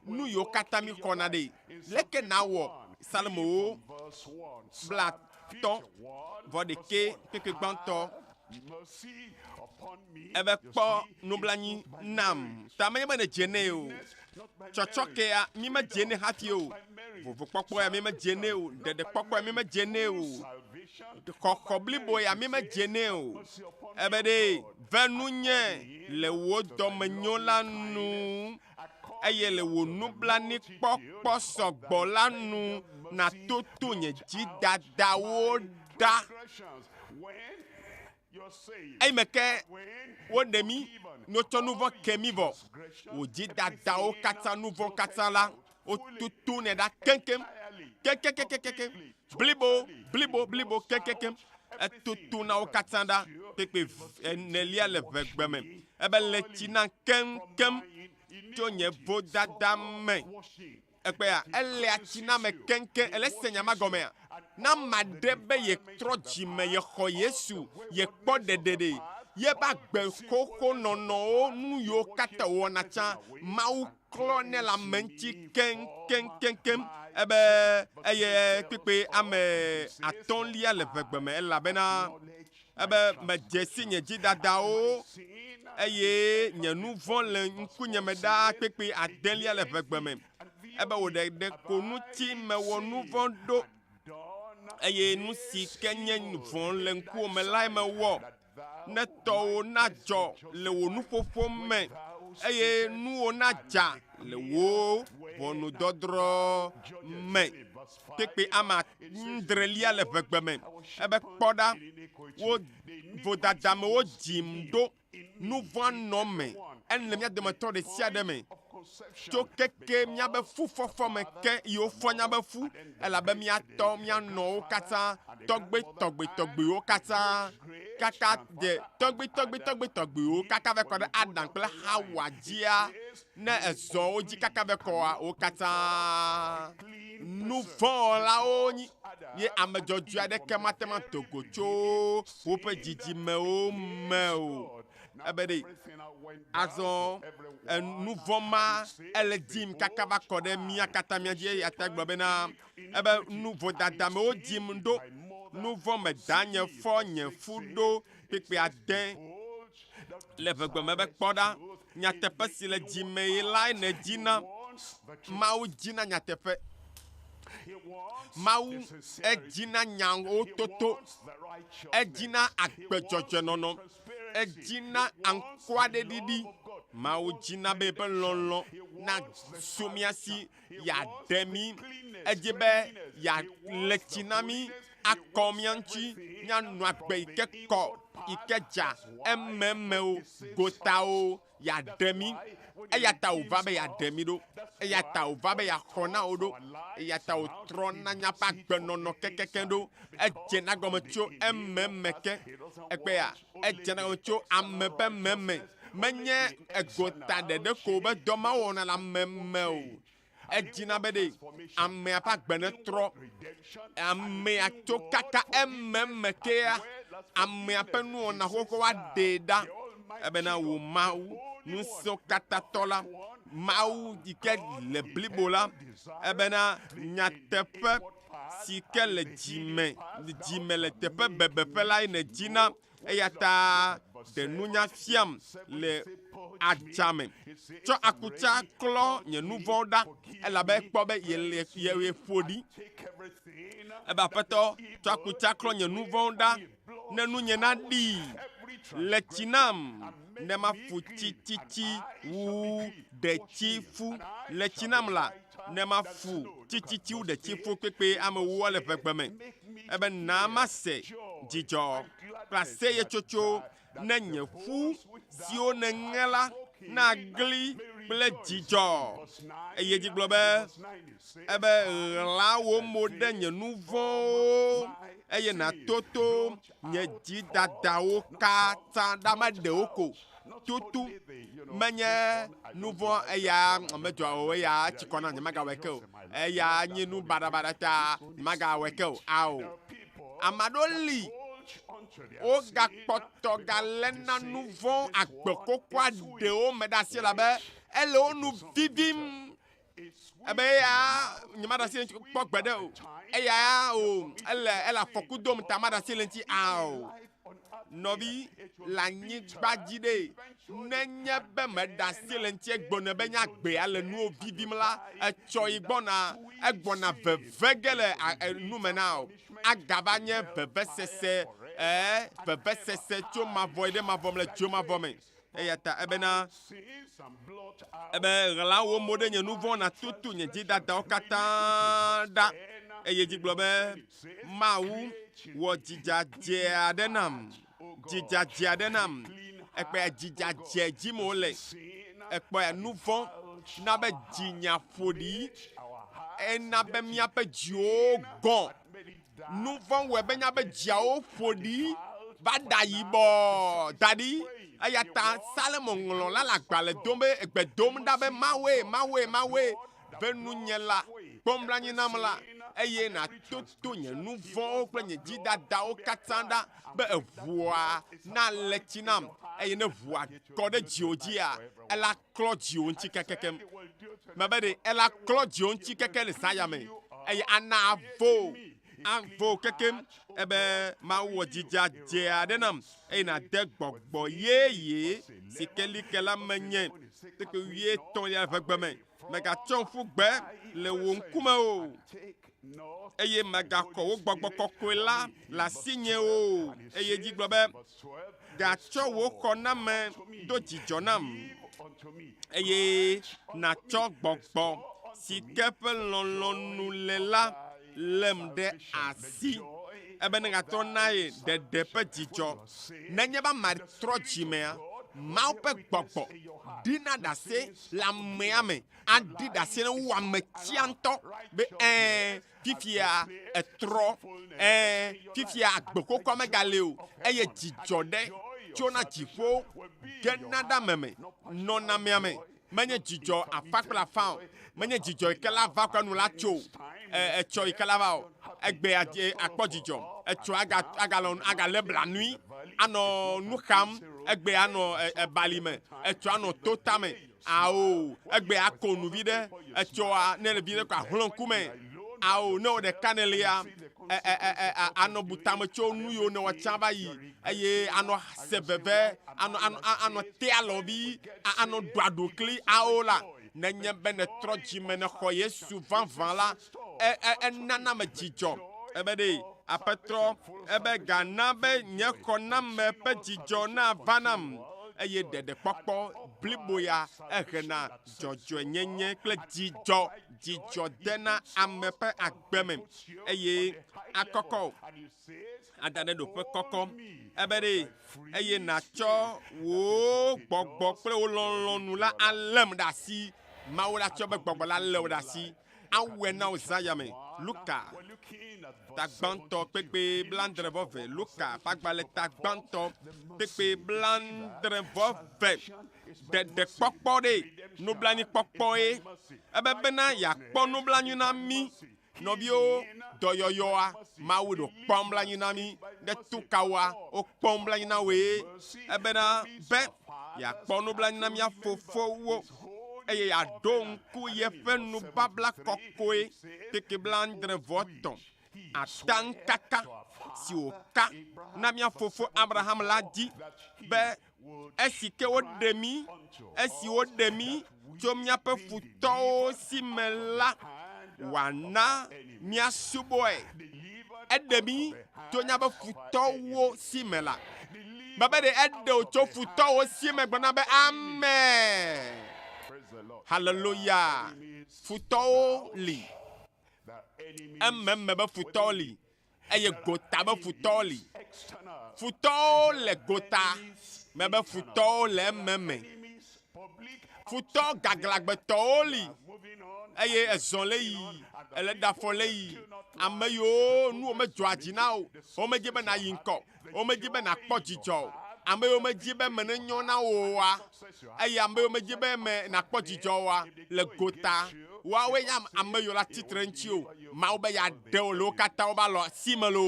S2: nu yo katami konade leke na wo salmo blat ton vodeke keke gbanto ebe kpo nublani nam tamenye bene jene o chochoke ya mi ma jene hati o vovo kpokpo ya mi ma jene o dede kpokpo ya mi ma jene o kokoblibo ya mi ma jene o ebe de venunye le wo domenyola nu eye le wo nublani kpokpo sogbo la nu na toto nye jidada wo da ay meke wo demi notre nouveau kemivo o jidada o kata nouveau kata la o tutu ne da kenkem keke blibo keke tutu na o katanda pepe nelia le vegbeme ebe le tina kenkem tonye vodada me ekpe ya ele atina me kenke ele senya magome na madebe ye trojime ye kho Yesu ye kpo dedede ye ba gbe koko nono nu yo kata wona cha mau klone la menti ken ebe eye pepe ame aton lia le vegbeme ela bena ebe me jesi nye jidada o eye nye nouveau le nkunye meda pepe adelia le vegbeme ebe wo de konuti me wo nouveau do eye nu si kenye nouveau le nku me lai me wo ne to na jo le wo nu fofo me eye nu o na ja le wo wonu dodro me pepe ama ndrelia le vegbeme ebe kpoda wo vodada me wo jimdo nouveau nome en le mia de moto de sia de me to keke mia be fu fofo me ke yo fo nya be fu ela be mia to mia no kata togbe o kata kaka de togbe o kaka ve ko de adam kple hawa dia na ezo oji kaka ve ko o kata nouveau la oni ye amejojua de kematema Togo cho o pe jiji me o ebede azon nouveau ma ele dim kakaba kode mia katamia die atagbo bena ebe nouveau dada me o dim ndo nouveau me danye fo nye fudo pepe aden levegbe me be kpoda nyatepe si le dim e lai ne dina mau dina nyatepe mau ejina nyango toto ejina agbejojo nono ejina ankwade didi mau jina bebe lolo na sumiasi ya demi ejebe ya lechinami akomianchi nya nuagbe ikeko ikeja emmeo gotao ya demi eya ta o va be ya demi do eya ta o va be ya khona o do eya ta o trona nya pa gbenono kekeke do eje na gomo tso emmeke egbe ya eje na gomo tso amepe meme menye egota de ko be doma wona la meme o ejina be de ame apa gbene tro ame ato kaka emmeke ya ame apa nu ona hoko wa deda ebena wo Mawu nuso katatola Mawu dike le blibola ebena nyatepe sike le jime le tepe bebepe la ine jina eyata de nunya fiam le adjame tso akuta klo nye nuvonda elabe kpobe ye fodi eba peto tso akuta klo nye nuvonda ne nunye na di le chinam ne ma fu chichichi wu de chifu le chinam la ne ma fu chichichi wu de chifu pepe ame wo le pegbeme ebe na ma se jijo place ye chocho ne nye fu si o ne ngela na gli kple jijo eye jiglo be ebe la wo mode nye nuvo eye na toto nye jidadawo kata dama de oko tutu menye nuvo eya mejo eya chikona nyamaga weke eya nyinu barabara ta maga weke ao amadoli o ga poto galena nuvo agbekokwa de o medasi la be ele onu vivim ebe ya nyamada si pokbede o eya o ele afokudom tamada si lenti ao nobi la nyigbajide nenye be medasi lenti egbona be nya gbe ale nu vivim la echo igbona egbona vevegele nu menao agabanye vevesese vevesese tso mavoide mavom le tso mavome eyata ebena ebe la wo mode nye nuvo na tutu nye jidada okata da eye jiglo be Mawu wo jijaje adenam ekpe jijaje jimole ekpe nuvo na be jinya fodi na be mia pe jogon nuvo we be nya be jiao fodi va dayibo dadi ayata salemonglo la gbale dombe egbe dom da be mawe venu nyela pombla nyinamla eye na toto nye nuvo kple nye jidada o katanda be evua na lechinam eye ne vua kode jiojia ela klo jionchi kekekem mabede ela klo jionchi keke le sayame eye ana avo kekem ebe Mawu jija je adenam eye na de gbogbo yeye sikeli kela menye teke wie ton ya vegbeme mega chonfu gbe le wo nkume o eye mega ko wo gbogbo kokwe la sinye o eye jiglo be ga cho wo ko na me do jijo nam eye na cho gbogbo sikepe lonlonu lela lemde asi ebe nga to nae de depe jijo nenye ba mari tro jimea Mawu pe gbogbo dina dase la meame andi dase ne wa mechianto be fifia etro fifia agboko ko megaleo eye jijode chona jifo genada meme nona meame menye jijo afakla fa menye jijo ikela va kwanu la cho echo ikela va egbe akpo jijo echo aga lebla nuit ano nukam egbe ano balime echo ano totame ao egbe akonu vide echo ne le vide kwa hlonkume ao no de kanelia ano butame cho nuyo ne wachaba yi eye ano sebebe ano tealobi ano dwadokli ao la nenye bene trojime ne khoye souvent van la nana me jijo ebede apetro ebe gana be nye konam me pe jijo na vanam eye dede pokpo bliboya ehena jojo nyenye kple dzidzɔ dena ame ƒe agbe me eye akɔkɔ adane do ƒe kɔkɔ ebe ɖe eye natsɔ wo gbɔgbɔ kple wo lɔlɔnu la além ɖe asi mawu la tsɔ be gbɔgbɔ la lé wo ɖe asi awɔe na wo zã yame Luka tagbãtɔ kpekpe blandrevɔve Luka ƒagbalẽ tagbãtɔ kpekpe blandrevɔve ɖeɖe kpɔkpɔ ɖe nublanui kpɔkpɔ ye ebe bena yakpɔ nublanui na mi nɔviwo dɔyɔyɔa mawu ɖo kpɔ nublanui na mi ɖe tukawoa wo kpɔ nublanui na woe ebena be yakpɔ nublanui na mia fofowo eye yaɖo ŋku yeƒe nubabla kɔkɔe keke blandrevɔtɔ̃ ataŋkaka si wòka na mia fofo Abraham la di be esi ke woɖe mi tso miaƒe futɔwo si me la wòana miasubɔe eɖe mi tso miaƒe futɔwo si me la bebe ɖe eɖe wò tso futɔwo si me gbɔna be amen. Hallelujah. Futɔwo li. Ememe be futɔwo li. Eye gota be futɔwo li. Futɔwo le gota. Me be futɔwo le ememe. Futɔ gaglagbetɔwo li. Eye ezɔ le yi. Ele ɖafɔ le yi. Ame yiwo nu wo me dzɔ adzi na o. Wo me dzi be na yi ŋkɔ. Wo me dzi be na kpɔ dzidzɔ. Ame yiwo me dzi be me ne nyɔ na wo wa. Eye ame yiwo me dzi be me nakpɔ dzidzɔ wa le gota. Woawoe nye ame yiwo le atsitre ŋuti o. Mawu be yeaɖe wo le wo katã wo ba lɔ asi me lo.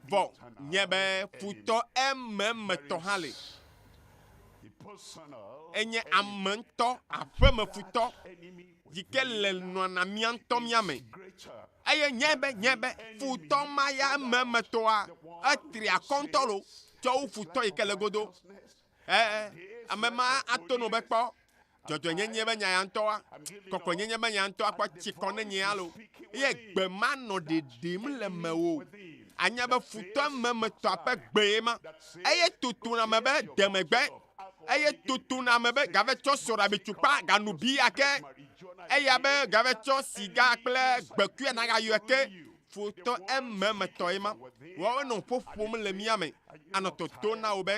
S2: Vɔ nye be futɔ ememetɔ hã le. Enye ame ŋutɔ aƒeme futɔ yi ke le nɔna mia ŋutɔ mia me. Eye nye be futɔ ma ya ememetɔa etri akɔntɔ lo. Tsɔ wu futɔ yi ke le godo. Ame ma ato no be kpɔ. Dzɔdzɔnyenye be nya ya ŋutɔa. Kɔkɔnyenye be nya ŋutɔa kpɔ tsikɔ ne nye alo. Ye gbe ma nɔ ɖeɖem le me wo. Anya be futɔ memetɔ ƒe gbe ma. Eye tutuna me be demegbe. Eye tutuna me be gave tsɔ soɖa bitukpa ganubi ake. Eya be gave tsɔ siga kple gbekuia na ga yɔ ke. Futɔ ememetɔ ye ma. Wɔwo nɔ ƒoƒom le mia me. Anɔ toto na wo be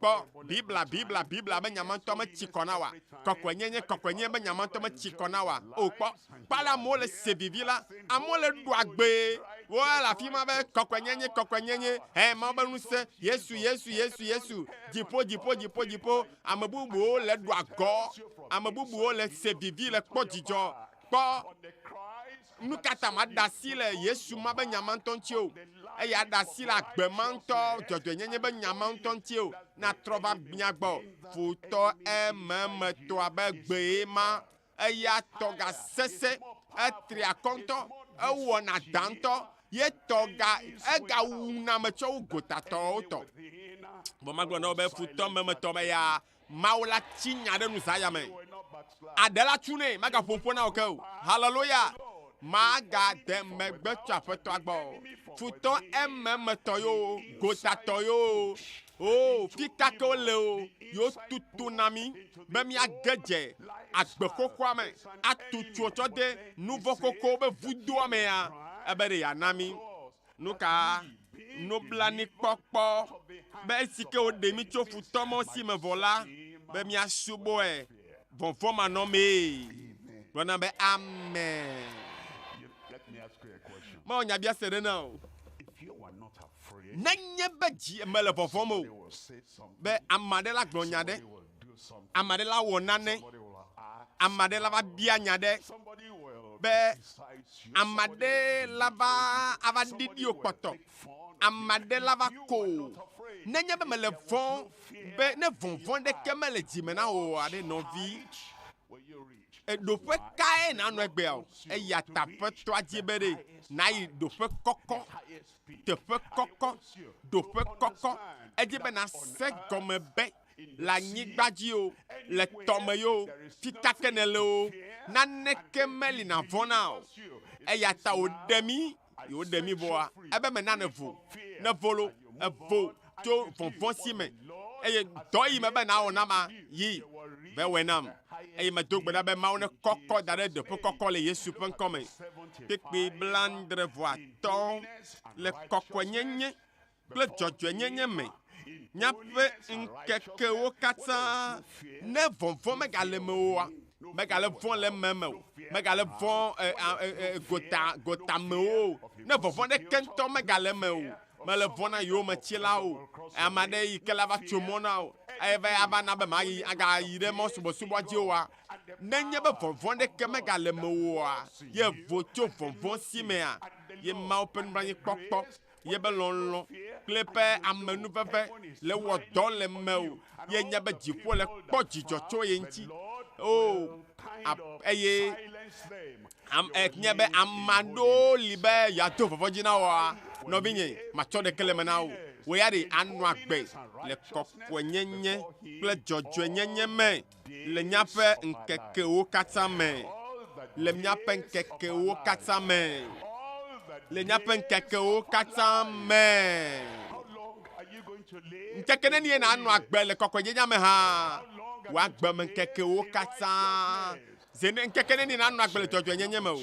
S2: kpɔ Bibla be nyamatɔ me tsi kɔ na wa. Kɔkɔenyenye be nyamatɔ me tsi kɔ na wa. O kpɔ kpala amewo le se vivi la. Amewo le ɖu agbe. Wo le afi ma be kɔkɔenyenye. Mawu be ŋusẽ Yesu. Dziƒo. Ame bubuwo le ɖu agɔ. Ame bubuwo le se vivi le kpɔ dzidzɔ. Kpɔ nu kata ma da si le Yesu ma be nyamantɔ ŋuti o. Eya da si le agbe ma ŋutɔ dzɔdzɔnyenye be nyama ŋutɔ ŋuti o. Na trɔ va mia gbɔ. Futɔ ememetɔa be gbe ma. Eya tɔ ga sese. Etri akɔntɔ. Ewɔna dantɔ. Ye tɔ ga ega wuna me tsɔ wu gotatɔwo tɔ. Bɔn ma gblɔ na wo be futɔ memetɔ be ya Mawu la tsi nya ɖe nu zaya me. Aɖe la tu ne maga ƒoƒo na wo ke o. Hallelujah. Maga de megbe tso aƒetɔa gbɔ. Futɔ ememetɔ yo, gotatɔ yo. Oh, fi kake wo le o. Yo tutu na mi be miage dze agbe xoxoa me. Atutu tsɔ de nuvɔ koko be vudoa mea. Ebe ɖe ya na mi. Nuka nublanui kpɔkpɔ be esi ke woɖe mi tso futɔ mɔ si me vɔ la be miasubɔe vɔvɔ manɔmee. Gblɔna be amen. Mawo nya bia se ɖe na o. Nenye be dzi me le vɔvɔm o. Be ame aɖe la gblɔ nya ɖe. Ame aɖe la wɔ nane. Ame aɖe la va bia nya ɖe. Be ame aɖe la va ava ɖiɖi wo kpɔtɔ. Ame aɖe la va ko. Nenye be me le vɔn be ne vɔvɔn ɖeke me le dzime na wo aɖe nɔvi. Ɖoƒe kae na nɔ egbea o. Eya ta ƒetɔa dzi be ɖe na yi ɖoƒe kɔkɔ. Teƒe kɔkɔ. Ɖoƒe kɔkɔ. Edzi be na se gɔme be le anyigba dzi o. Le tɔme yo. Fitake ne le o. Naneke meli na vɔna o. Eya ta wo ɖe mi vɔa. Ebe me na ne vo. Ne volo. Evo tso vɔvɔ si me. eye dɔ yi me be na wɔ nama yi be wɔ nam eye me do gbe ɖa be Mawu ne kɔkɔ da ɖe teƒe kɔkɔ le Yesu ƒe ŋkɔme kpekpe blandrevɔatɔ le kɔkɔenyenye kple dzɔdzɔenyenye me nyaƒe ŋkekewo katã ne vɔvɔ megale me oa megale vɔ le meme o megale vɔ gotamewo ne vɔvɔ ɖeke ŋutɔ megale me o mele vɔ na yewo me tsila o ame aɖe yi ke la va tso mɔ na o eve ava na be mayi agayi ɖe mɔ subɔsubɔ dzi oa nenye be vɔvɔ ɖeke megale me oa ye vo tso vɔvɔ si mea ye Mawu ƒe nublanuikpɔkpɔ ye be lɔlɔ kple ƒe amenuveve le wɔ dɔ le me o ye nye be dziƒo le kpɔ dzidzɔ tso ye ŋuti o eye nye be ame aɖewo li be yeado vɔvɔ dzi na wɔa nɔvinye matsɔ ɖeke le me na wo wo ya ɖe anɔ agbe le kɔkɔenyenye kple dzɔdzɔenyenye me le míaƒe ŋkekewo katã me le míaƒe ŋkekewo katã me le míaƒe ŋkekewo katã me ŋkeke neni ye na anɔ agbe le kɔkɔenyenye me hã wo agbe me ŋkekewo katã zene ŋkeke neni na anɔ agbe le dzɔdzɔenyenye me o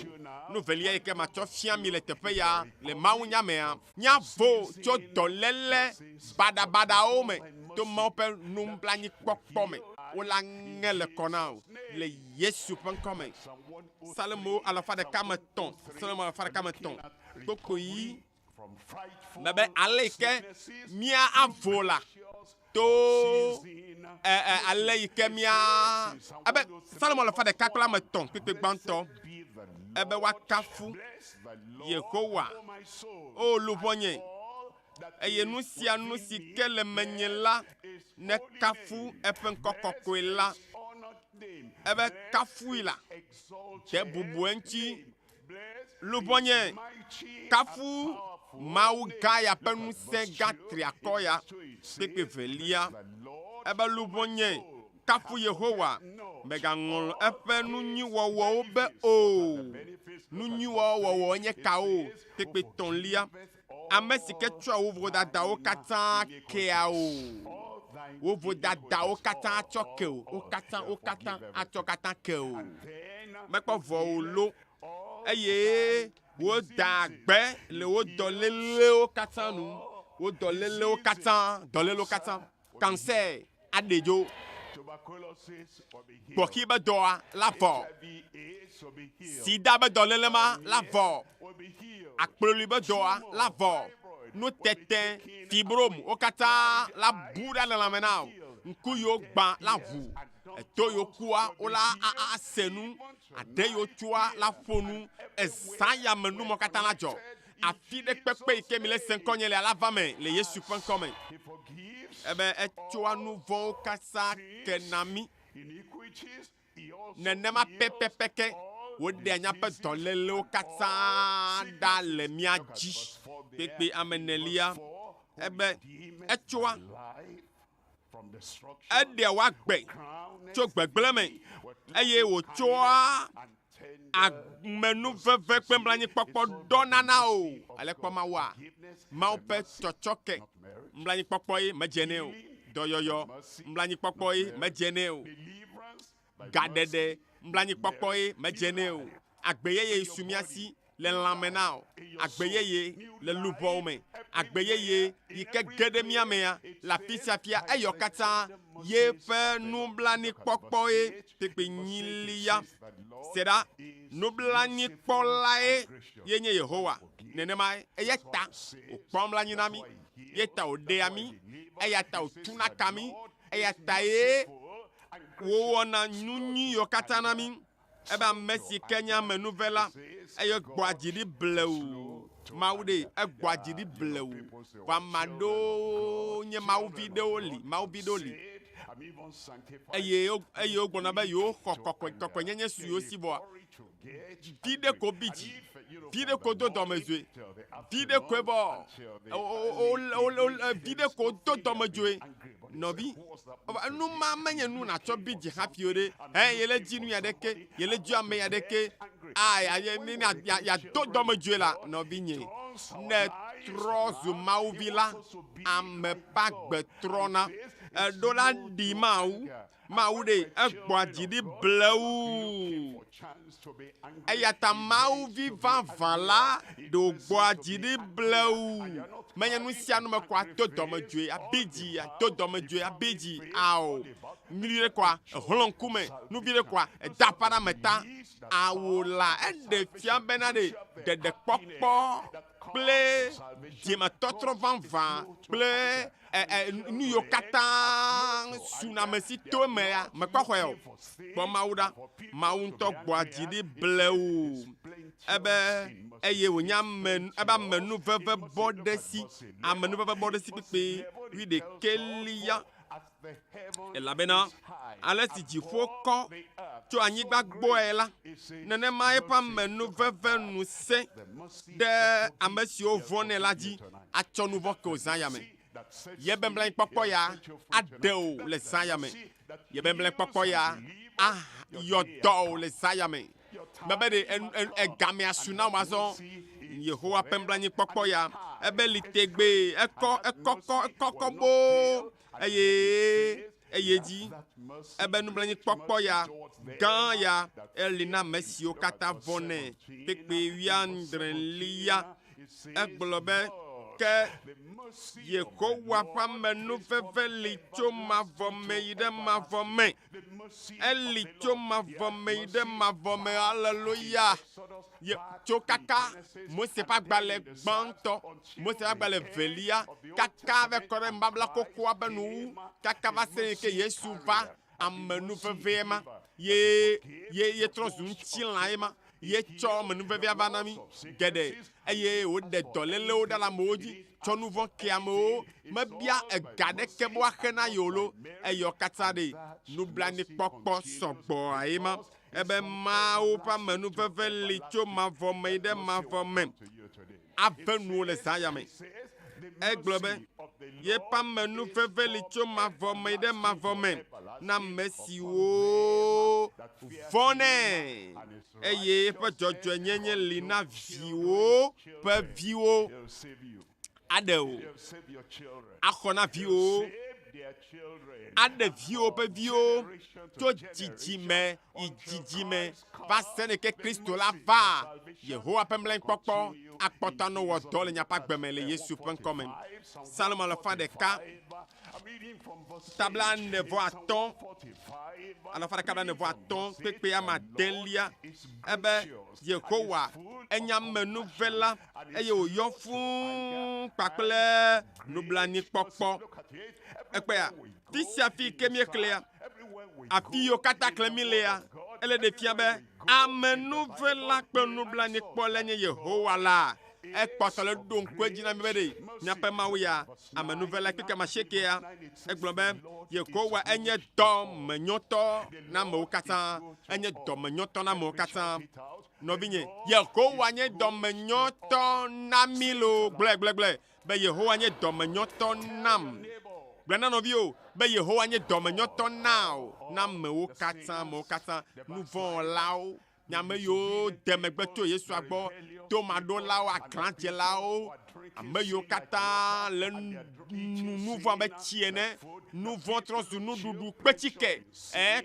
S2: nu velia yi ke matsɔ fia mi le teƒe ya le Mawu nya mea nyavo tso dɔléle baɖabaɖawo me to Mawu ƒe nublanuikpɔkpɔ me wola ŋe le kɔ na o le Yesu ƒe ŋkɔme Salemo 103 Salemo 103 gbogbo yi mebe ale yi ke mía avo la to ale yi ke mía ebe Salemo 103 kpekpe gbãtɔ ebe wakafu Yehowa o luvɔnye eye nu sia nu si ke le menye la ne kafu eƒe ŋkɔ kɔkɔe la ebe kafui la de bubu eŋuti luvɔnye kafu Mawu gã ya ƒe ŋusẽ gã triakɔ ya kpekpe velia ebe luvɔnye kafu Yehowa megaŋlɔ eƒe nunyuiwɔwɔwo be o nunyuiwɔwɔ nye kawo kpekpe tɔ̃lia ame si ke tsɔa wo vodadawo katã kea o wo vodadawo katã tsɔ ke o wo katã atsɔ katã ke o mekpɔ vɔwo lo eye wo da agbe le wo dɔlélewo katã nu wo dɔlélewo katã cancer aɖedzo gbɔki be dɔa la vɔ sida be dɔléle ma la vɔ akploli be dɔa la vɔ nutete fibrome wo katã la bu ɖa le lãme na o ŋku yiwo gbã la ʋu eto yiwo kua wo la ase nu ade yiwo tsoa la ƒo nu ezã yame numɔ katã la dzɔ afi ɖe kpekpe yi ke mi le se ŋkɔnye le la va me le Yesu ƒe ŋkɔme ebe etsoa nu vɔwo katã ke na mi nenema pɛpɛpɛkɛ woɖea míaƒe dɔlélewo katã ɖa le mía dzi kpekpe amenelia ebe etsoa eɖea woagbe tso gbegblẽ me eye wòtsoa amenuveve kple nublanuikpɔkpɔ ɖɔna na o ale kpɔ Mawua Mawu ƒe tsɔtsɔke nublanuikpɔkpɔ ye medze nɛ o dɔyɔyɔ nublanuikpɔkpɔ ye medze nɛ o gaɖeɖe nublanuikpɔkpɔ ye medze nɛ o agbeyeye su mía si le lãme na o agbeyeye le luvɔwo me agbeyeye yi ke ge ɖe mía mea le afi sia fia eyɔ katã ye ƒe nublanuikpɔkpɔ ye kpekpe nyilia se ɖa nublanuikpɔlae ye nye Yehowa nenema eya ta wòkpɔ nublanui na mi ye ta wòɖea mi eya ta wòtuna ka mi eya ta ye wòwɔna nu nyui yiwo katã na mi ebe ame si ke nye amenuve la eye gbɔa dzi ɖi blewu Mawu ɖe egbɔa dzi ɖi blewu vɔ ame aɖewo nye mawuvi ɖewo li eye wogblɔna be yewo xɔ kɔkɔenyenye su yiwo si vɔa vi ɖe ko bi dzi vi ɖe ko do dɔmedzoe vi ɖe koe bɔ vi ɖe ko do dɔmedzoe nɔvi nu ma menye nu natsɔ bi dzi hafi o ɖe yele dzi nu ya ɖeke yele dzi ame ya ɖeke ya do dɔmedzoe la nɔvi nye ne trɔ zu mawuvi la ame ƒe agbe trɔna dola di Mawu de egboadzi di blewu. Eyata Mawu vivant vala do gboadzi di blewu. Menye nu sia nu me kwa to dɔmedzoe abedzi, to dɔmedzoe abedzi ao. Nuli de kwa hlɔn kume, nuvi de kwa dapa na meta awo la ede fia bena de kpɔkpɔ kple diemetɔtrɔ vanvan kple nu yiwo katã sunamesi to me ya mekpɔ xɔe o kpɔ Mawu ɖa Mawu ŋutɔ gbɔa dzi ɖi blewu ebe eye wònye ebe amenu veve bɔ ɖe si amenu veve bɔ ɖe si kpekpe 11 elabena ale si dziƒo kɔ tso anyigba gbɔe la nenema eƒe amenu veve ŋusẽ ɖe ame siwo vɔnɛ la dzi atsɔ nu vɔ ke o zã yame yebe mlanyikpɔkpɔ ya aɖe o le zã yame yebe mlanyikpɔkpɔ ya ayɔ dɔ o le zã yame mebe de egame asu na wazɔ Yehowa ƒe mlanyikpɔkpɔ ya ebe li tegbe ekɔkɔ boo eye dzi ebe nublanyikpɔkpɔ ya gã ya eli na ame siwo katã vɔnɛ kpekpe 19 egblɔ be ke Yehowa ƒe amenuveve li tso mavɔ me yi ɖe mavɔ me eli tso mavɔ me yi ɖe mavɔ me aleluya tso kaka Mose ƒe agbalẽ gbãtɔ Mose ƒe agbalẽ velia kaka ve kɔ ɖe mbabla kokoa be nuwu kaka va se ke Yesu va amenuveve ma ye trɔ zu ŋutilã ye ma ye tsɔ amenuvevea va na mi geɖe eye woɖe dɔlélewo ɖe le amewo dzi tsɔ nu vɔ ke amewo mebia ega ɖeke be woaxe na yewo lo eyɔ katã ɖe nublanuikpɔkpɔ sɔgbɔ aye ma ebe Mawu ƒe amenuveve li tso mavɔ me yi ɖe mavɔ me ave nuwo le zã ya me egblɔ be yeƒe amenuveve li tso mavɔ me yi ɖe mavɔ me na ame siwo vɔnɛ eye eƒe dzɔdzɔenyenye li na viwo ƒe viwo aɖewo axɔ na viwo aɖe viwo ƒe viwo tso dzidzime yi dzidzime va se ne ke Kristo la va Yehowa ƒe mlanyikpɔkpɔ akpɔta no wɔ dɔ le nyaƒe agbe me le Yesu ƒe ŋkɔ me Salmo 101 tabla 95 kpekpe amadelia ebe Yehowa enya menuvela eye wòyɔ fũu kpakple nublanuikpɔkpɔ ekpea fi sia fi ke miexlẽa afi yiwo katã xlẽ mi lea ele ɖe fia be amenuvela kple nublanuikpɔla nye Yehowa la ekpɔtɔ le ɖo ŋku edzi na mi be ɖe miaƒe Mawu ya amenuvela kpekpe amasiekea egblɔ be Yehowa enye dɔmenyɔtɔ na amewo katã enye dɔmenyɔtɔ na amewo katã nɔvinye Yehowa nye dɔmenyɔtɔ na mi lo gblɛgblɛgblɛ be Yehowa nye dɔmenyɔtɔ nam gblẽ na nɔviwo be Yehowa nye dɔmenyɔtɔ na o na amewo katã nuvɔlawo nyame yiwo de megbe to Yesua gbɔ tomaɖolawo aglãdzelawo ame yiwo katã le nuvɔ be tsi ene nuvɔ trɔ zu nuɖuɖu kpetsike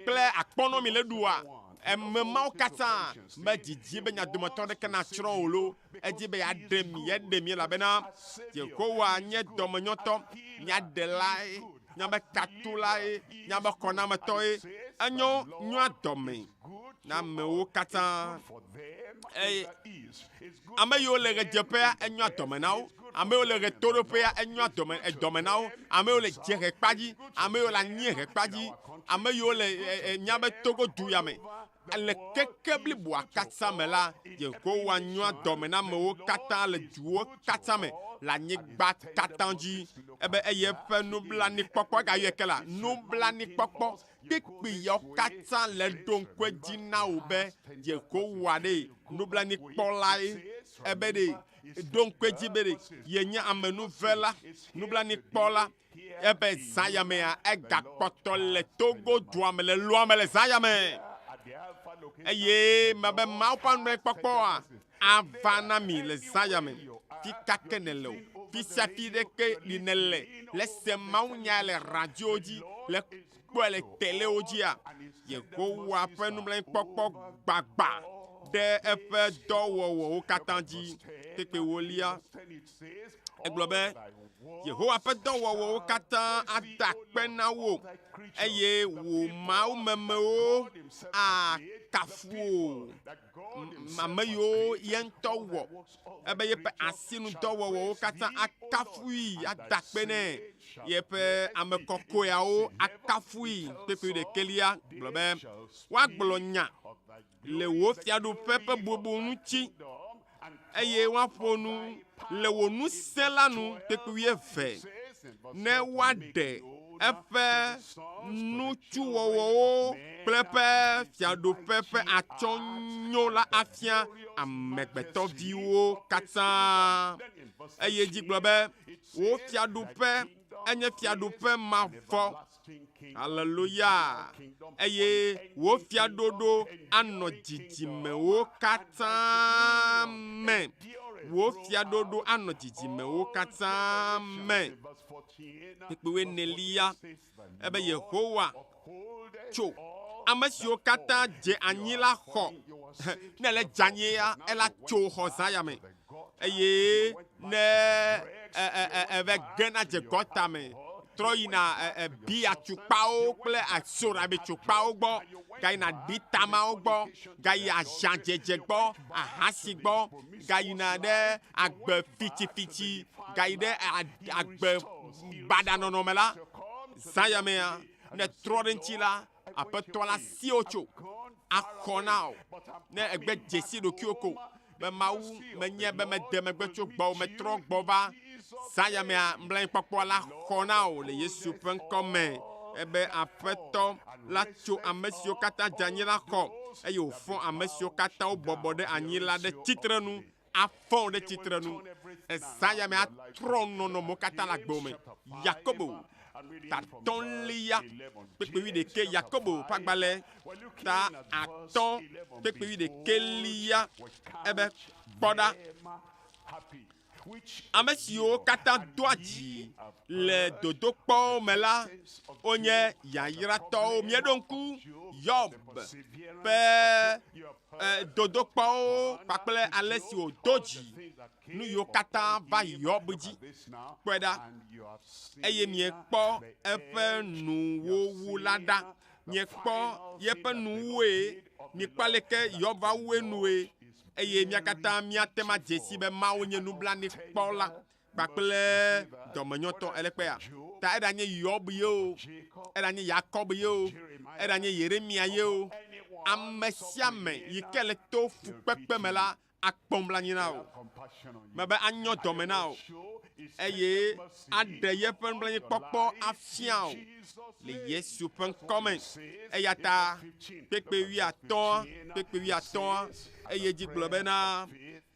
S2: kple akpɔnɔmi le ɖua eme mawo katã me didi be nya dometɔ ɖeke natsrɔ̃ o lo edzi be yeaɖe mi elabena Yehowa nye dɔmenyɔtɔ nyaɖelae nyabe katulae nyabe kɔnametɔe enyo nyoa dɔme na amewo katã ame yiwo le ɣedzeƒea enyoa dɔme na wo ame yiwo le ɣetoɖoƒea enyoa dɔme na wo ame yiwo le dziehe kpadzi ame yiwo le anyiehe kpadzi ame yiwo le nyabe Togo du ya me le keke bliboa katã me la Yehowa nyoa dɔme na amewo katã le duwo katã me le anyigba katã dzi ebe eye ƒe nublanuikpɔkpɔ gayɔe ke la nublanuikpɔkpɔ kpekpe yawo katã le ɖo ŋku edzi na wo be Yehowa ɖe nublanuikpɔlae ebe ɖe ɖo ŋku edzi be ɖe yenye amenuvela nublanuikpɔla ebe zã ya mea egakpɔtɔ le Togo dua me le loa me le zã ya me eye mebe Mawu ƒe nublanuikpɔkpɔa ava na mi le zã ya me fi kake ne le o Fisafi de que l'inelle, laisse maunya le radio dit, le quoi le télé odia. Ye go wapen nous blanc pok bagba. De efe do wo katandi keke wolia. Eglobe. Yehowa pe do wo katan adakpe na wo. Eye wo ma o meme o a kafu. Mame yo yen to wo. Ebe ye pe asinu do wo katan akafui adakpe ne. Ye pe amekoko ya o akafui keke de kelia. Globe. Wa gblonya. Le wo fiado pepe bobo nuti. Eye wa fonu le wo nu selanu tekuye fe ne wade efe nutu wo plepe fiado pepe achonyo la afia amegbeto viwo kata. Eye di globe wo fiado pe enye fiado pe ma fo. Hallelujah. Eye wo fiadodo ano jijime wo kata men. Wo fiadodo ano jijime wo kata men. Tekwe nelia ebe Yehowa cho amasio kata je anyila ho. Nele janyea ela cho ho sayame. Eye ne ebe gena je gotame. Troina bia chupao kple asora be chupao gbo gaina ditama gbo gaya janjeje gbo ahasi gbo gaina de agbe fiti gaide agbe badanonomela sayamea ne trodentila apetola siocho akonao ne egbe jesi do kioko be mawu menye be medeme gbe cho gbo me tro gbo ba Sayamea mblain papola konao le Yesu pen comme ebe apeto la cho amesio kata janyela ko e yo fon amesio kata o bobode anyila de titre nous a fond de titre nous e sayamea trono no mo kata la gbome Yakobo ta ton lia pepe de ke Yakobo pagbale ta aton pepe de ke lia ebe boda Amesio kata doaji le Dutoƒo mela onye yayirato miedonku Yob pe Dutoƒo kple alesio doji nu yo kata va Yob ji kweda eye mie kpo efe nuwo lada mie kpo yepe nuwe mi kpaleke Yob va we nuwe eye miakata miatema jesi be mawo nye nublani kpola bakple domenyoto elekpea ta edanye Yob yo edanye Jakob yo edanye Yeremia yo amesiame yikele to fukpepe mela akpombla nyina o mebe anyo domena o eye adeye penblani kpokpo afia o le Yesu pen komen eyata pepe wi aton eye di globena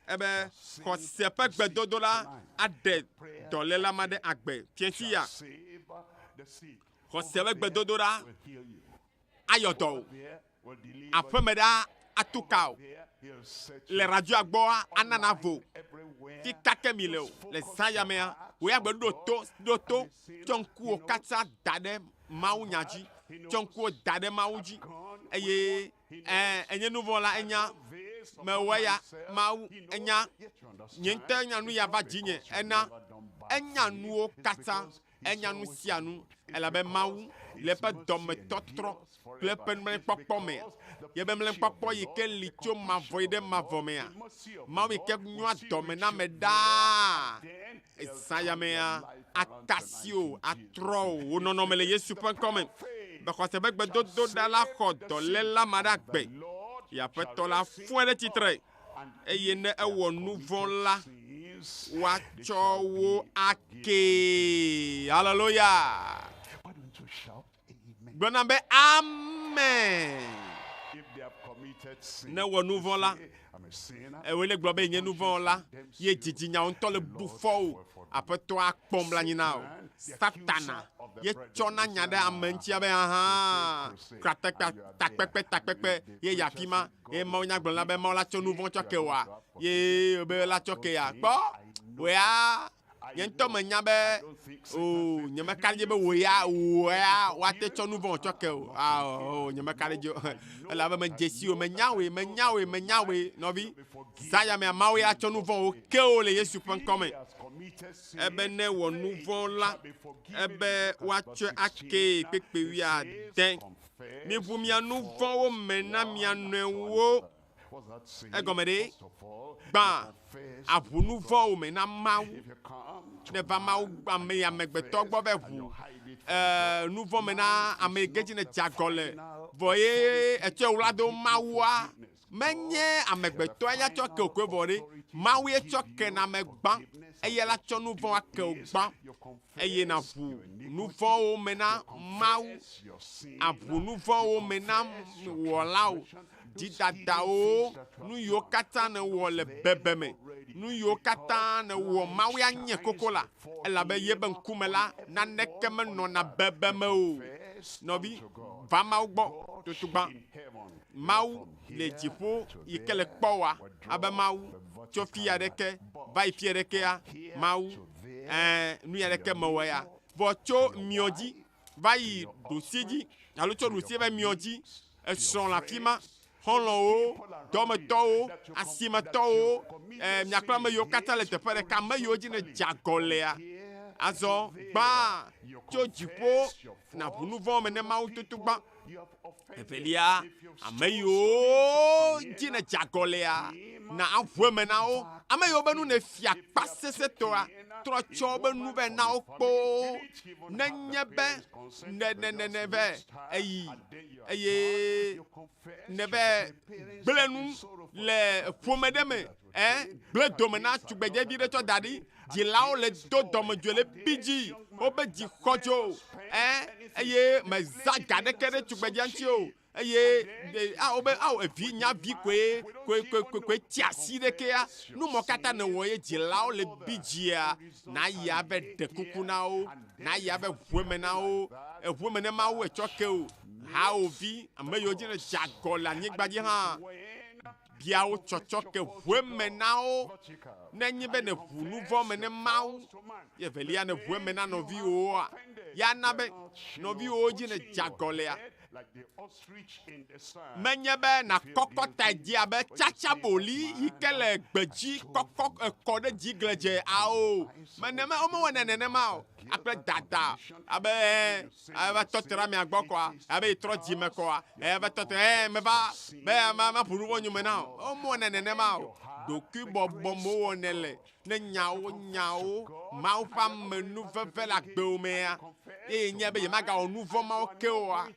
S2: ebe ko sepe gbedodo la ade dole la made agbe tientia ko sepe gbedodo la ayodo afemeda atukao le radio agboa ananavo ti kakemileo le sayamea we agbe doto tonku o kata dade mawu nyaji tonku dade mawuji eye enye nouveau la enya me waya mawu enya nyente nya nu ya va jinye enya nu o kata enya nu sianu elabe mawu le pe dome totro le pe mle popo me ye be mle popo ye ke licho ma voide ma vomea mawu ke nwa dome na me da esaya mea akasio atro onono mele Yesu pen comme be ko se be dodo dala khodo le la madagbe ya peto la fou de titre eye ne ewo nouveau la wa chowo ake hallelujah bonambe amen ne wo nouveau la e wele globe nye nouveau la ye jijinya on to le bufo apeto akpombla nyina o satana ye chona nyade amentia be aha kratekpa takpepe ye yakima e mo nya gbon la be mo la cho nouveau chokewa ye be la chokeya gbo we a Yento menya be oh nyama kalje be woya wa te cho nouveau choke oh nyama kalje la ba men jesi o menya we no bi saya me mawe a cho nouveau ke o le Yesu pen comme ebe ne wo nouveau la ebe wa che ake pepe wi a den mi vu mi nouveau o mena mi anwo egomede ba abu nouveau o mena mawu ne va mawu ame amegbeto gbo be vu nouveau mena ame geji ne jagole voye eche wlado mawua menye amegbeto ya choke okwevore mawu e choke na megba eye la cho nouveau ake ogba eye na vu nouveau o mena mawu abu nouveau o mena wolao didada o nu yo kata na wo le bebeme nu yo kata na wo mawu anye kokola ela be ye ben kumela na nekeme no na bebeme o no bi va mawu gbo tutugba mawu le jipo ikele kpowa abe mawu chofi ya deke va ifie deke ya mawu nu ya deke mawa ya vo cho mioji va yi dosiji alo cho dosie be mioji son la fima Holo o, dometo o, asimeto o, miakla me yo kata le teƒe ɖeka me yo dzi ne dzagɔlea. Azɔ gbã tso dziƒo na ʋu nu vɔ me ne Mawu tutu gbã. Evelia ame yiwo dzi ne dzagɔlea na aʋue me na wo. Ame yiwo be nu ne fia kpa sese tɔa trɔ tsɔ be nu be na wo kpo. Nenye be ne be eye ne be gble nu le ƒome ɖe me gble dome na tugbedze vi ɖe tsɔ da ɖi dzilawo le do dɔmedzoe le bidzi wobe dzi xɔdzo eye me za ga ɖeke ɖe tugbedze ŋuti o eye wobe evi nya vi koe tsi asi ɖeke ya numɔ katã ne wɔ ye dzilawo le bidzia na yi abe ɖe kuku na wo na yi abe ʋue me na wo eʋue me ne Mawu etsɔ ke o ha wo vi ame yiwo dzi ne dzagɔ le anyigba dzi hã biawo tsɔtsɔ ke ʋue me na wo nenye be ne ʋu nu vɔ me ne Mawu ye velia ne ʋue me na nɔviwoa ya na be nɔviwo dzi ne dzagɔ lea menye be na kɔkɔ ta dzi abe tsatsa boli yi ke le gbedzi kɔkɔ ekɔ ɖe dzi gledze ao meneme womewɔ nenema o akple dada abe eva tɔte ɖe mia gbɔ kɔa abe trɔ dzime kɔa eva tɔte meva be ma ƒu nu vɔ nyume na o womewɔ nenema o ɖokui bɔbɔ mewɔ ne le ne nyawo Mawu ƒe amenu veve le agbewo mea eye nye be yemagawɔ nu vɔ mawo ke oa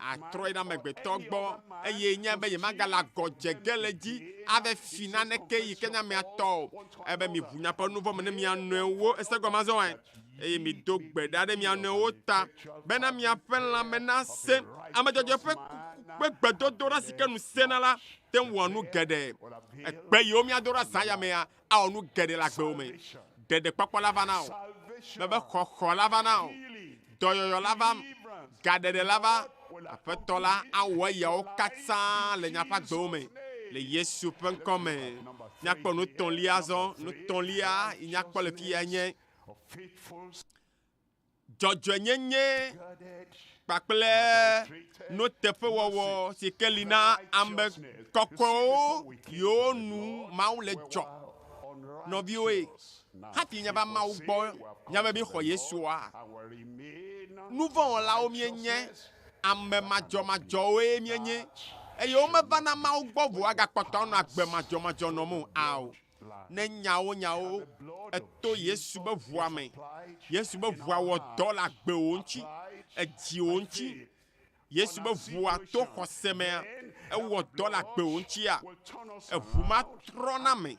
S2: atrɔ yi ɖe amegbetɔ gbɔ eye nye be yemagale agɔdze ge le dzi ave fi naneke yi ke nya miatɔ o ebe mi ʋu nyaƒe nu vɔ me ne mia nɔewo ese gɔme azɔ wã eye mi do gbe ɖa ɖe mia nɔewo ta bena miaƒe lãme nase amedzɔdzɔ ƒe gbedodo ɖa si ke nu sena la te wɔ nu geɖe egbe yiwo miado ɖe azã ya mea awɔ nu geɖe le agbewo me ɖeɖekpɔkpɔ la va na o mebe xɔxɔ la va na o dɔyɔyɔ la va gaɖeɖe la va aƒetɔ la awɔ yawo katã le miaƒe agbewo me le Yesu ƒe ŋkɔ me miakpɔ nutɔlia azɔ nutɔlia yi miakpɔ le fi ya nye dzɔdzɔenyenye kpakple nuteƒewɔwɔ si ke li na ame kɔkɔwo yiwo nu Mawu le dzɔ nɔviwoe hafi nye va Mawu gbɔ nye be mi xɔ Yesua nu vɔ wɔlawo mienye ame madzɔmadzɔwoe mienye eye womeva na Mawu gbɔ vo agakpɔtɔ nɔ agbe madzɔmadzɔ nɔ mo ao ne nyawo eto Yesu be ʋua me Yesu be ʋua wɔ dɔ le agbewo ŋuti edziwo ŋuti Yesu be ʋua to xɔse mea ewɔ dɔ le agbewo ŋutia eʋu ma trɔna me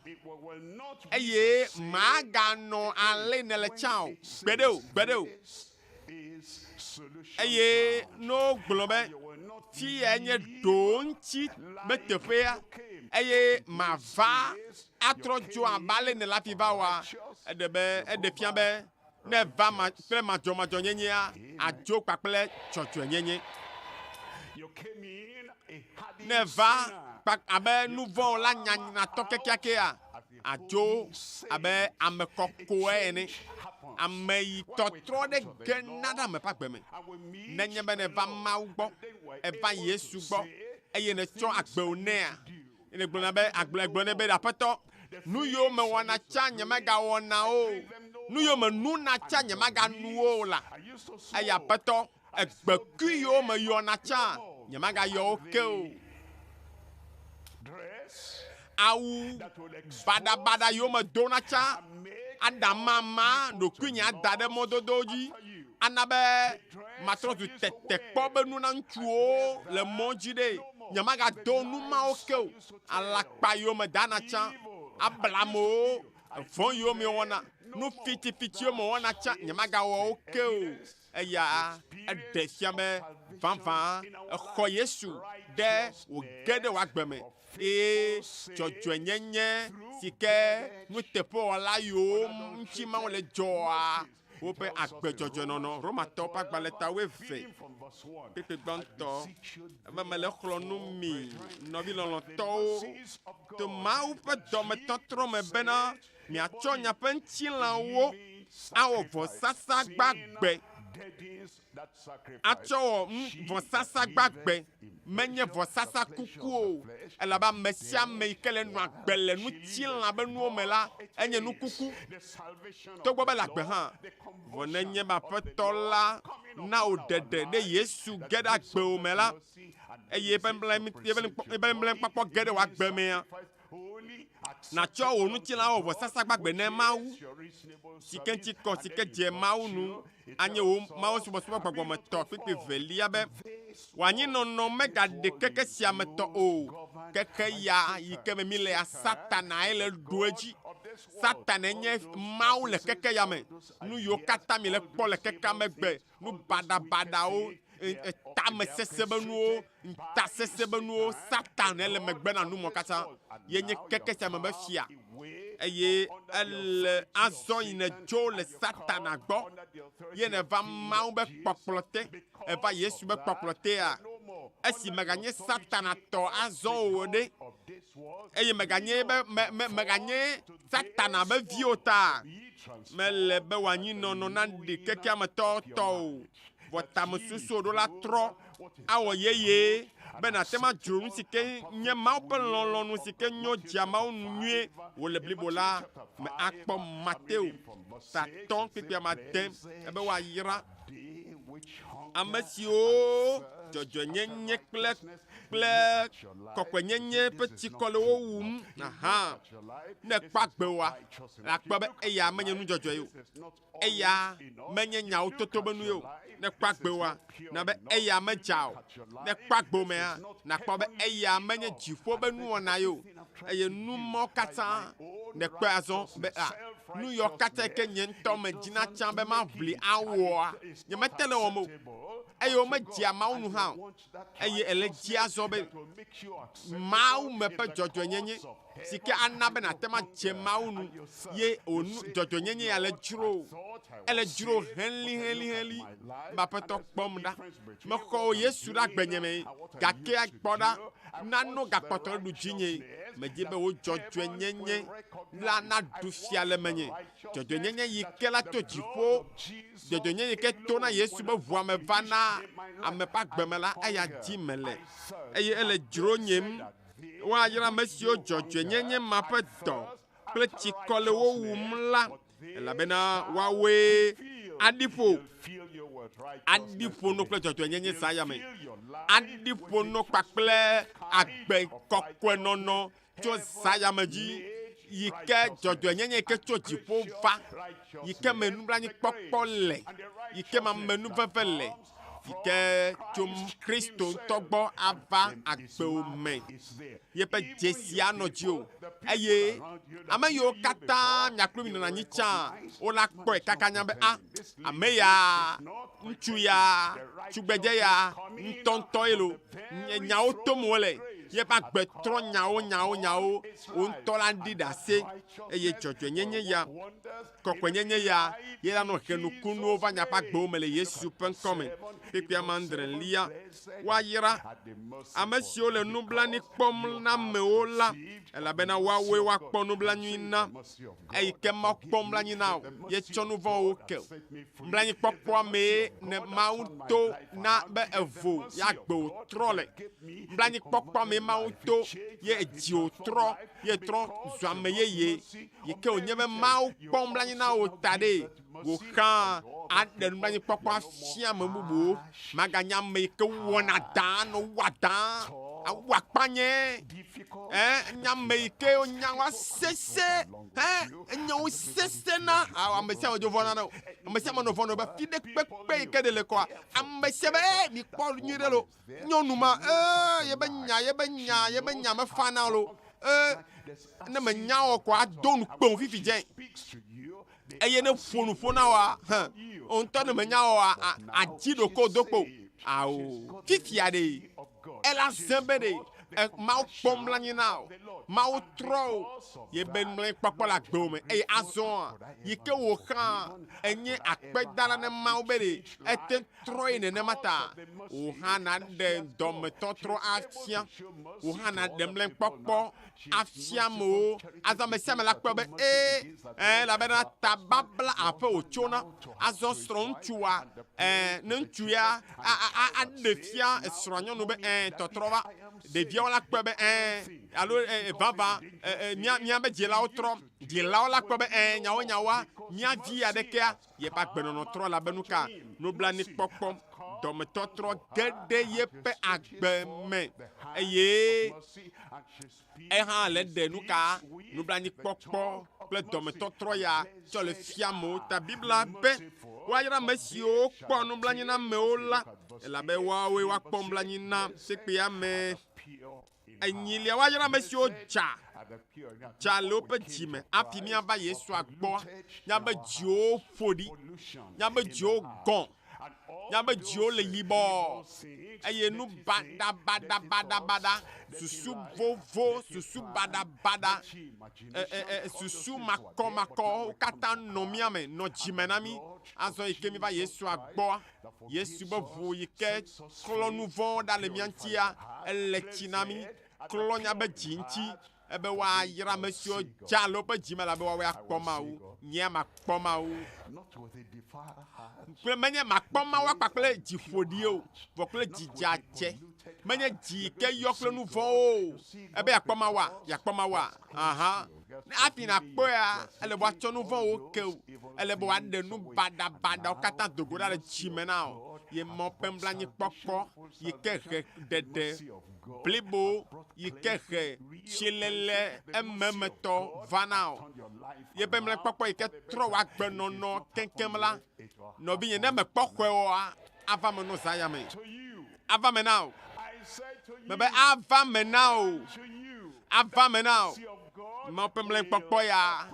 S2: eye maganɔ ale ne le tsã o gbeɖe o eye no gblɔ be fi ya nye ɖo ŋuti be teƒea eye mava atrɔ dzo abe ale ne la fi va wa eɖe fia be ne va kple madzɔmadzɔ nyenyea adzo kpakple tsɔtsɔe nyenye ne va abe nu vɔ la nyanatɔ kekeakea adzo abe ame kɔkɔe ene Amei tɔtrɔ ɖe ge nana me ƒe agbe me. Nenye be ne va Mawu gbɔ, eva Yesu gbɔ, eye ne tsɔ agbewo nea. Ne gblɔna be agblɔ ne be aƒetɔ, nu yiwo me wɔna tsa nyemegawɔna o. Nu yiwo me nuna tsa nyemeganu o la. Eye aƒetɔ, egbekui yiwo me yɔna tsa nyemegayɔ wo ke o. Awu badabada yiwo me dona tsa. Adamama ɖokui nye ada ɖe mɔdodo dzi. Ana be matrɔ tu tete kpɔ be nu na ŋutsuwo le mɔ dzi ɖe. Nyemagado nu mawo ke o. Alakpa yiwo me dana tsa. Ablamowo, vɔ yiwo me wɔna. Nu fitifiti yiwo me wɔna tsa nyemagawɔ wo ke o. Eya eɖe fia be vavã exɔ Yesu ɖe wòge ɖe wòagbe me. Eye dzɔdzɔenyenye si ke nuteƒewɔla yiwo ŋuti mawo le dzɔa woƒe agbedzɔdzɔenɔnɔ. Romatɔwo ƒe agbalẽ ta 12. Kpekpe gbãtɔ ebe mele xlɔ̃ nu mi nɔvi lɔlɔ̃tɔwo to Mawu ƒe dɔmetɔtrɔ me bena miatsɔ miaƒe ŋutilãwo awɔ vɔsasa gbagbe. Atsɔ wɔ vɔsasa gbagbe menye vɔsasa kuku o. Elaba ame sia ame yi ke le nu agbe le ŋutilã be nuwo me la enye nu kuku. Togbɔ be le agbe hã vɔ nenye be aƒetɔ la na wò ɖeɖe ɖe Yesu ge ɖe agbewo me la eye ebe mlekpɔkpɔ ge ɖe wòagbe mea. Natsɔ wò ŋutilã wɔ vɔsasa gbagbe ne Mawu. Si ke ŋuti kɔ si ke dze Mawu nu anye wo Mawu subɔsubɔ gbɔgbɔmetɔ kpekpe velia be wòanyinɔnɔ megaɖe keke sia me tɔ o. Keke ya yi ke me mi le ya Satana ye le ɖo edzi. Satana nye Mawu le keke ya me. Nu yiwo katã mi le kpɔ le kekea megbe. Nu badabadawo. Tame sese be nuwo, ta sese be nuwo, Satan ele megbe na nu mɔ katã. Ye nye keke sia me be fia. Eye ele azɔ yi ne dzo le Satana gbɔ. Ye ne va Mawu be kpɔkplɔ te, eva Yesu be kpɔkplɔ tea. Esi meganye Satana tɔ azɔ o ɖe. Eye meganye Satana be viwo ta. Mele be wòanyinɔnɔ na ɖe kekea me tɔ o. Vɔtame susu ɖo la trɔ awɔ yeye be natema dzro nu si ke nye Mawu ƒe lɔlɔ̃nu si ke nyo dzia Mawu nu nyuie wòle blibo la me akpɔ Mateo 1:10 ebe wòayra ame siwo dzɔdzɔenyenye kple kɔkɔenyenye ƒe tsikɔ le wo wum. Ne kpɔ agbewoa akpɔ be eya menye nu dzɔdzɔe o. Eya menye nyawo toto be nu o. Ne kpɔ agbewoa na be eya medza o. Ne kpɔ agbewo mea nakpɔ be eya menye dziƒo be nuwɔna o. Eye nu mɔ katã ne kpɔ azɔ be nu yɔ katã ke nye ŋutɔ me dzina tsã be ma ʋli awɔa nye mete le wɔm o. Eye womedzia Mawu nu hã o. Eye ele dzi azɔ be Mawu me ƒe dzɔdzɔenyenye si ke ana be nate ma dze Mawu nu ye wònu dzɔdzɔenyenye ya le dzro. Ele dzro heli be aƒetɔ kpɔm ɖa. Mexɔ Yesu ɖe agbenye me gake akpɔ ɖa nano gakpɔtɔ ɖu dzinye. Medzi be wo dzɔdzɔenyenye la na ɖu fia le menye. Dzɔdzɔenyenye yi ke la to dziƒo. Dzɔdzɔenyenye yi ke to na Yesu be ʋua me va na ame ƒe agbe me la eya di me le. Eye ele dzro nyem. Woayra ame siwo dzɔdzɔenyenye ma ƒe dɔ kple tsikɔ le wo wum la elabena woawoe aɖiƒo no kple dzɔdzɔenyenye zã ya me. Aɖiƒo no kpakple agbe kɔkɔenɔnɔ tso zã ya me dzi yi ke dzɔdzɔenyenye ke tso dziƒo va yi ke me nublanuikpɔkpɔ le yi ke me nuveve le yi ke tso Kristo ŋutɔ gbɔ ava agbewo me yeƒe dzesi anɔ dzi o. Eye ame yiwo katã miakplo mi nɔna anyi tsã wola kpɔe kaka nya be ame ya ŋutsu ya tugbedze ya ŋutɔŋutɔ ye lo nyawo tom wole ye pa gbe tro nyawo on to la di da se e ye jojo nyenye ya kokwe nyenye ya ye la no henu kunu va nya pa gbo mele Yesu pen come pepia mandren lia wa yira amesio le nublani kpom na meola ela bena wa we wa kpom nublani na e ke ma kpom blani na ye chonu vo o ke blani kpokpo me ne mauto na be evo ya gbo trole blani kpokpo me mauto ye di o tro ye tro zame ye ke onye be mau kpom blani na o tade wo kan aden blani kpokpo afia mamubu maganya me ke wona dan no wada awakpanye nyame ke onyawa sese nyawo sese na amesia ojo vona na amesia mo no vona ba fide pepe ke de le kwa amesia be mi pol nyire lo nyonuma ye benya me fana lo na me nyawo kwa don kpon fifi jen eye ne fonu wa on to na me nyawo ajido ko dopo awo fifi ade ela zembede mau pomla ni now mau tro ye ben mle papola gbome e azon ye ke wo kan enye akpedala ne mau bede eten troi ne mata o hana de dom totro afia o hana de mle papo afia mo azame sema la kpobe la bena tababla afa ochona azon stron tua nentua a defia esronyo no be totrova de via la kpobe allo vava mia be djela otro djela la kpobe nyawa mia via de kia ye pa gbeno no tro la benuka no blani popom dom totro gede ye pe agbeme eye ha le de nuka no blani popo kple dom totro ya sur le fiamo ta bible be wa yira mesio kpo no blani na meola la be wa we wa kpo blani na se pe ya me enyilia wa yira mesio ja lope jime afi mi aba Yesu agbo nya be jo fodi nya be jo gon nya be jo le yibo eye nu bada susu vovo susu bada susu mako kata no miame no jimenami azo ikemi va Yesu agbo Yesu bo vo yike klo nouveau dans le miantia elle tinami klo nya be jinti ebe wa yira monsieur jalo pe jimela be wa akpoma wu nya makpoma wu menye makpoma wa pakle jifodi o vokle jijache menye ji ke yokle nouveau ebe akpoma wa aha api na kpo ya ele bo acho nouveau o ke ele bo ade nu bada o kata dogo da jimena o ye mo pembla ni popo ye ke dede blibo ye ke chilele ememeto vanao ye pembla popo ye ke tro wa gbenono kenkemla no bi ye na me pokwe o ava me no zayame ava me now bebe ava me now mo pembla popo ya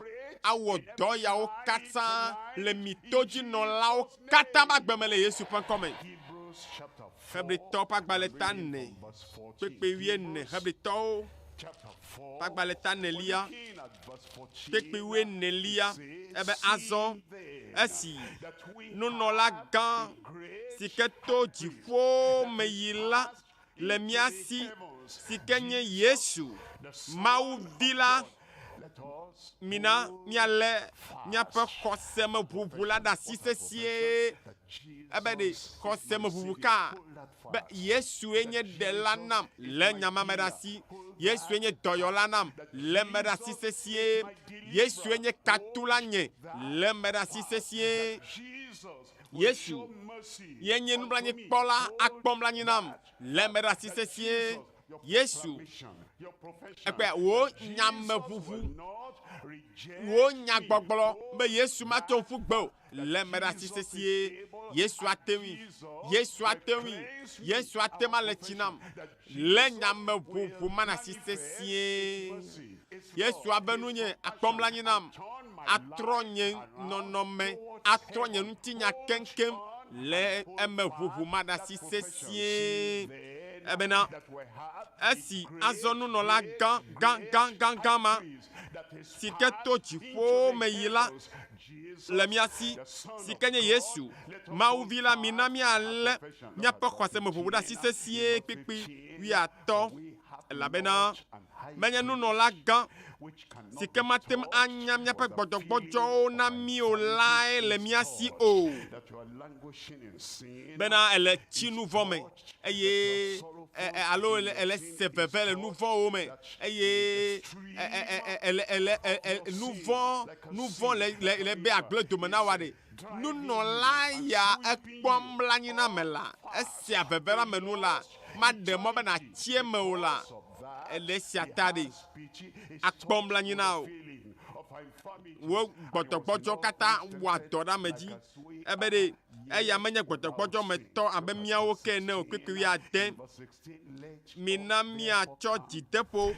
S2: awo do ya o kata le mitoji no la o kata ba gbemele Yesu pen come Hebri to pa gbaletane pepe wiene hebri to pa gbaletane lia pepe wiene lia ebe azon esi no la gan siketo jifo meyila le miasi sikenye Yesu mau vila mina miale miape koseme bubula da sisesie ebe de koseme bubuka be Yesu enye delanam le nyama medasi Yesu enye doyolanam le medasi sesie Yesu enye katulanye le medasi sesie Yesu yenye nublanye kpola akpomlanye nam le medasi sesie Yesu ekpe wo nyame vuvu wo nyagbogbo be Yesu ma to fugbo le merasi sesie Yesu atema le chinam le nyame vuvu manasi sesie Yesu abenunye akpomlanye nam atronye nonome atronye ntinya kenkem le eme vuvu manasi sesie Ebena, esi azonu no la gan ma. Si keto chifo me yila. Le miasi, si kenye Yesu, ma uvila minami ale, nya pokwa se me pobuda si se sie pipi, wi ato, la bena, menye nou non la gan, si ke matem anyam nya pe bojo na mi o la le miasi o. Bena ele chi nouveau me, eye, alo ele se veve le nouveau me, eye, nouveau le be agle do mena wade. Nou non la ya ekpom la nyina mela, esi avevera menu la, ma demo bena tie me o la. Elle est siatade akpom la nyina o wo gbotogbojo kata wa tora meji ebede eya menye gbotogbojo me to abemia o kene o kwekwi ade minamia church depo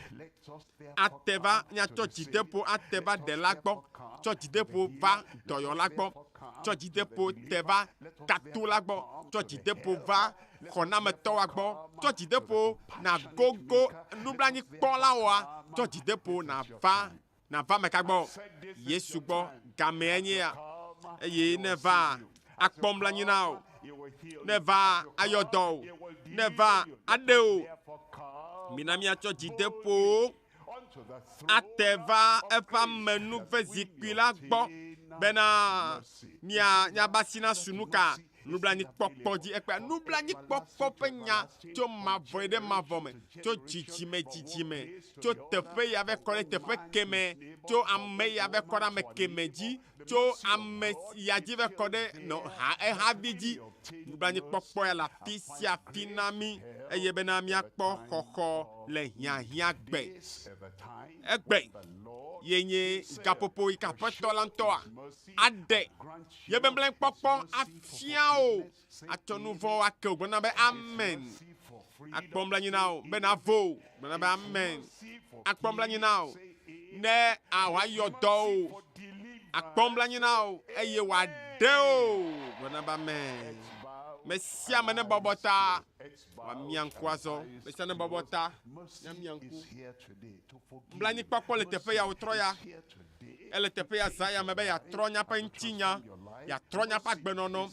S2: ateva nya church depo ateva de lagbo church depo va doyo lagbo church depo teva katu lagbo church depo va kona me to agbo church depo na gogo nublani kpola wa church depo na va me kagbo Yesu gbo game enye ya eye neva akpom la nyina o neva ayodo neva adeo minamia church depo ateva efa menu vezikwi la gbo bena nya basina sunuka nublani pokpo di ekpa nublani pokpo penya to ma voide ma vome to chichime to tefe ya ve kole tefe keme to ame ya ve kora me kemeji to ame ya di ve kode no ha bidi nublani pokpo ya la fisia finami eye bena mi akpo koko le hia gbe egbe yenye kapopo ikapoto lantoa ade yebemblen pokpo afiao atonuvo ake gbona be amen akpombla nyina o be na vo gbona be amen akpombla nyina o ne awa yodo akpombla nyina o eye wa de o gbona be amen mesia mene bobota wa miankwazo mesia ne bobota ya mianku mblani pokpo le tefe ya utroya ele tepe ya zaya mebe ya tronya pa ntinya ya tronya pa gbenono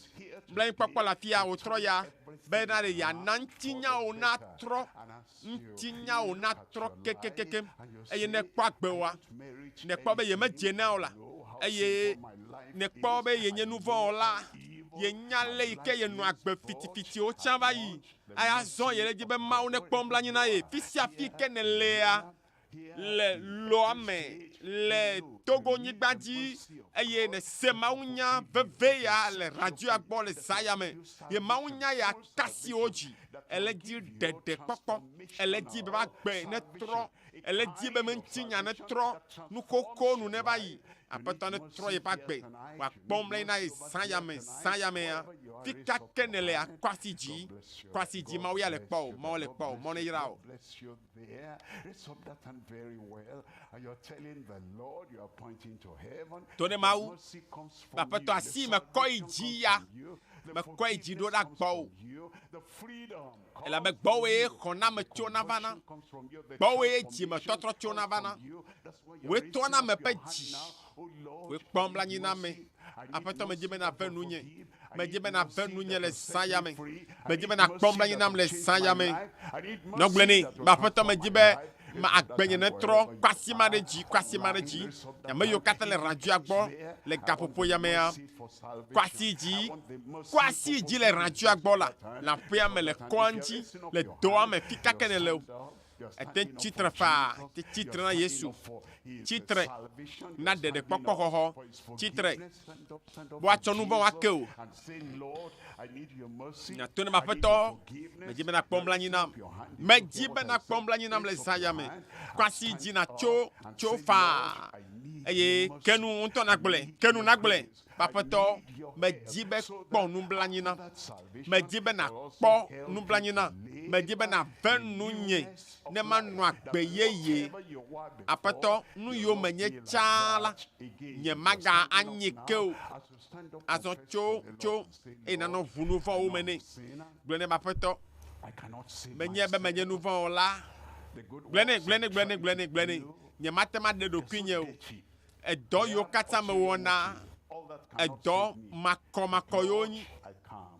S2: mblani pokpo la fia utroya be na de ya nantinya ona tro ntinya ona tro kekekeke eye ne kwa gbewa ne kwa be ye majena ola eye ne kwa be ye nye nouveau ola ye nyale ike ye no agbe fiti o chamba yi aya zon ye le di be ma one kpombla nyina ye fisia fi kene lea le loame le Togo nyigbaji eye ne se maunya veveya le radio agbo le sayame ye maunya ya kasi oji ele di dede pokpo ele di be ba gbe ne tro ele di be mentinya ne tro nu koko nu ne bayi apeto ne tro ye ba gbe wa kpomle na sayame ya fika kenele akwasi ji ma wi ale po mo ne yira o Tone Mawu apeto asi me koi ji ya me koi ji do da gbo ela be gbo we kona me chona vana gbo we ji me totro chona vana we tona me pe ji we kpombla nyina me apeto me jibe na venunye me jibe na venunye le sayame me jibe na kpombla nyina me le sayame no gbleni ba apeto me jibe ma agbenye ne tro kwasi mareji ya me yo kata le radio agbo le gapopo ya me ya kwasi ji le radio agbo la pia me le konji le doa me fika kenele eten titre fa te titre na Yesu titre na de pokpo hoho titre bo achonu bo akeo na tone ma peto me jibe na kpombla nyinam le sayame kwasi ji na cho fa eye kenu unto na gble papeto me jibe kpo numbla nyina me jibe na kpo numbla nyina me jibe na venunye ne manu agbe yeye apeto nu yo menye chala nye maga anyekeo azo cho e na no vunu fo o mene blene ma peto Menye be menye nous vont là. Glene. Nye matema de do kwinye o. E do yo kata me wona. E do makoyo ni.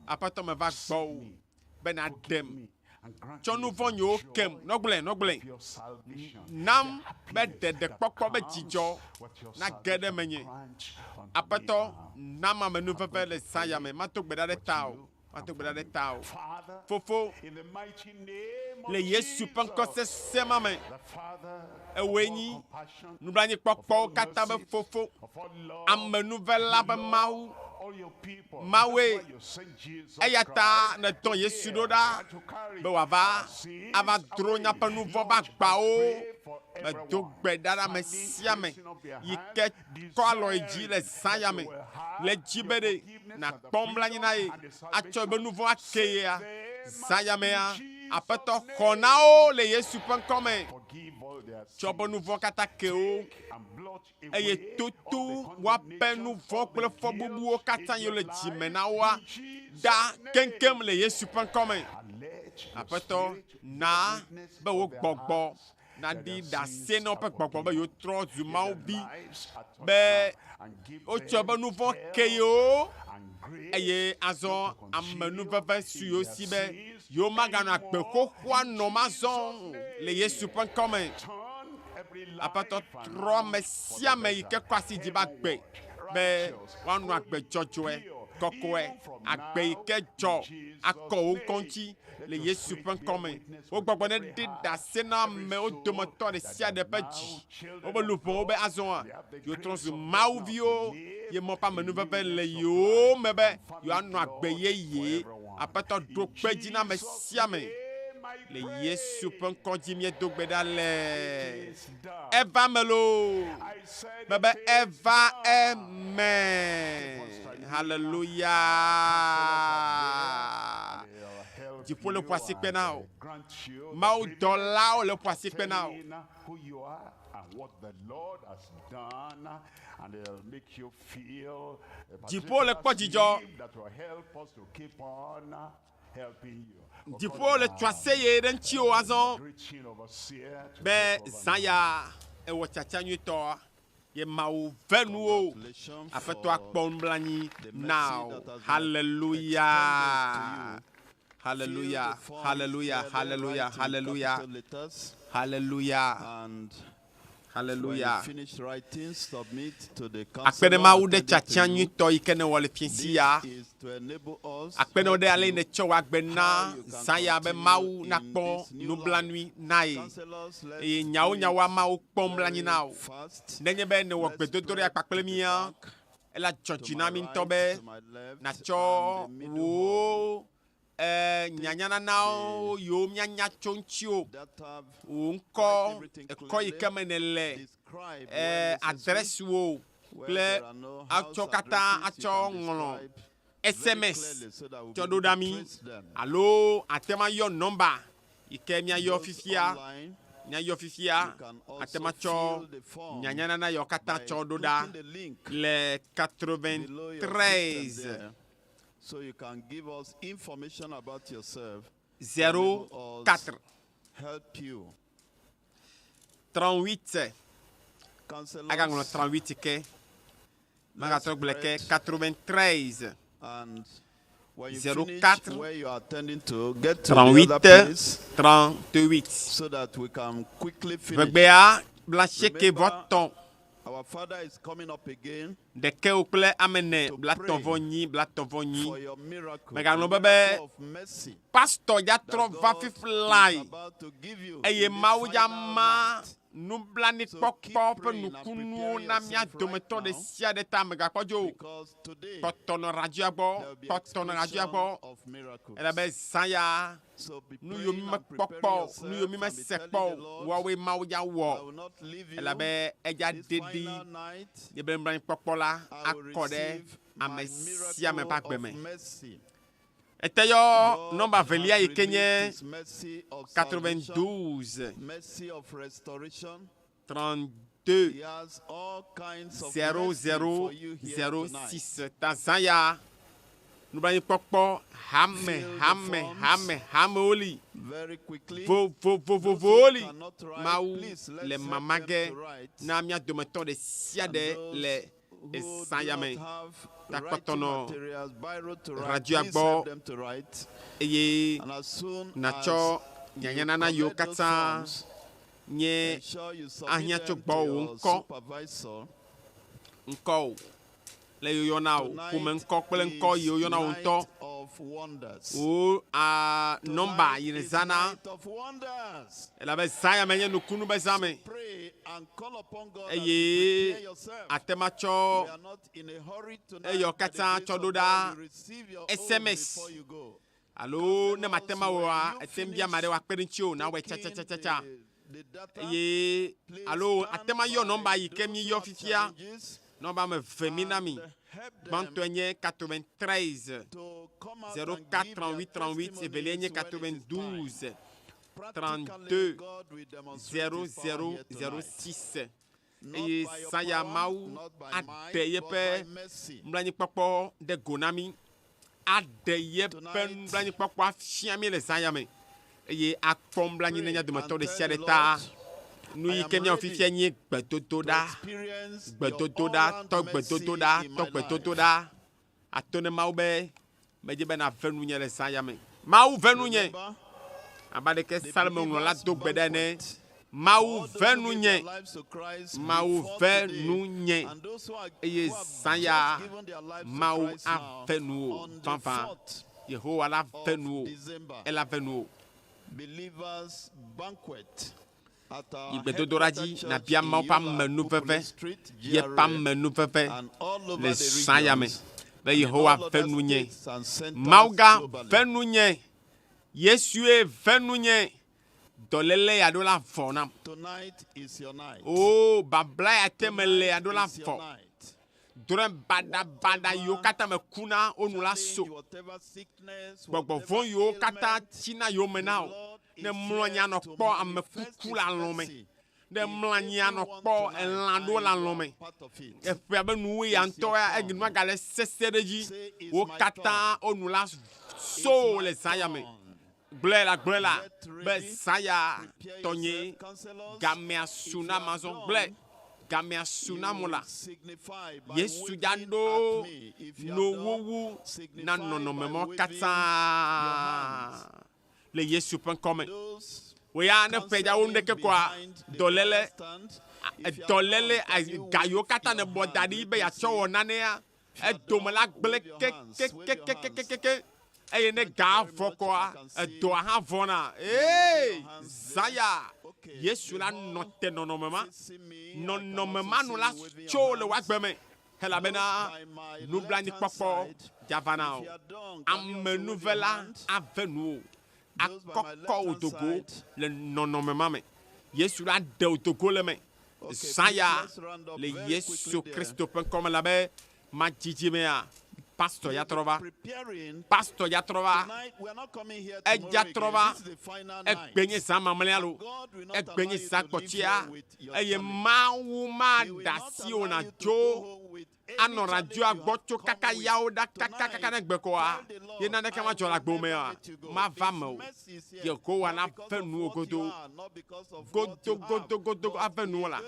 S2: Apato me va gbo. Ben adem. Cho nous vont yo kem. No glen. Nam be de pokpo be jijo. Na gede menye. Apato nam me nous faire le saya me matok be da de tao. Fofo le Yesu pankose sema me eweni nous blani pokpo kata be fofo am nouvelle la be mawe ayata na ton Yesu doda be wava ava dronya pa nouveau ba gbao me dogbe dara me siame yike ko alo eji le sayame le jibede na pombla nyina e acho be nouveau akeye sayame apeto konao le Yesu pankome chobo nouveau katakeo eye tutu wa pe nouveau kple fo bubu o kata yo le jimena wa da kenkem le Yesu pankome apeto na be wo gbogbo na di da se no pe gbogbo be yo tro du Mawu bi be o chobo nouveau keyo eye azon amenu veve su yo si be yo magana pe kokwa no mazon le Yesu pankome apato tro mesia me ike kwasi di bagbe be wanu agbe jojoe kokoe agbe ike jo akọ o konti le Yesu pankome o gbogbo ne di da se na me o domoto de sia de peji o be lupo o be azon yo tronsu Mawu vio ye mo pa me nouveau le yo mebe yo anu agbe ye apato do peji na mesia me le Yesu pankodi mi dogbe dale eva melo baba eva amen hallelujah du pour le poissi penao mau dollar le poissi penao
S1: who you are and what the Lord has done, and it'll make you feel
S2: du pour le quotidien
S1: that will help us to keep on helping you.
S2: Du pour le troisième d'un tio azon be saya e wo chachanyu to ye Mawu venu afeto akpon blani now hallelujah Hallelujah. Akpene Mawu de chachanyu to ikene wole fiensia. Akpene ode ale ne chowa gbena saya be Mawu na kpon no blanui nai. E nyawa Mawu kpon blani nao. Nenye be ne wokbe dodore akpakple mia. Ela chochina min tobe na cho wo nyanyana nao yo nyanya chonchio unko ko ikemenele adresse wo ple achokata acho ngolo SMS chododami allo atema yo number ikemia yo fifia nya yo fifia atema cho nyanyana na yo kata chododa le 93.
S5: So you can give us information about yourself.
S2: 04
S5: help you.
S2: 38 agango 38 ke magato bleke 93
S5: and when you
S2: 04
S5: finish where you are attending to, get to
S2: 38
S5: the other place
S2: 38
S5: so that we can quickly finish.
S2: Remember,
S5: our Father is coming up again
S2: de ke o kple amene blatovoni
S5: for your miracle,
S2: megano
S5: miracle
S2: bebe
S5: of mercy.
S2: pastor ya trova
S5: God
S2: fiflai
S5: is about to give you
S2: eye
S5: in the
S2: Mawu ya
S5: final
S2: ma
S5: night.
S2: nublani pokpo pe nukunu na mia dometo de sia de ta mega kojo
S5: Because today
S2: potono radio agbo
S5: there will be
S2: potono radio agbo
S5: explosion of miracles.
S2: ela be saya
S5: So be
S2: nu
S5: praying
S2: yomi me
S5: and preparing
S2: pokpo
S5: yourself
S2: nu yomi me
S5: and be telling
S2: sekpo
S5: the Lord,
S2: wo we Mawu ya
S5: I
S2: wo
S5: will not leave you.
S2: ela be eja
S5: This
S2: dedi
S5: final night,
S2: ye be mbran pokpo la
S5: I will
S2: akode
S5: receive my
S2: amesia me pa
S5: miracle
S2: gbe
S5: of
S2: me
S5: mercy.
S2: eteyo
S5: God
S2: number velia
S5: has
S2: ikenye
S5: released His mercy of salvation,
S2: 92
S5: mercy of restoration.
S2: 32
S5: He has all kinds of mercy for you here tonight.
S2: 0006 Tanzania Nous bani pokpo hame oli.
S5: Very quickly.
S2: Voli. Mau le mamage na mia dometon de siade le esayame. Takotono radio agbo eye nacho nyanyana na yo kata nye ahia chogbo nko le yo na o kuma nko kple nko yo na o nto o a nomba yinzana ela be saya menye no kunu be zame eye atemacho eyo kata chododa SMS allo ne matema wa etembia mare wa kperinchio na we cha eye allo atema yo nomba yikemi yo fifia nomba me feminami Bantoigné 93 04 38 38 et Belégne 92 32 0006 et Saya Mawu adeyepe mblani popo de gonami adeyepe mblani popo afiami les sayame et akpom mblani nenya de moto de siareta nous y kemia ofifia nyi gbetotoda atone maube meje bena venu nye le sayame mau venu nye abade ke salmo la do gbedane mau venu nye eye saya mau avenu fanfan Yehowa la venu ela venu
S5: believers banquet.
S2: Ibetodoraji na bia mau pam menu fefe ye pam menu fefe le sayame be Yehowa venunye mauga venunye Yesue venunye dolele ya do la fona
S5: Tonight is your night.
S2: Oh babla atemele ya do la fo Duran bada yo kata me kuna onu la so gbogbo von yo kata tina yo menao ne mlonya no kpo amekuku la lome ne mlonya no kpo enlando la lome e pe abenu ya nto ya eginu agale sesereji o kata onu la so le sayame blela be saya tonye gamea suna mazon ble gamea suna mola Yesu jando no wowu na no memo kata le Yesu pen come we ya ne peja wonde ke kwa dolele gayo kata ne bodadi be ya cho nane ya e domala ble ke e ne ga fokwa e do ha vona zaya Yesu la note no mema no no la cho le wagbeme hela bena nu blani popo javana am nouvela avenu akoko au Togo le non Yesu la de au Togo le me saya le Yesu Christo pen comme la be ma jijimea Pastor Yatrova ekbenye sama mlealo ekbenye sakotia eye mauma dasio na jo ano radio agbocho kaka yaoda kaka na gbekoa ye na neka ma jola gbomea ma vamo ye ko wana fenu godo avenu la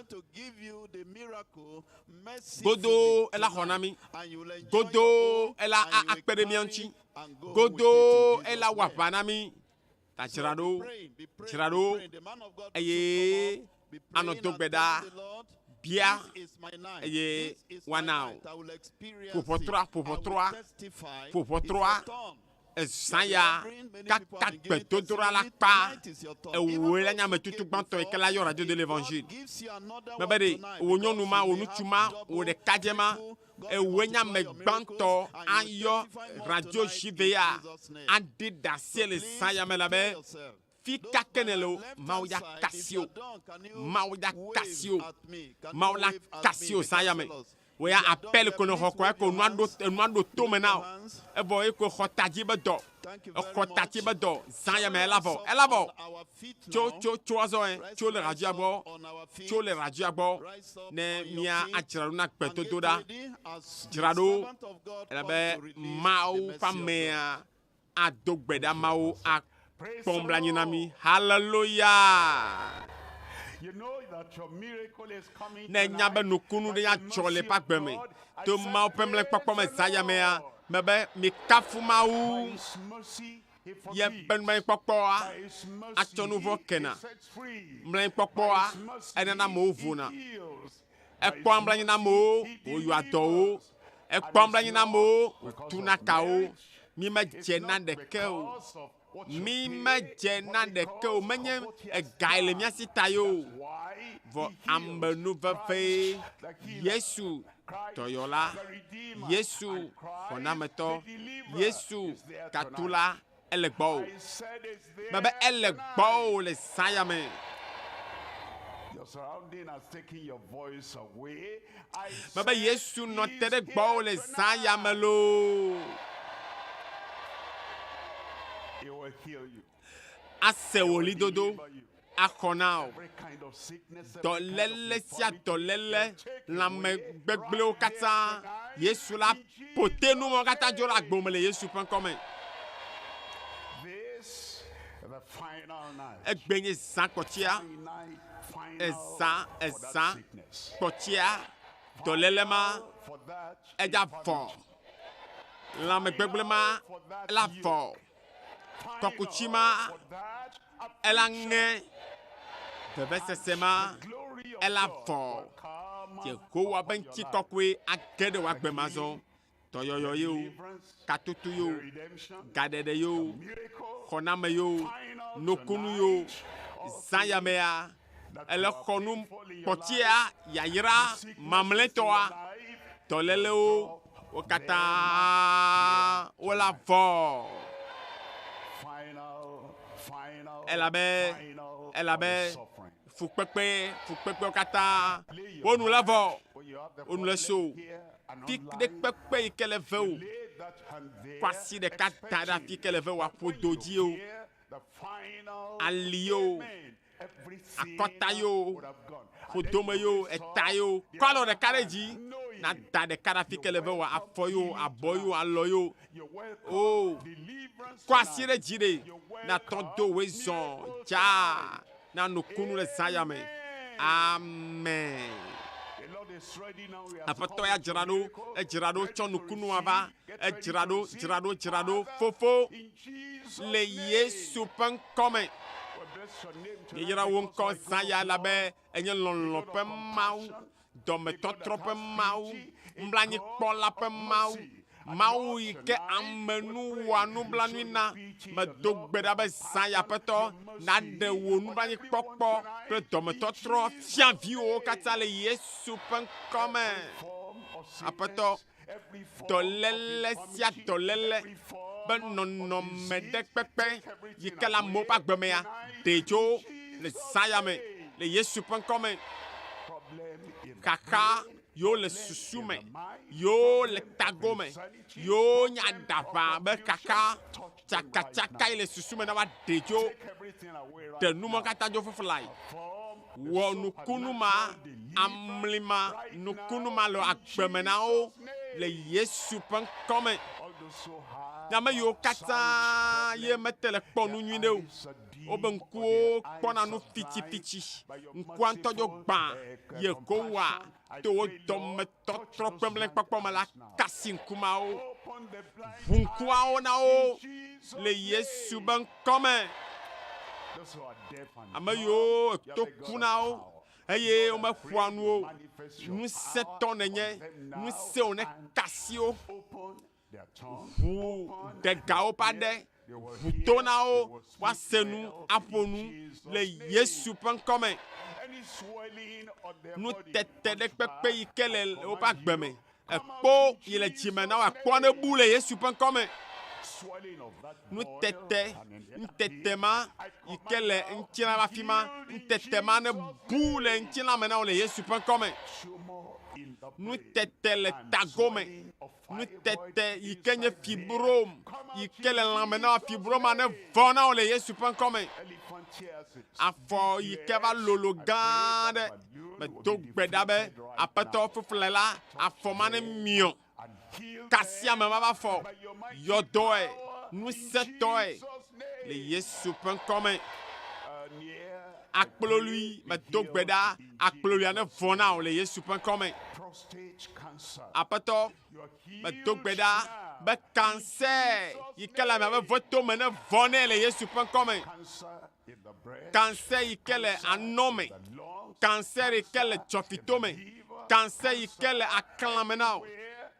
S2: godo ela honami godo ela akperemianchi godo ela wapanami ta chirado eye ano dogbeda bia eye wanao popotroa esaya kaka todora la pa ewela nya metutu gbanto ekela yo radio de l'évangile mabede wonyo numa onutuma o de kajema ewenya me gbanto ayo radio jivea ande dasie le saya melabe fika kenelo mauya kasio sayame We are appel qu'on ne reconnaît qu'on a d'autres tout maintenant. Et voyez que Khotadji Bedo. Khotadji Bedo. Zaya me elavo. Elavo. Cho azoen. Cho le radio abo. Cho le radio abo. Ne mia achiruna kpeto toda. Jirado. Elabe mau famea. Adogbeda mau a pombla nyinami. Hallelujah.
S1: You know that your miracle is coming.
S2: Ne nyabe nukunu de ya chole pa gbeme. To ma opemle papa me saya mea. Mebe mi kafu mau. Ye ben me papa. Acho nouveau kena. Mlen papa enana mo vuna. E kwambla nyina mo o yu ato. E kwambla nyina mo tunakao. Mi me jena de keo. Mi me jena de keo menye e gaile mi asitayo. Vo ambe nou vefe Yesu toyola Yesu konameto Yesu katula elegbo baba elegbo le sayame.
S1: Your surrounding has taken your voice away.
S2: Baba Yesu no tere gbo le sayame lo.
S1: He will heal you.
S2: Ase woli dodo akonao tolele sia tolele la me gbegble o kata Yesu la pote nou mo kata jola gbomele Yesu pen comme
S1: This the final night.
S2: egbenye san kotia esa kotia tolele ma eja fo la me gbegble ma la fo kokuchima elange bebe sema ela fo je ko wa benchi kokwe akede wa gbemazo toyoyo yo katutu yo gadede yo koname yo nokunu yo sayamea ele konum potia yayira mamletoa toleleo okata wala fo elabe fukpepe okata onu lavo onu leso pik de pepe ikele veo kwasi de kata da fikele veo wa pododio alio akotayo fodomeyo etayo kwalo de kareji na da de kara fikele veo wa afoyo aboyo aloyo oh kwasi de jire na todo wezon ja na nukunu le sayame amen. Apato ya jirado chon nukunu ava jirado fofo le Yesu pen come yira won ko saya labe enye lon pe mau do me totro pe mau mblani pola pe mau ike amenu wanu blanuina me dogbeda be saya peto na de wonu bani pokpo pe dometo tro fian vio katale Yesu pen comme apeto tolele sia tolele ben non me de pepe yikala mo pa gbemea dejo le saya me le Yesu pen comme kaka yo le susume yo le tagome yo nyadava be kaka chaka ile susume na wa dejo de numo kata jo fufulai wo nukunuma amlima nukunuma lo akpemenao le Yesu pen comme na me yo kata ye metele ponu nyinde o obenku pona no fiti nkwanto jo gba ye ko wa to dom totro pemlen papoma la kasinkuma o vunkwa ona o le Yesu ban comme amayo to kuna o eye o ma kwanu o nu seton enye nu se one kasio hu de gao pade vutonao wasenu aponu le Yesu pen comme nous tete de pepe ikele o pa gbeme ekpo ile chimena wa kwane boule Yesu pen comme nous tete ma ikele nchina la fima tete ma ne boule nchina mena o le Yesu pen comme nous tete le tagome, nous tete ikenye fibrome, ikele lamena fibrome ane vona ole Yesu pen comme. Afo ikeva lologande, me dog bedabe, apato fuflela, afo mane mion. Kassia me mama fo, yodoe, nous setoe, le Yesu pen comme. Akplo lui, me dog beda, akplo lui ane vona ole Yesu pen comme. Apato, me dog beda, be cancer, ikela me voto mene vone le Yesu pen comme. Cancer ikele anome, cancer ikele chofitome, cancer ikele aklamenao,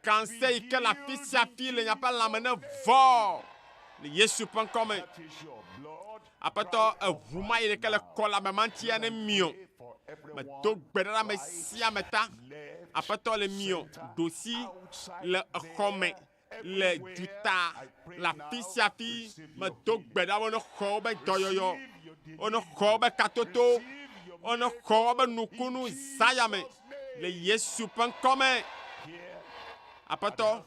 S2: cancer ikele afisia file n'y a pas la mene vo. Le Yesu pen comme. Apato vuma ikele kola me mantiane mion. Me dog bedara me sia meta. Apato le mion, dosi le come. Le juta, la fisia fi, me dog bedara ono kobe doyoyo. Ono kobe katoto, ono kobe nukunu zayame. Le Yesu pen comme. Apato,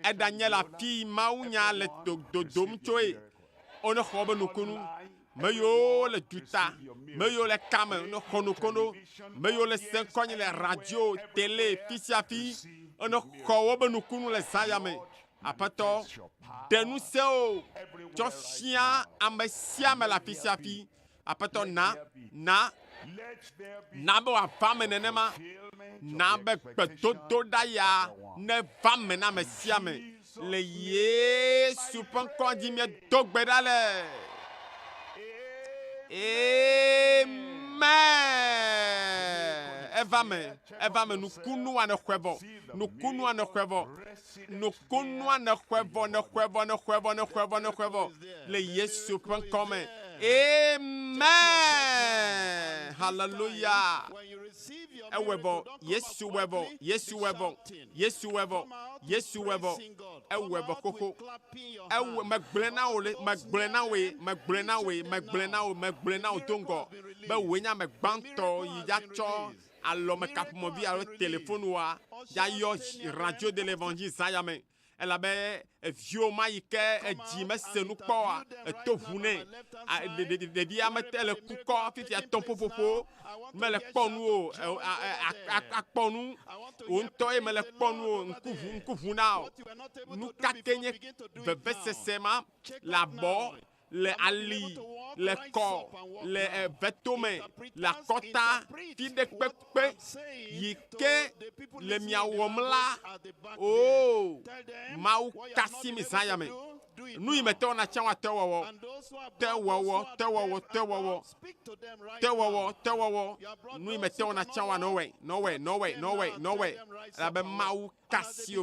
S2: e Daniel a fi maunya le dodom choe. Ono kobe nukunu. Meyo le juta, meyo le kame, ono kono, meyo le senkogne le radio, télé, fisia fi. Ono kobe nukunu le zayame. Apato, denuseo, josia amesia me la fisia fi. Apato na be wa femme nenema na be toto daya ne femme na me siame le Yesu pen kon di me dogbedale. Amen. Eva me nous kunu ane kwevo. Nous kunu ane kwevo. Nous kunu ane kwevo. Le Yesu pen comme. Amen. Hallelujah. Ewebo, Yesu webo, Yesu webo, Yesu webo, Yesu webo. Ewebo koko. Ewe magblena ole, magblena we tongo. Be wenya magbanto yijacho. Alors me cap mon vie avec téléphone wa. Ya yo radio de l'évangile sayame. Elle avait vieux maïke et dime se nous quoi to vune de dia mettre le couco fi a ton popo mais le ponu a ponu on toy mais le ponu nkuvu now nous kakenye bebe sesema la bo le ali le corps le vêtements la kota fi de pepe yike le miawomla oh mau kasi misayame nous y mettons na chanwa tewo nous y mettons na chanwa no way la be mau kasi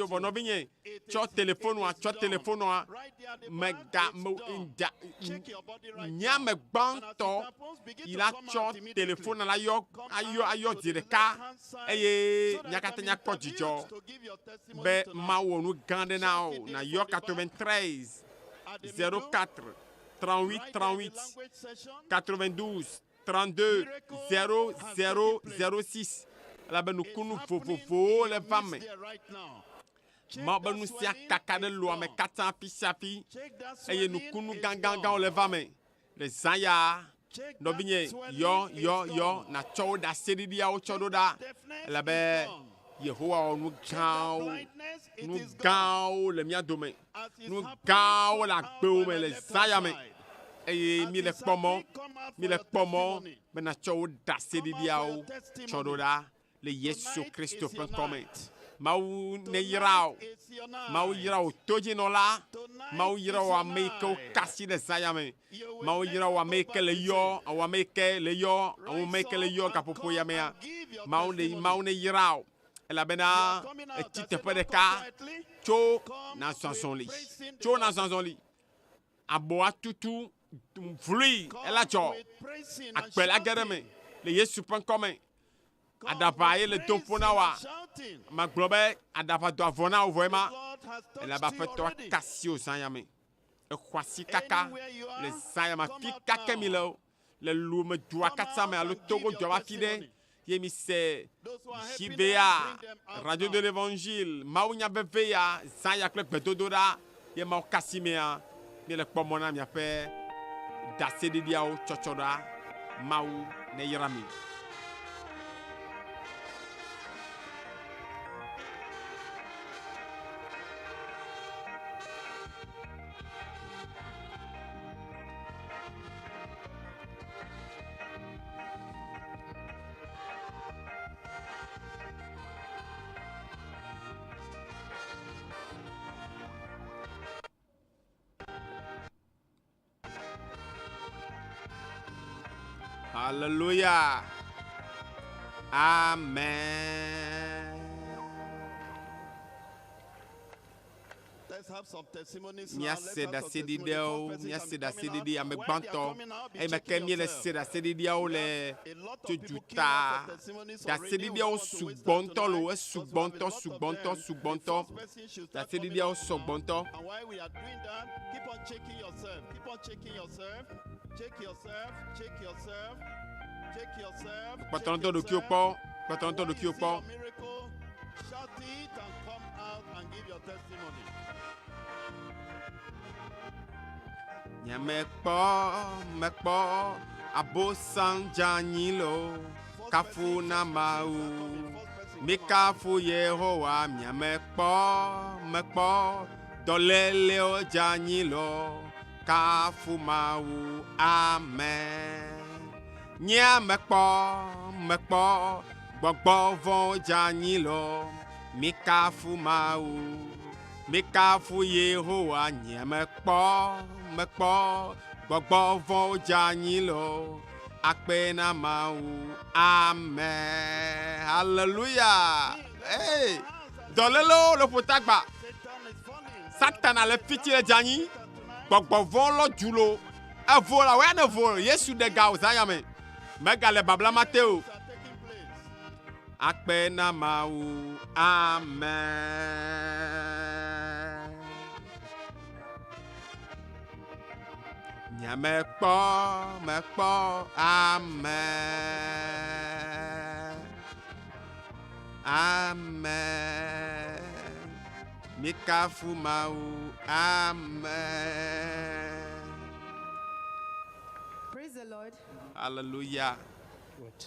S2: ovo no binye cho téléphone wa mega inda nyame banto il a cho téléphone la yo ayo direka eye nyakata nyakpo jijo be mawo nu gande na yo 93 04 38 92 32 0006 la ben nous kunu fofo le femme ma ben nous sia kaka de loi mais 400 pisapi et nous kunu gangan le femme les zaya no binye yo na cho da seridia o cho da la be Yehowa nous gao le mia dome nous gao la gbe les zaya me et mi le pomo mais na cho da seridia o cho da le Yesu Christo pen comme mau ne yirao toji no la mau yirao ameko kasi de sayame mau yirao ameke le yo ameke le yo kapopo ya mea mau ne yirao ela bena etite pedeka cho na sanson li aboa tutu flui ela cho akpela gereme le Yesu pen comme Adapaye le toponawa. Ma globe adapa do avona o vraiment. Elle a fait toi cassio sanyame. E kwasi kaka le sayama fi kaka milo. le lume dua katsa me alo Togo dua fide ye mi se JVA radio de l'évangile maunya beveya zaya kple gbedodora ye mau kasimea ni le kpomona mi ape dase de diao chochoda mau ne yirami. Hallelujah. Amen.
S5: Let's have some testimonies.
S2: Mia seda sedideo, mia seda sedidi ame banto. E me kemie le seda sedideo le tujuta. Da sedideo subonto lo, subonto. Da sedideo subonto.
S5: And while we are doing that, keep on checking yourself. Keep on checking yourself. Check yourself. Check yourself. Check yourself.
S2: Patonto do kiopo. Patonto do kiopo.
S5: Miracle. Shout it and come out and give your testimony.
S2: Mekpo abo sanjanilo kafuna mau mikafu Yehowa mekpo dolele o janilo kafu mau amen mekpo gbogbo von janilo mikafu mau mikafu Yehowa mekpo gbogbo von janilo akpena mau amen hallelujah. Hey dolelo lo potagba Satan le fiti le jani gbogbo von lo julo avola we na vol Yesu de ga uzayame mega le babla mateo akpena mau amen. Mekpo amen mikafu mau amen.
S20: Praise the Lord.
S2: Hallelujah.
S10: Good.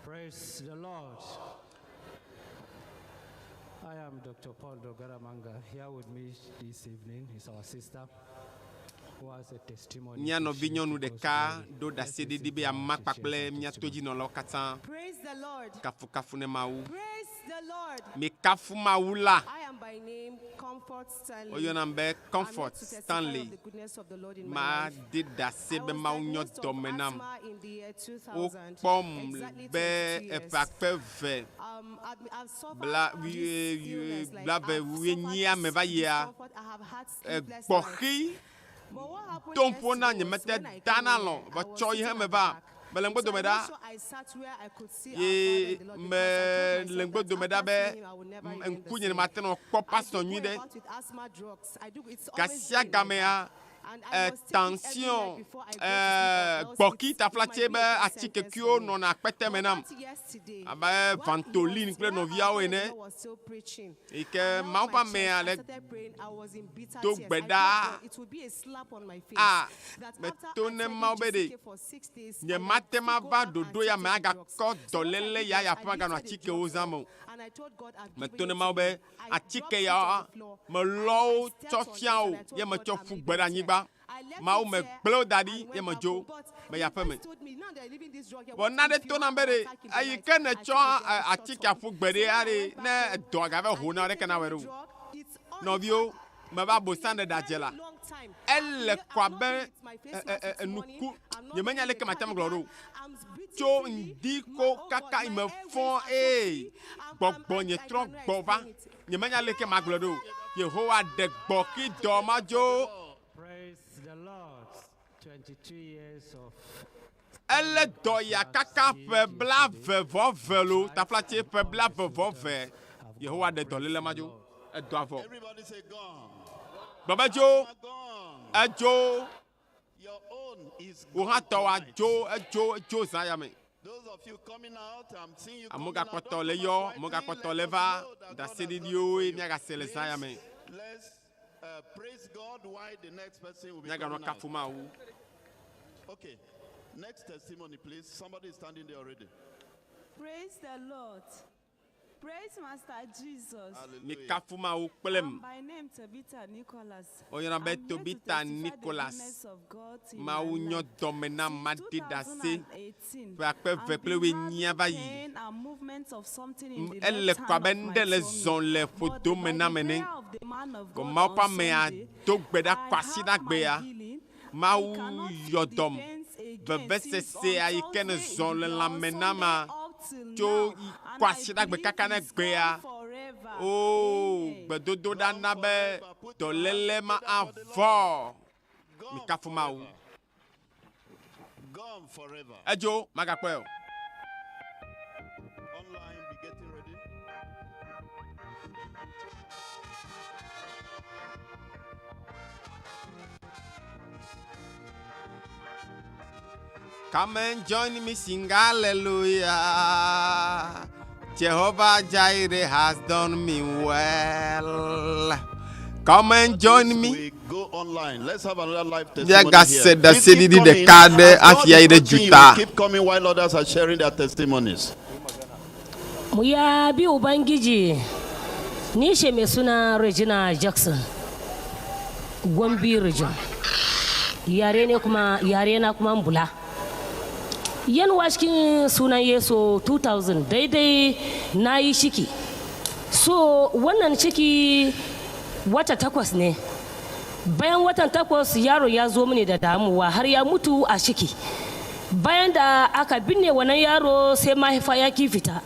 S10: Praise the Lord. I am Dr. W.F here with me this evening is our sister who has a testimony.
S2: Nya no vignonu de ka do da sedi dibe amakpa kple mia toji no lo katan.
S20: Praise the Lord.
S2: Kafu ne mau.
S20: Praise the Lord.
S2: Me kafu maula.
S20: I am by name Comfort Stanley.
S2: Oyo nambe Comfort Stanley. Ma did da sebe mau nyo domenam. O pom be e pakpe ve. Bla be we nya me va ya. Boki Dutoƒo na nyemete danalo va choi heme va belengbo domeda ye me lengbo domeda be enkunye mateno kpo pastor nyide kasia gamea tension boki ta flatie be atike kio no na pete menam aba vantoline kle no via ene ike maupa me ale to gbeda me tone maubede nye matema va dodo ya me aga ko dolele ya panga no atike ozamo me tone maube atike ya me lo chofiao ye me chofu gbeda nyiba Mau me blow daddy ye me jo me ya peme bon na de to na bere ayi ken cho atike afu gbede are na do aga ve ho na re kana weru no bio me ba bo sande da jela elle kwa ben nuku ye menya le ke matam gloro cho ndiko kaka me fon gbogbo nye tro gbova ye menya le ke magloro Yehowa de gboki do majo.
S10: Praise the Lord. 22 years of
S2: Elle doya kaka pebla vevo velo ta flatie pebla vevo ve Yehowa de dolele majo e do avo.
S5: Everybody say gone.
S2: Baba Jo, ajo.
S5: Your own Those of you coming out, I'm seeing you
S2: Amuga
S5: coming out.
S2: kotole muga kotole va, da sedidio e nyaga sele saya me.
S5: Let's praise God while the next person will be
S2: Nyaga no
S5: coming out.
S2: kafuma u.
S5: Okay, next testimony, please. Somebody is standing there already.
S20: Praise the Lord. Praise Master Jesus.
S2: Mi kafuma u kplem.
S20: My name Tabitha Nicholas.
S2: Oyana be Tobita Nicholas. Ma u nyo domena madi da se. Pe akpe vekle we nyava yi. Elle kwa bende le zon le foto mena mene. Ko ma pa me a dogbe da kwasi da gbe ya. Ma u yodom. Bebe se a ikene zon le la mena ma. Jo kwasi da gbe kaka na gbe ya. Oh, bedodo da na be to lele ma avo. Mi kafuma u.
S5: Gone forever.
S2: Ejo magakwe.
S5: Online, be getting ready.
S2: Come and join me, sing hallelujah. Jehovah Jireh has done me well. Come and join me.
S5: We go online. Let's have another live
S2: Said
S5: testimony
S2: the city
S5: here.
S2: the card afia the juta.
S5: Keep coming while others are sharing their testimonies.
S21: Muya bi ubangiji ni she mai suna Regina Jackson Gombe region yare na kuma mbula yan waskin sunan Yesu 2000 daidai na yi shiki so wannan ciki wata 8 ne bayan watan 8 yaro ya zo mini da damuwa har ya mutu a shiki bayan da aka binne wannan yaro sai mahaifa ya kifita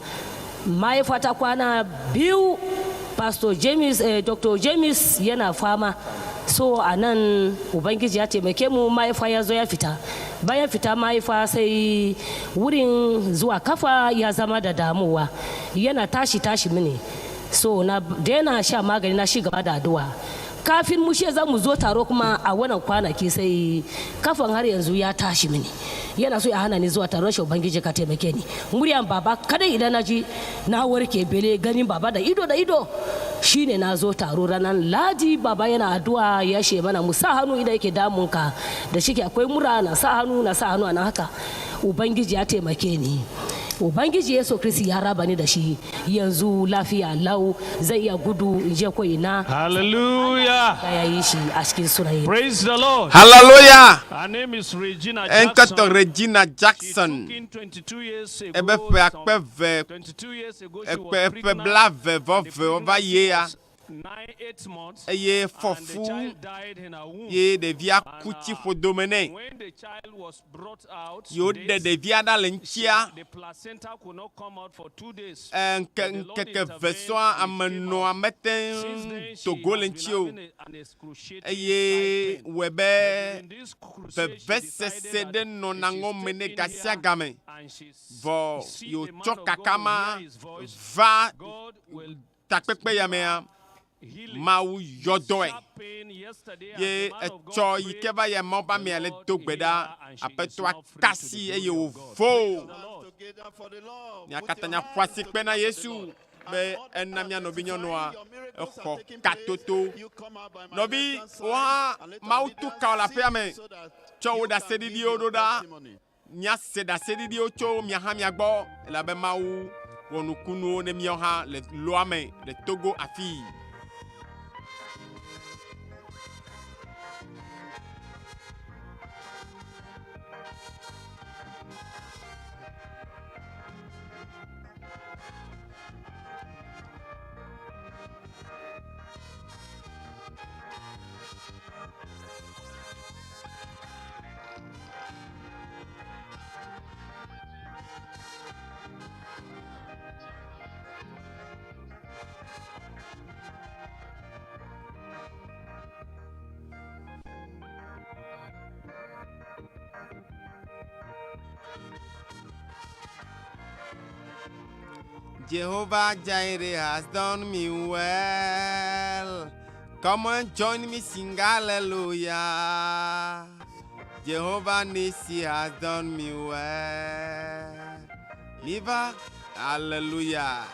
S21: mahaifa ta kwana 2 Pastor Dr James yana fama so anan ubangiji ya taimake mu mahaifa ya zo ya fita bayan fita mahaifa sai wurin zuwa kafa ya zama da damuwa yana tashi mini so na daina sha magani na shi gaba da addu'a kafin mu za mu zo taro kuma a wannan kwanaki sai kafan har yanzu ya tashi mini yana so ya hana ni zuwa taron shi ubangiji ka taimake ni muryan baba kada idan na ji na warke bele ganin baba da ido shine na zo taro ranar ladi baba yana addu'a ya she mana mu sa hannu idan yake damun ka da shike akwai mura na sa hannu a nan haka ubangiji ya taimake ni ubangiji Yesu Kristi ya raba ni da shi yanzu lafiya lau zai iya gudu in je ko ina
S13: hallelujah
S21: ya yi shi a cikin sunaye
S13: praise the Lord
S2: hallelujah
S13: her name is Regina
S2: Jackson Regina Jackson
S13: 22 years ago
S2: ebe pe akpe ve
S13: 22 years ago she
S2: ekpe
S13: was
S2: pe bla ve vo ve ova ye ya
S13: 8 months
S2: eye
S13: and
S2: fofu
S13: the child died in her womb
S2: ye de via kuti fo domene
S13: when the child was brought out
S2: yo de via da lenchia
S13: the placenta could not come out for 2 days
S2: keke vesoa ameno ameten Togo lenchio eye webe bevese de nonango mene kasia game vo yo choka kama va takpepe ya mea Mawu yodoe ye echo yikeba ye moba me ale dogbeda apetwa kasi eye ovo nya katanya kwasi pena Yesu be enamia no binyonoa ekho katoto nobi wa mautu kala pe me cho da sedidi ododa nya seda sedidi ocho mi ha mi agbo la be mawu wonu kunu ne mi ha le loame le Togo afi Jehovah Jireh has done me well. Come and join me, sing hallelujah. Jehovah Nissi has done me well. Miva, hallelujah.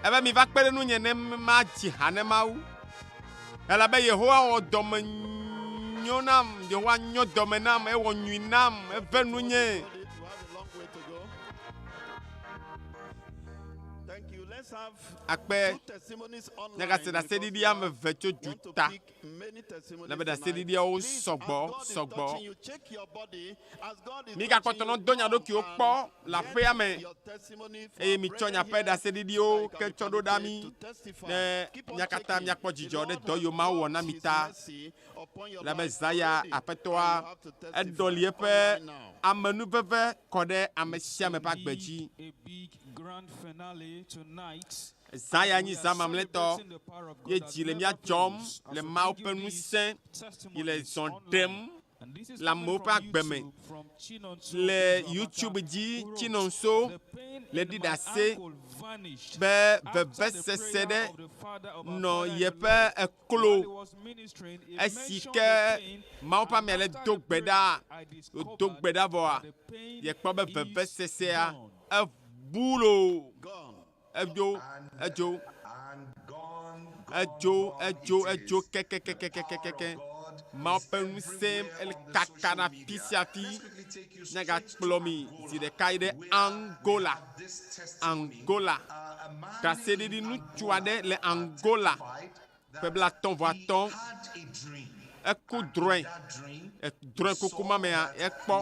S2: Ebe mi va kpere nu nye ne ma dzi ha ne Mawu. Elabe Yehowa wɔ dɔme nyo nam, Yehowa nyo dɔme nam, ewɔ nyui nam, eve nu nye. Akpe nyaga se da sedidi ame ve tso juta na be da sedidi o sɔgbɔ mi ga kpɔtɔnɔ do nya ɖokui wo kpɔ le aƒea me eye mi tsɔ nya ƒe da sedidi wo ke tsɔ ɖo ɖa mi ne mia katã miakpɔ dzidzɔ ɖe dɔ yiwo Mawu wɔ na mi ta le be Zaya aƒetɔa eɖɔli eƒe amenuveve kɔ ɖe ame sia ame ƒe agbe dzi. Zaya nyi zã mamlɛtɔ ye dzi le mia dzɔm le Mawu ƒe ŋusẽ yi le zɔ ɖem le amewo ƒe agbe me le YouTube dzi Chinonso le ɖi ɖe ase be vevesese ɖe nɔ yeƒe eklo esi ke Mawu ƒe amea le do gbe ɖa vɔa yekpɔ be vevesesea ebulo edzo keke Mawu ƒe ŋusẽ kaka na fi sia fi nyaga kplɔ mi zi ɖeka yi ɖe Angola ɖaseɖiɖi ŋutsu aɖe le Angola ƒe blatɔ̃ vɔ atɔ̃ eku drɔ̃e kuku ma mea ekpɔ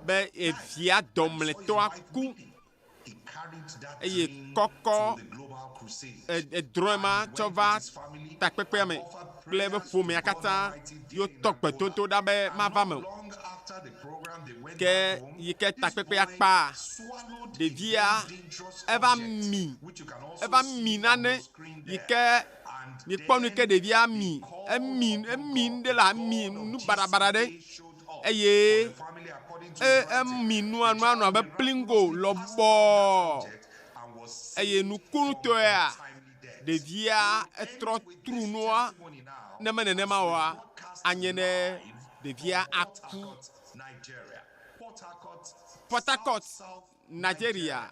S2: be evia dɔmletɔa ku eye kɔkɔ drɔ̃e ma tsɔ va takpekpea me kple be ƒomea katã yo tɔ gbetoto ɖa be mava me ke yi ke takpekpea kpa ɖevia eva mi nane yi ke mi kpɔ nu ke ɖevia mi ɖe la mi nu baɖabaɖa ɖe eye emi nua nɔ abe plingo lɔbɔ eye nukunutɔa ɖevia etrɔ tru nua ne me nenema oa anye ne ɖevia aku. Port Harcourt, Nigeria.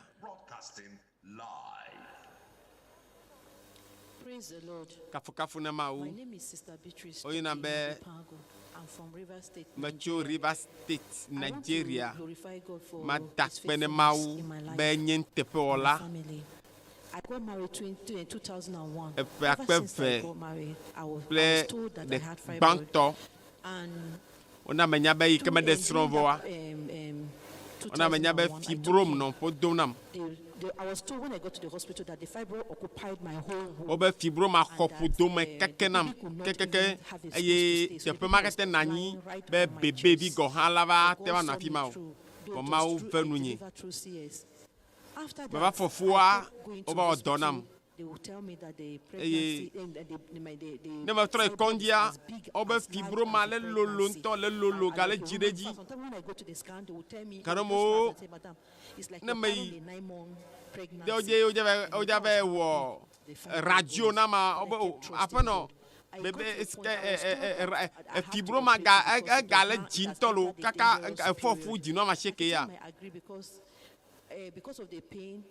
S3: Praise the Lord.
S2: Kafu na Mawu.
S3: My name is Sister Beatrice.
S2: Oyina be
S3: I'm from River State.
S2: Macho River State, Nigeria.
S3: I want to glorify God for
S2: Ma
S3: His
S2: dakpene
S3: faithfulness
S2: Mawu
S3: in my life
S2: be nyentepe ola.
S3: family. I got married in 2001.
S2: Efe
S3: Ever since I
S2: akpefe
S3: got married, I was
S2: ple
S3: told that
S2: de
S3: I had fibroid.
S2: bankto.
S3: And
S2: Ona menya be yike me de sronvoa. Ona menya be
S3: 2001,
S2: fibrom no podonam.
S3: I was told when I got to the hospital that the fibroid occupied my whole home.
S2: Obe fibrom a khopudo me kekenam kekeke eye teƒe ma kete nanyi be bebe vi go ha lava te wa na fi ma o Mawu ve nunye baba fofua oba odonam
S3: They will tell me that the
S2: eye
S3: pregnancy
S2: ne ma troi kondia obe fibroma le lolo nto le lolo gale jireji
S3: sometimes when I go to the scan they will tell me
S2: Kanomo,
S3: madam it's like
S2: ne
S3: you're
S2: me-
S3: carrying a 9-month pregnancy.
S2: oje be wo radio na ma obo afano bebe eske fibroma gale jintolo kaka fofu jino ma sheke ya
S3: I agree because of the pain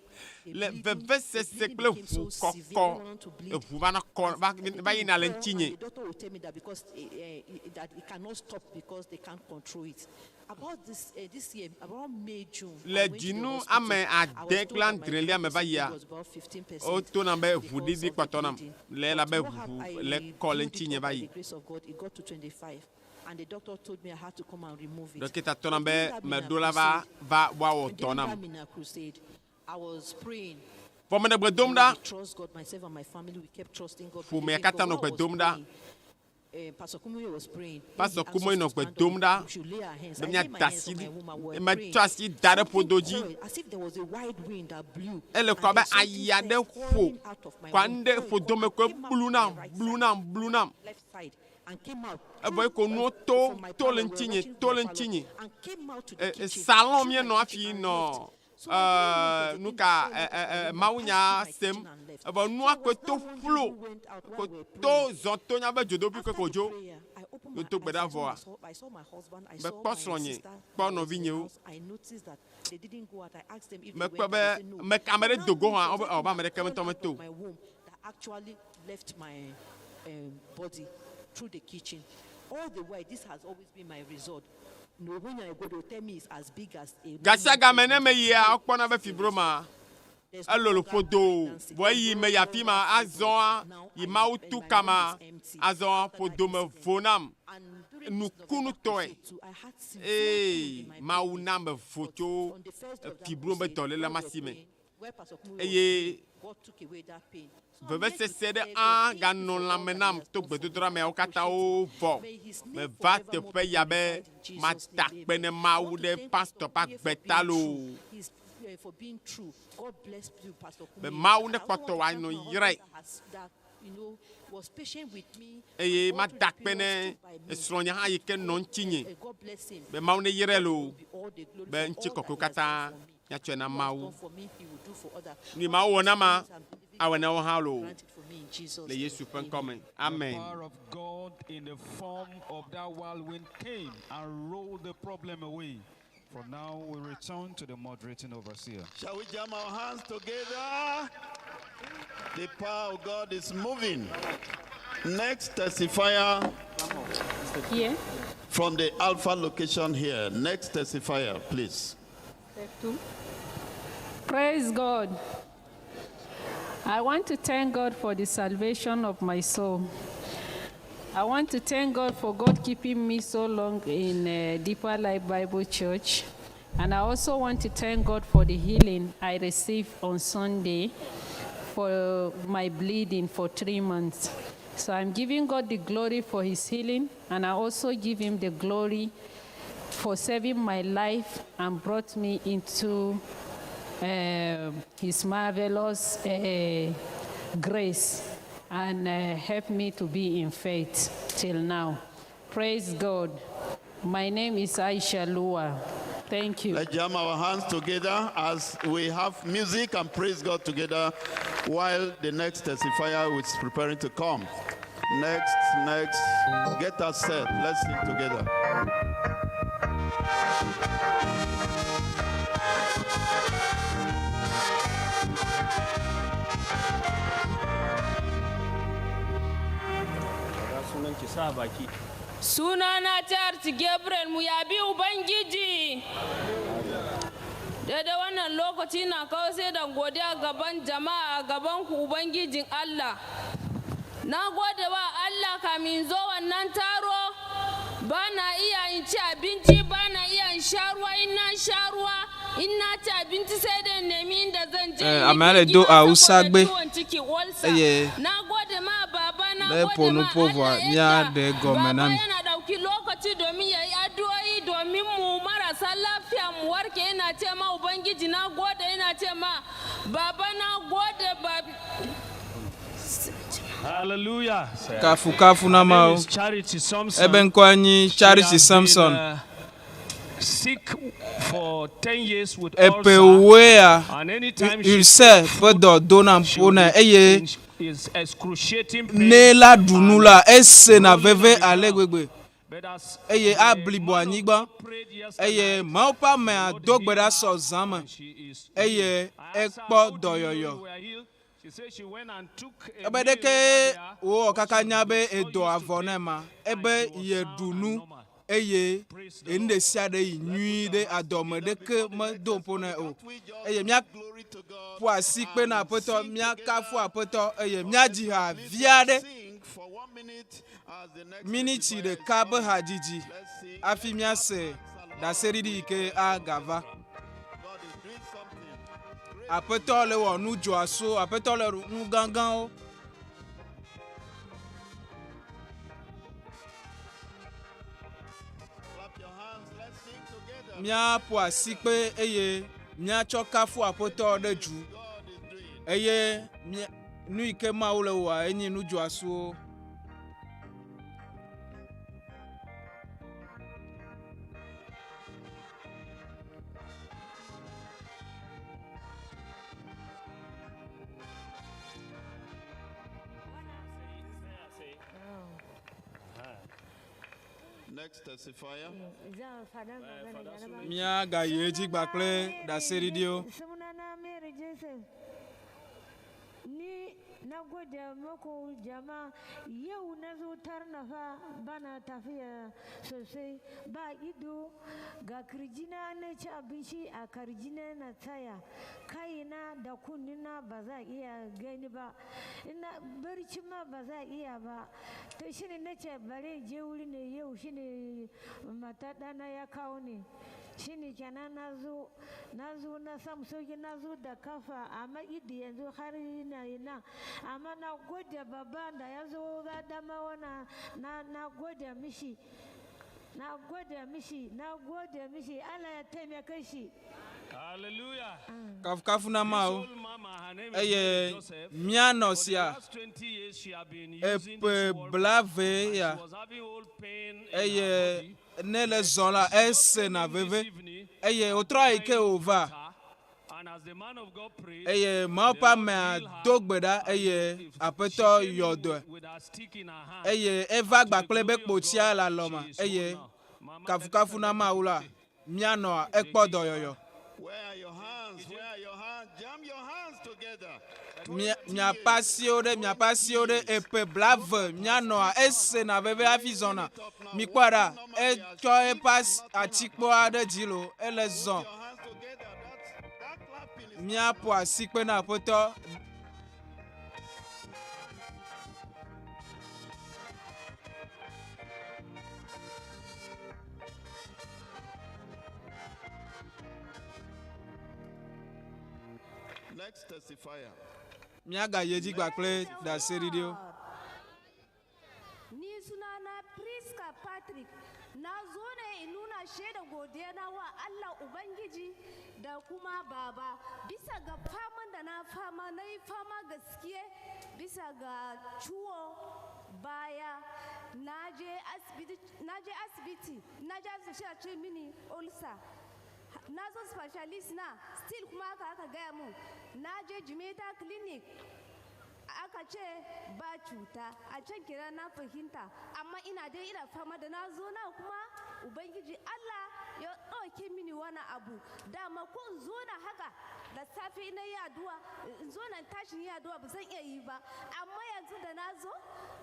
S2: le veve sese kple ʋu kɔkɔ eʋu va na kɔ va yina le ŋtinye.
S3: The doctor will tell me that because that it cannot stop because they can't control it. About this year, about May, June.
S2: Le dzinu ame ade kple andre lia me va yia. O to na be ʋu didi kpɔtɔ nam le la be ʋu le kɔ le ŋtinye va yi.
S3: The grace of God, it got to 25. And the doctor told me I had to come and remove it.
S2: Dɔkita tɔ na be me do la va wɔ dɔ nam.
S3: In a crusade, I was praying.
S2: Fɔ me ne gbe dom ɖa.
S3: We trust God, myself and my family, we kept trusting God.
S2: Ƒome
S3: believing
S2: katã
S3: God.
S2: nɔ
S3: While I
S2: gbe
S3: was
S2: dom ɖa.
S3: praying, Pastor Kumuyi was praying.
S2: Pastor
S3: When he
S2: Kumuyi
S3: asked
S2: nɔ
S3: us to
S2: gbe
S3: stand
S2: dom
S3: up,
S2: ɖa.
S3: we should lay our hands.
S2: Be
S3: I
S2: mia
S3: laid my
S2: da
S3: hands on
S2: asi
S3: my woman, we were
S2: me
S3: praying.
S2: tsɔ asi da ɖe podo
S3: Something
S2: dzi.
S3: as if there was a wide wind that blew.
S2: Ele
S3: And
S2: kɔ abe
S3: there's something
S2: aya ɖe ƒo
S3: pouring out of my
S2: kɔ
S3: womb.
S2: ŋɖe ƒodo me koe blu nam
S3: Left side. And came out.
S2: evɔ eko nuwo to le ŋtinye to le ŋtinye salon mie nɔ afi nɔ nu ka mawunya sem evɔ nua koe to flo ko to zɔn to nya be dzodoƒi koe ko dzo
S3: opened my
S2: to
S3: eyes,
S2: be
S3: I saw my husband, I
S2: Me
S3: saw
S2: kpɔ
S3: my
S2: srɔ̃nye,
S3: sister.
S2: kpɔ
S3: who was in the
S2: nɔvinyewo.
S3: house. I noticed that they didn't go out. I asked them if
S2: Me
S3: they
S2: kpɔ
S3: went. They said
S2: be
S3: no.
S2: me ame ɖe
S3: Now
S2: do go
S3: it
S2: hã
S3: was
S2: ɔba ame
S3: something
S2: ɖeke
S3: that
S2: metɔ
S3: crawled
S2: me
S3: out
S2: to.
S3: of my womb that actually left my body through the kitchen. All the while, this has always been my result. No, when I go, they'll tell me it's as big as a.
S2: Gasia game ne me yia ɔkpɔna be fibroma. Elolo ƒodo, voyi me yafi ma azɔa, yi mawu tu kama, azɔa ƒodo me vonam. Nukunu tɔe. Mawu na me vo tso fibro be dɔle le masi me. Eye vevesese ɖe ganɔ lãme nam to gbedodoɖa meawo katã wo vɔ. Me va teƒe ya be mata kpe ne Mawu ɖe pastor ƒe agbeta lo.
S3: For being true, God bless you, Pastor Kumuyi.
S2: Be Mawu ne kpɔtɔ wa no yrai.
S3: Was patient with me.
S2: Eye ma da kpe ne esrɔ̃nya hã yi ke nɔ ŋutinye.
S3: God bless him.
S2: Be Mawu ne yrai lo. Be ŋuti kɔkɔ katã nyatsɔe na Mawu. Ni Mawu wɔ na ma, awɔ na wo hã lo. Le Yesu ƒe ŋkɔ me. Amen.
S6: The power of God in the form of that whirlwind came and rolled the problem away. For now, we return to the moderating overseer.
S5: Shall we jam our hands together? The power of God is moving. Next testifier.
S20: Here.
S5: From the Alpha location here. Next testifier, please.
S20: Praise God. I want to thank God for the salvation of my soul. I want to thank God for God keeping me so long in Deeper Life Bible Church. And I also want to thank God for the healing I received on Sunday for my bleeding for 3 months. So I'm giving God the glory for his healing, and I also give him the glory for saving my life and brought me into his marvelous grace and help me to be in faith till now. Praise God. My name is Aisha Lua. Thank you.
S5: Let's jam our hands together as we have music and praise God together while the next testifier is preparing to come. Next. Get us set. Let's sing together.
S22: Sunana Charles Gabriel mu yabi Ubangiji. Daidai wannan lokaci na kawo sai da godiya gaban jama'a gaban ku Ubangijin Allah. Na gode wa Allah kamin zo wannan taro ba na iya in ci abinci ba na iya in sha ruwa in na sha ruwa in na ci abinci sai da nemi inda zan je.
S23: Amale do a usagbe.
S22: Na gode ma baba na
S23: Le
S22: gode ma
S23: pouvoi nya de gomenami.
S22: yana dauki lokaci domin ya yi addu'o'i domin mu marasa lafiya mu warke yana ce ma Ubangiji na gode yana ce ma baba na gode ba.
S13: Hallelujah.
S23: Kafu na mao. Ebe nkwanyi Charity Samson.
S13: Sick for 10 years with
S23: Epe
S13: ulcer.
S23: wea
S13: And anytime
S23: ulcer pedo dona mpona eye
S13: is excruciating pain.
S23: ne la dunula ese na veve alegwegbe. Eye ablibo anyigba. Eye maopa me adogbeda so zama. Eye ekpo doyoyo. Ebe deke wo kaka nyabe edo avonema. Ebe ye dunu eye ende siade nyui de adome deke me do pona o. Eye mia po asikpe na apoto mia kafu apoto eye mia jiha viade. Miniti de kabe hajiji. Afi mia se da seridi ke agava. Apeto le wo nu jo aso, apeto le nu gangan o. Mia po asikpe eye mia cho kafu apeto de ju. Eye nu ike ma wo le wa enyi nu jo aso.
S5: Next testifier.
S23: Mia ga yeji gbakple da seridio.
S7: Ni na gode muku jama'a yau na zo tarnafa bana tafiya sosai ba ido ga kirjina na ci abinci a kirjina na tsaya kaina da kunnina ba za iya gani ba ina barci ma ba za iya ba to shine nace bare je wuri ne yau shine mata dana ya kawo ni shine kenan na zo na samu sauki na zo da kafa amma idi yanzu har ina amma na gode baba da ya zo ga dama wana na gode mishi na gode mishi Allah ya taimake shi.
S13: Hallelujah.
S23: Kafu na Mau. Eye mianosia. Epe blave ya. Eye ne le zola ese na veve. Eye otra ike ova. Eye mapa me dogbeda eye apeto yodo. Eye eva gbakple be kpotia la loma. Eye kafu na Maula. Miano ekpodo yoyo.
S5: Where are your hands? Where are your hands? Jam your hands together.
S23: Mia pasiode epe blave mianoa ese na veve afizona mikwara e cho e pas atikpo ade dilo elezon mia po asikpe na poto.
S5: Next testifier.
S23: Miaga yeji gbakple da seridio.
S7: Ni sunana Priska Patrick na zo ne in nuna shaida godiya na wa Allah Ubangiji da kuma baba bisa ga faman da na yi fama gaskiye bisa ga ciwo baya na je asibiti a ce mini ulcer na zo specialist na still kuma aka gaya mun na je Jimeta clinic aka ce ba cuta a can kira na fahimta amma ina fama da na zo na kuma Ubangiji Allah ya ɗauke mini wani abu dama ko in zo na haka da safe na yi addu'a in zo na tashin yi addu'a ba zan iya yi ba amma yanzu da na zo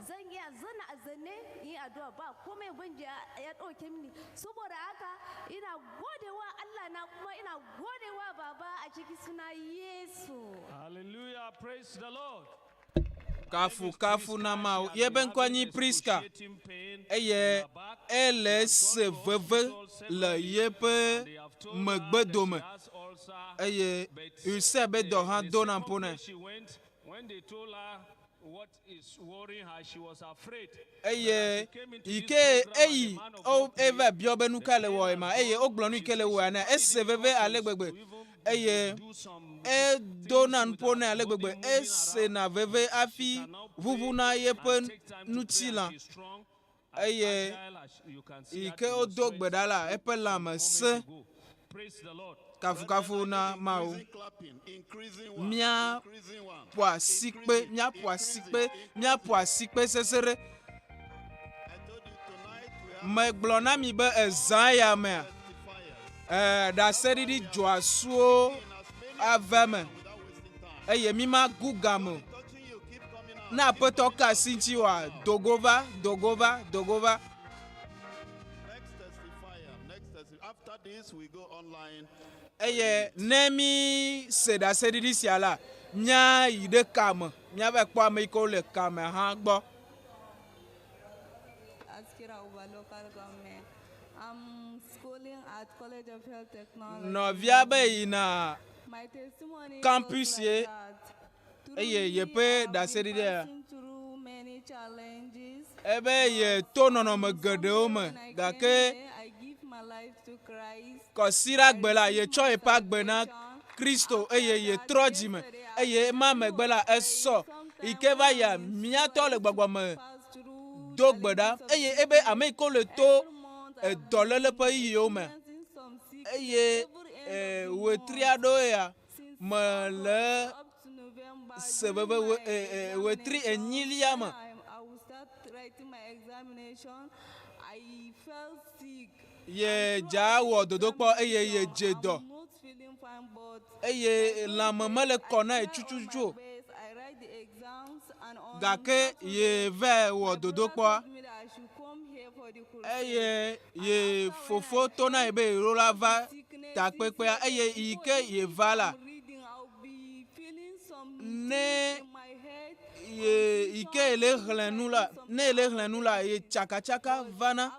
S7: zan iya zana a zanne yi addu'a ba komai Ubangiji ya ɗauke mini saboda haka ina godewa Allah na kuma ina godewa baba a cikin suna Yesu.
S13: Hallelujah, praise the Lord.
S23: Kafu na Mau yeben kwanyi Priska eye LS veve le yepe megbedome eye use be do han dona pone
S13: what is worrying her, she was afraid.
S23: Eye ike eyi o eve biobe nu kale wo ma eye ogbonu ikele wo ana eseveve alegbegbe eye e donan pone alegbegbe ese na veve afi vuvuna yepen nutila eye ike odogbedala epelama se kafu na Mau mia po asikpe sesere me gblona mi be ezaya me da seridi joasuo aveme eye mi ma gugamo na peto kasinchi wa dogova.
S5: After this, we go online.
S23: Eye nemi seda seridi siala nya ide kam nya be kwa me ko le kam ha gbo
S8: Askira over local government. I'm schooling at College of Health Technology.
S23: No via be ina
S8: My testimony
S23: campus
S8: goes
S23: ye
S8: like that.
S23: eye yepe da seridi ya
S8: Through many challenges.
S23: ebe ye tonono me gede o me gake
S8: I give my life to Christ.
S23: ko sira gbela ye cho epa gbena Kristo eye ye troji me eye ma me gbela eso ike va ya miato le gbagba me dogbeda eye ebe ame ko le to dolele pe yo me eye wetriado ya me le sebebe wetri enyilia me
S8: I will start writing my examination. I felt sick.
S23: Ye ja wo dodokpo eye ye jedo.
S8: I'm not feeling fine, but
S23: Eye la mama le kona e chuchuchu.
S8: I write the exams and on
S23: Gake ye ve wo dodokpo.
S8: told me that I should come here for the crusade.
S23: Ye fofo tona ebe rola va ta pepe eye ike ye vala.
S8: Reading, I'll be feeling some
S23: Ne
S8: in my head.
S23: ye ike le hlenula ne le hlenula ye chaka chaka vana.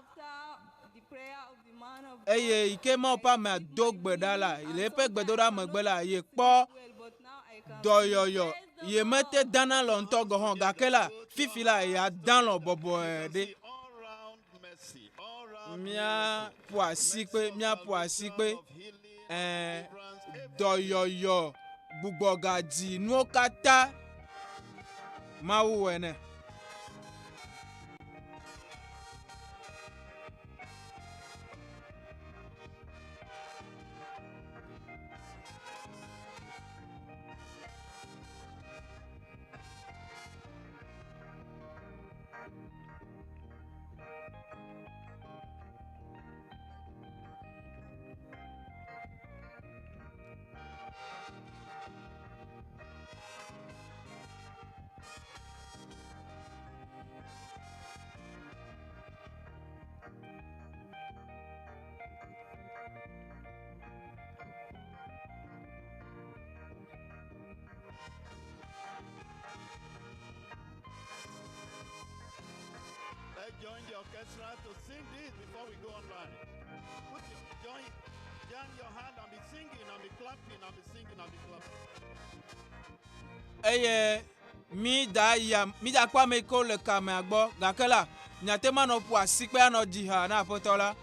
S8: The prayer of the man of
S23: Eye ike ma pa me dogbe dala ile pe gbedora megbela ye kpo doyoyo ye mete dana lo nto go hon gakela fifila ya dan lo bobo de mia poasi pe doyoyo gbugbo gadi nu kata mawu ene.
S5: Join the orchestra to sing this before we go online. Join your hand and be singing and be clapping and be singing and be clapping.
S23: Mi da kwa me ko le kame agbo gakela nyate ma no pu asipe ano jiha na apotola.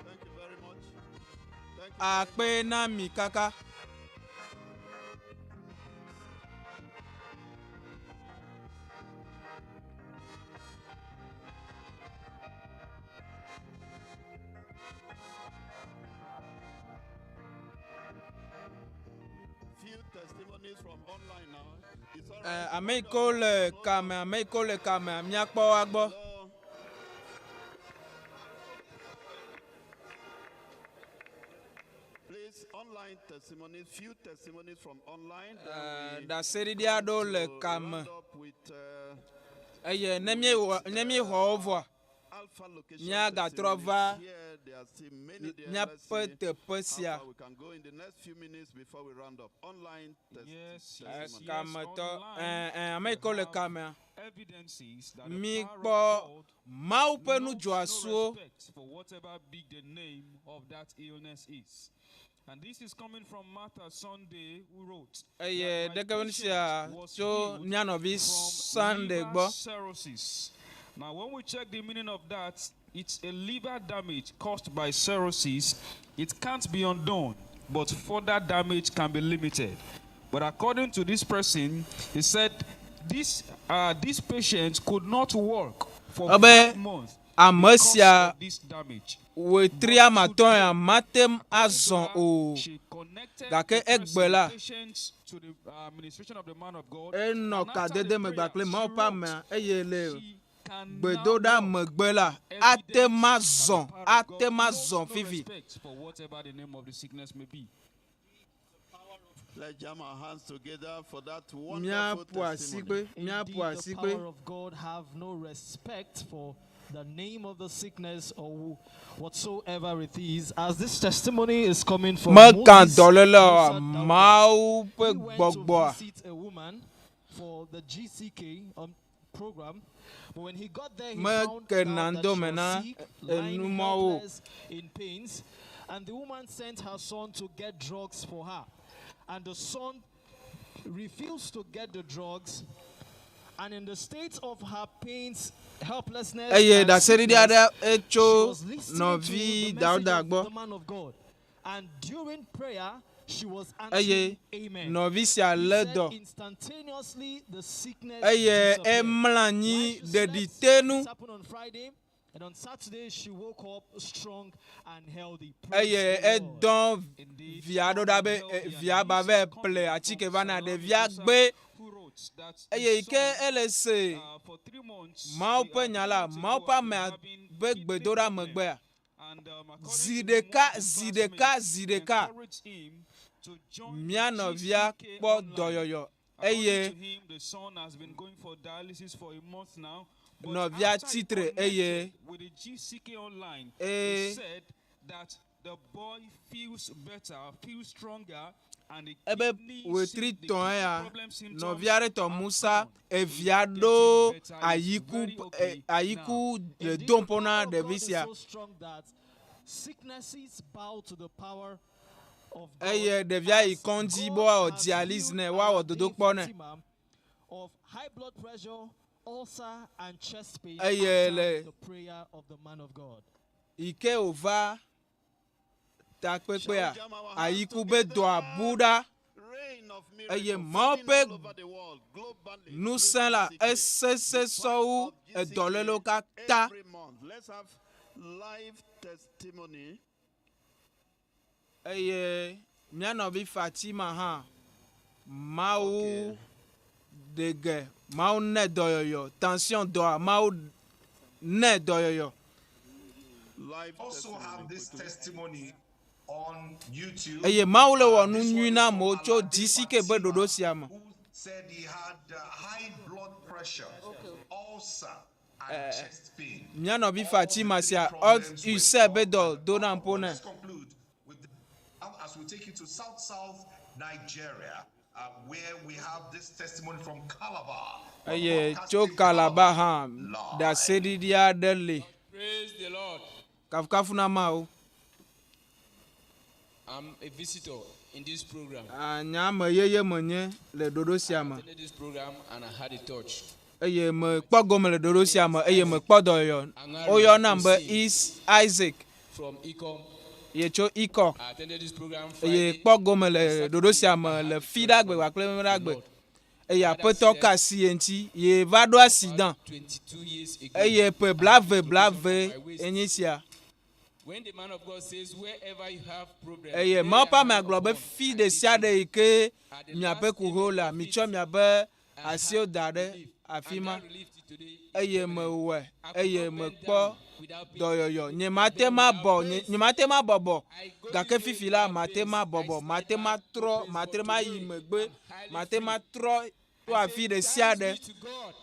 S5: Thank you very much.
S23: Akpe na mi kaka.
S5: Few testimonies from online now. It's all right.
S23: Ameko le kame mi akpo agbo.
S5: Online testimonies, few testimonies from online.
S23: Da seri dia do le kame. Eye nemi ho ovo. Nya ga trova. Nya pete pesia.
S5: We can go in the next few minutes before we round up. Online testimonies.
S23: Kame to ameko le kame.
S6: Evidences that
S23: Mi
S6: the
S23: po
S6: power of God
S23: mau pe nu
S6: knows
S23: joaso.
S6: no respect for whatever big the name of that illness is. And this is coming from Martha Sunday, who wrote
S23: Eye de kawensia cho nyanovi
S6: from
S23: Sunday
S6: liver
S23: gbo.
S6: cirrhosis. Now, when we check the meaning of that, it's a liver damage caused by cirrhosis. It can't be undone, but further damage can be limited. But according to this person, he said this patient could not work for 5 months because of this damage.
S23: We tria maton ya matem azon o gake egbela
S6: To the administration of the man of God.
S23: eno ka dede megbakle ma pa me eyele gbedoda megbela atemazon fifi.
S6: For whatever the name of the sickness may be.
S5: Let's jam our hands together for that wonderful testimony.
S9: Indeed, the power of God have no respect for the name of the sickness or whatsoever it is. As this testimony is coming from Moses,
S23: mau pe gbogbo.
S9: visit a woman for the GCK program, but when he got there, he found out that she was sick, lying helpless, in pains, and the woman sent her son to get drugs for her, and the son refused to get the drugs, and in the state of her pains, helplessness, and sickness, she was listening to the message of the man of God, and during prayer, she was answering amen. He said instantaneously the sickness disappeared. This happened on Friday. And on Saturday, she woke up strong and healthy.
S23: Eye don via do dabe via bave ple atike vana de via gbe. Eye ike elese mau pe nyala mau pa me be gbe do ra megbe. Zideka mia novia kpo doyoyo. Eye novia titre eye
S6: said that the boy feels better, feels stronger, and
S23: ebe wetri ton ya novia re to Musa eviado ayiku le dompona de visia.
S9: Sicknesses bow to the power of
S23: eye devia ikonji bo o dialysis ne wa o dodo kpo ne
S9: of high blood pressure, ulcer and chest pain.
S23: The
S9: prayer of the man of God.
S23: Ike ova ta pepe a ayiku be do abuda eye mope nous saint la esse so e dolelo ka ta.
S5: Let's have live testimony.
S23: Eye mia novi Fatima ha mau dege mau ne doyoyo tension do mau ne doyoyo.
S15: Also have this testimony on YouTube.
S23: Eye mau le wonu nyina mo cho disike be dodo siama.
S15: Said he had high blood pressure, ulcer and chest pain.
S23: Mia novi Fatima sia you say be do na mpone.
S15: As we take you to South Nigeria, where we have this testimony from Calabar.
S23: Aye, cho Calabar ha da sedi dia dele.
S11: Praise the Lord.
S23: Kafuna mau.
S11: I'm a visitor in this program.
S23: Anya me yeye menye le dodo siama.
S11: I attended this program and I had a touch.
S23: Eye me kpogome le dodo siama eye me kpodoyo. Oyo number is Isaac
S11: from Icom.
S23: Ye cho Iko.
S11: I attended this program Friday.
S23: Eye kpogome le dodo siama le fidagbe wa kle meragbe. Eye apeto kasi enti ye va do accident.
S11: 22 years ago.
S23: Eye pe blave enyisia.
S11: When the man of God says wherever you have problems.
S23: Eye ma pa me aglobe fi de sia de ke miape kuhola mi cho miabe asio dade afima. Eye me we eye me kpo doyoyo nyematema bobo gake fifila matema bobo matema tro matema yimegbe matema tro to afi de sia de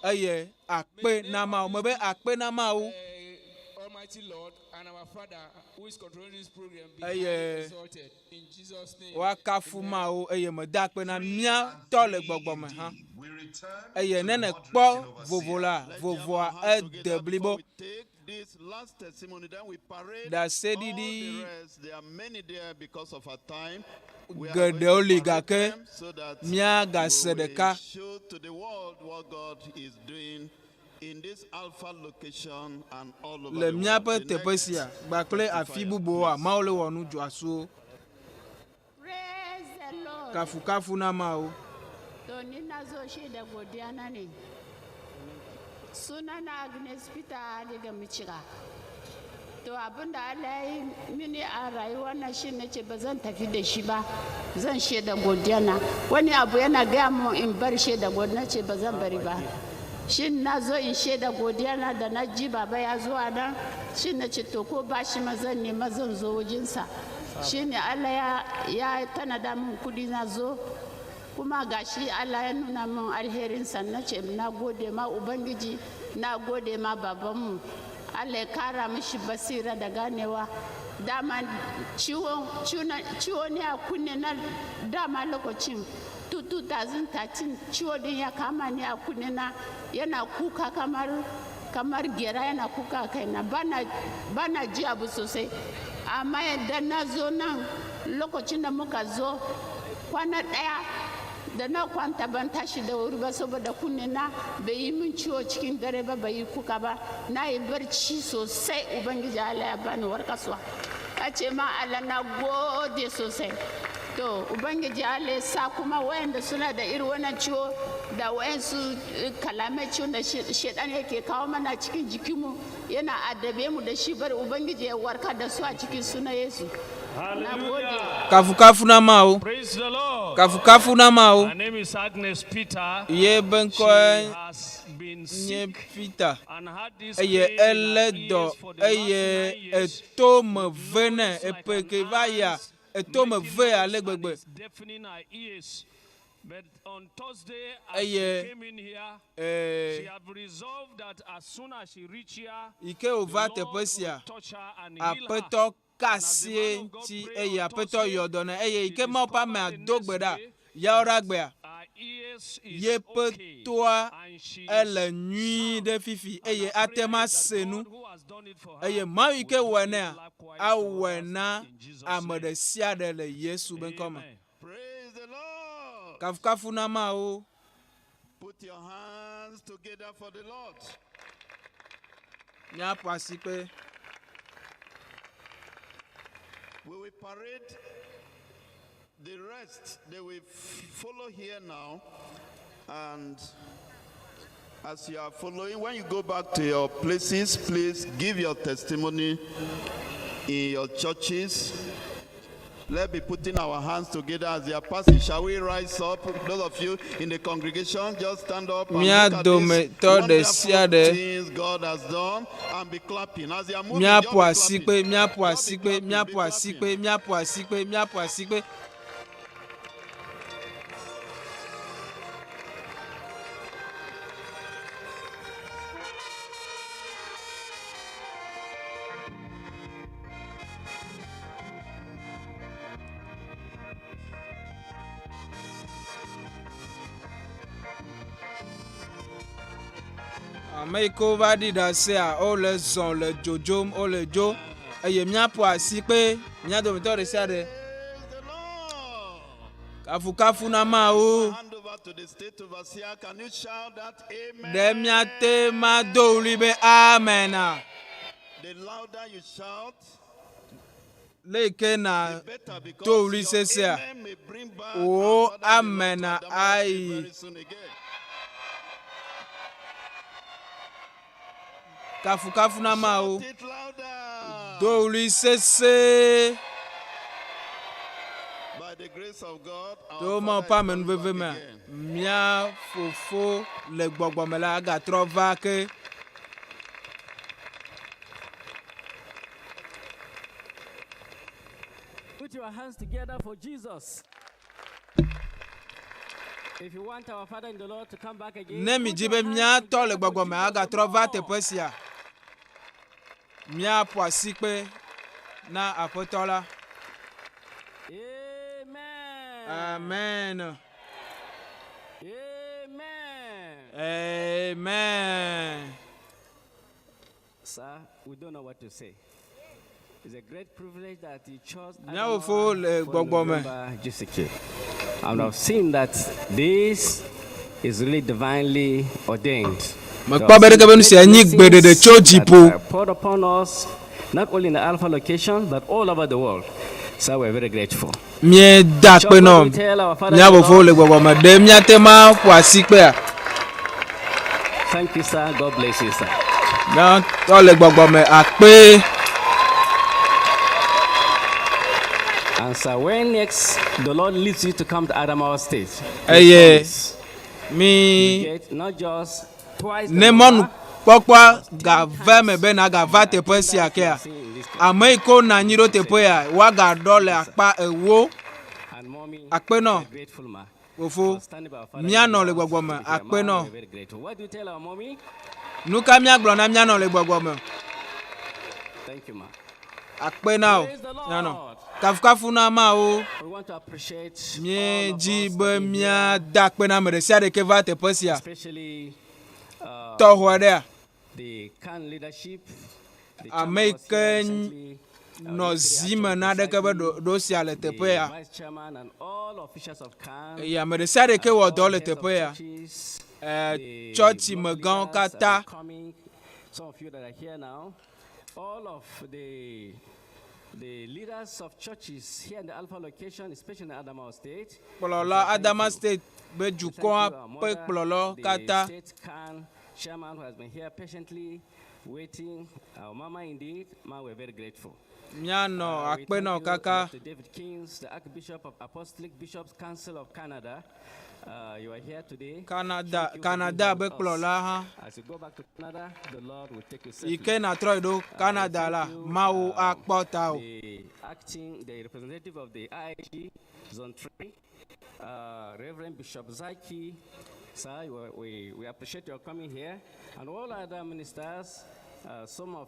S23: eye akpe na ma o mebe akpe na ma o
S11: Almighty Lord and our Father who is controlling this program be exalted in Jesus name.
S23: Wa kafuma o eye me da pe na mia to le gbogbo me ha eye nene kpo vovola vovoa e deblibo.
S5: This last testimony, then we parade
S23: that
S5: all the rest. There are many there because of our time. We
S23: are going to parade them
S5: so that
S23: we will
S5: show to the world what God is doing in this Alpha location and all over
S23: the
S5: world.
S23: Praise
S12: the Lord.
S23: Kafu na mao.
S12: Sunana Agnes Peter daga Michiga. To abinda Allah yi mini a rayuwa na shi nace ba zan tafi da shi ba. Zan sheda godiya na. Wani abu yana ga mu in bar sheda godiya nace ba zan bari ba. Shin na zo in sheda godiya na da na ji baba ya zo a nan. Shin nace to ko ba shi mazan ne mazan zo wajinsa. Shin Allah ya tanada mun kudi na zo. Kuma gashi Allah ya nuna min alherin sannan ce na gode ma ubangiji na gode ma babanmu Allah ya kara mishi basira da ganewa dama ciwo ne a kunne na dama lokacin 2013 ciwo din ya kama ni a kunne na yana kuka kamar gera yana kuka kaina bana ji abu sosai amma yadda na zo nan lokacin da muka zo kwana daya da na kwanta ban tashi da wuri ba saboda kunne na bai yi min ciwo cikin dare ba bai yi kuka ba na yi barci sosai ubangiji Allah ya bani warkaswa a ce ma Allah na gode sosai To Ubangiji Allah sa kuma wayanda suna da irin wannan ciwo da wayansu kalamai ciwon da shedan yake kawo mana cikin jikinmu yana addabe mu da shi bari Ubangiji ya warka da su a cikin sunan Yesu.
S23: Kafu na Mawu.
S13: Praise the Lord.
S23: Kafu na Mawu.
S13: My name is Agnes Peter.
S23: Ye benko nye Peter. Eye eledo. Eye etome vene epeke vaya. Etome ve alegbegbe.
S13: But on Thursday, as she came in here, she had resolved that as soon as she reached here, the Lord will touch her and heal her.
S23: Kasie ti eye apeto yodone eye ike ma pa me adogbeda ya ora gbe ye petoa ele nui de fifi eye atema senu eye ma ike wena awena amede sia de le Yesu ben koma.
S5: Praise the Lord.
S23: Kafu na Mawu.
S5: Put your hands together for the Lord.
S23: Nya pasipe.
S5: We will parade the rest. They will follow here now. And as you are following, when you go back to your places, please give your testimony in your churches. Let's be putting our hands together as they are passing. Shall we rise up? Those of you in the congregation, just stand up and look at these wonderful things God has done and be clapping. As they are moving, just be clapping.
S23: Meiko va di da se a o le zon le jojom o le jo eye mia po asi pe mia do mi to de se de kafu na Mawu de mia te ma do libe amen.
S5: The louder you shout,
S23: leke na do li se se o amen ai kafu na Mawu do li se
S5: by the grace of God,
S23: do ma pa men veve me mia fofo le gbogbo me la ga trova ke
S10: put your hands together for Jesus. If you want our Father in the Lord to come back again,
S23: ne mi jibe mia to le gbogbo me ga trova te pesia mia po asipe na apotola. Amen. Amen.
S10: Sir, we don't know what to say. It's a great privilege that you chose
S23: for
S10: Novembre GCK. And I've seen that this is really divinely ordained. Poured upon us, not only in the Alpha location, but all over the world. So we're very grateful. Thank you, sir. God bless you, sir. And so when next the Lord leads you to come to Adamawa State, not just twice
S23: Pokwa ga veme be na ga va te pesi akea Ameriko na nyiro te poya wa ga dole akpa ewo akpe no ofo mia no le gbogbo me akpe no
S10: what do you tell our mommy?
S23: Nuka mia glo na mia no le gbogbo me
S10: Thank you, ma.
S23: Akpe now no kafu na Mawu
S10: We want to appreciate
S23: mie jibe mia dakpe na me sia de ke va te pesi
S10: especially the can leadership, the
S23: American no zima na de ke do sia le tepe ya
S10: vice chairman and all officials of can
S23: ya me sia de ke wo do le tepe ya church megan kata
S10: some of you that are here now, all of the The leaders of churches here in the Alpha location, especially in Adamawa State.
S23: Kplɔla Adama State be dukɔa pe kplɔlɔ kata.
S10: The state chairman who has been here patiently waiting. Our mama indeed, ma, we're very grateful.
S23: Miano akpeno kaka.
S10: David Kings, the Archbishop of Apostolic Bishops Council of Canada. You are here today.
S23: Canada be kplɔla ha.
S10: As you go back to Canada, the Lord will take you safely.
S23: Ike na trɔ do Canada la, Mawu akpɔta o.
S10: The representative of the IIG Zone 3, Reverend Bishop Zaki, sir, we appreciate your coming here, and all other ministers, some of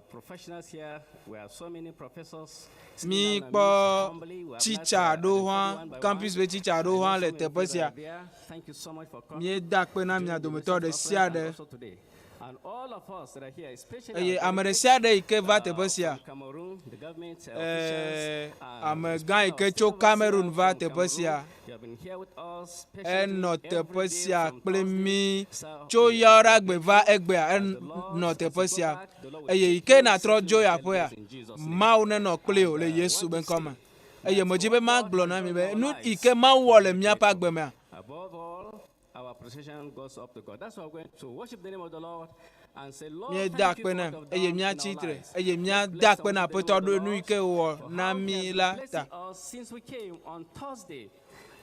S10: professionals here. We have so many professors.
S23: Mi kpɔ teacher do hã, campus be teacher do hã le teƒe sia. Mi da kpe na mia dometɔ ɖe sia ɖe.
S10: And all of us that are here, especially
S23: eye ame ɖe sia ɖe yi ke va teƒe sia. Amegã yi ke tso Cameroon va teƒe sia. Enɔ teƒe sia kple mi. Tso EÚEGBE va EÚEGBEa enɔ teƒe sia. Eye yi ke na trɔ dzo aƒea, Mawu nenɔ kpli o le Yesu be ŋkɔ me. Eye medzi be magblɔ na mi be nu yi ke Mawu wɔ le míaƒe agbe mea.
S10: Our appreciation goes up to God. That's why we're going to worship the name of the Lord and say, Lord,
S23: mi
S10: thank you
S23: for
S10: for
S23: what
S10: what
S23: you've
S10: you've
S23: done
S10: done in our lives.
S23: eye mia da kpe na aƒetɔ ɖo nu yi ke wɔ na mi la ta.
S10: Since we came on Thursday,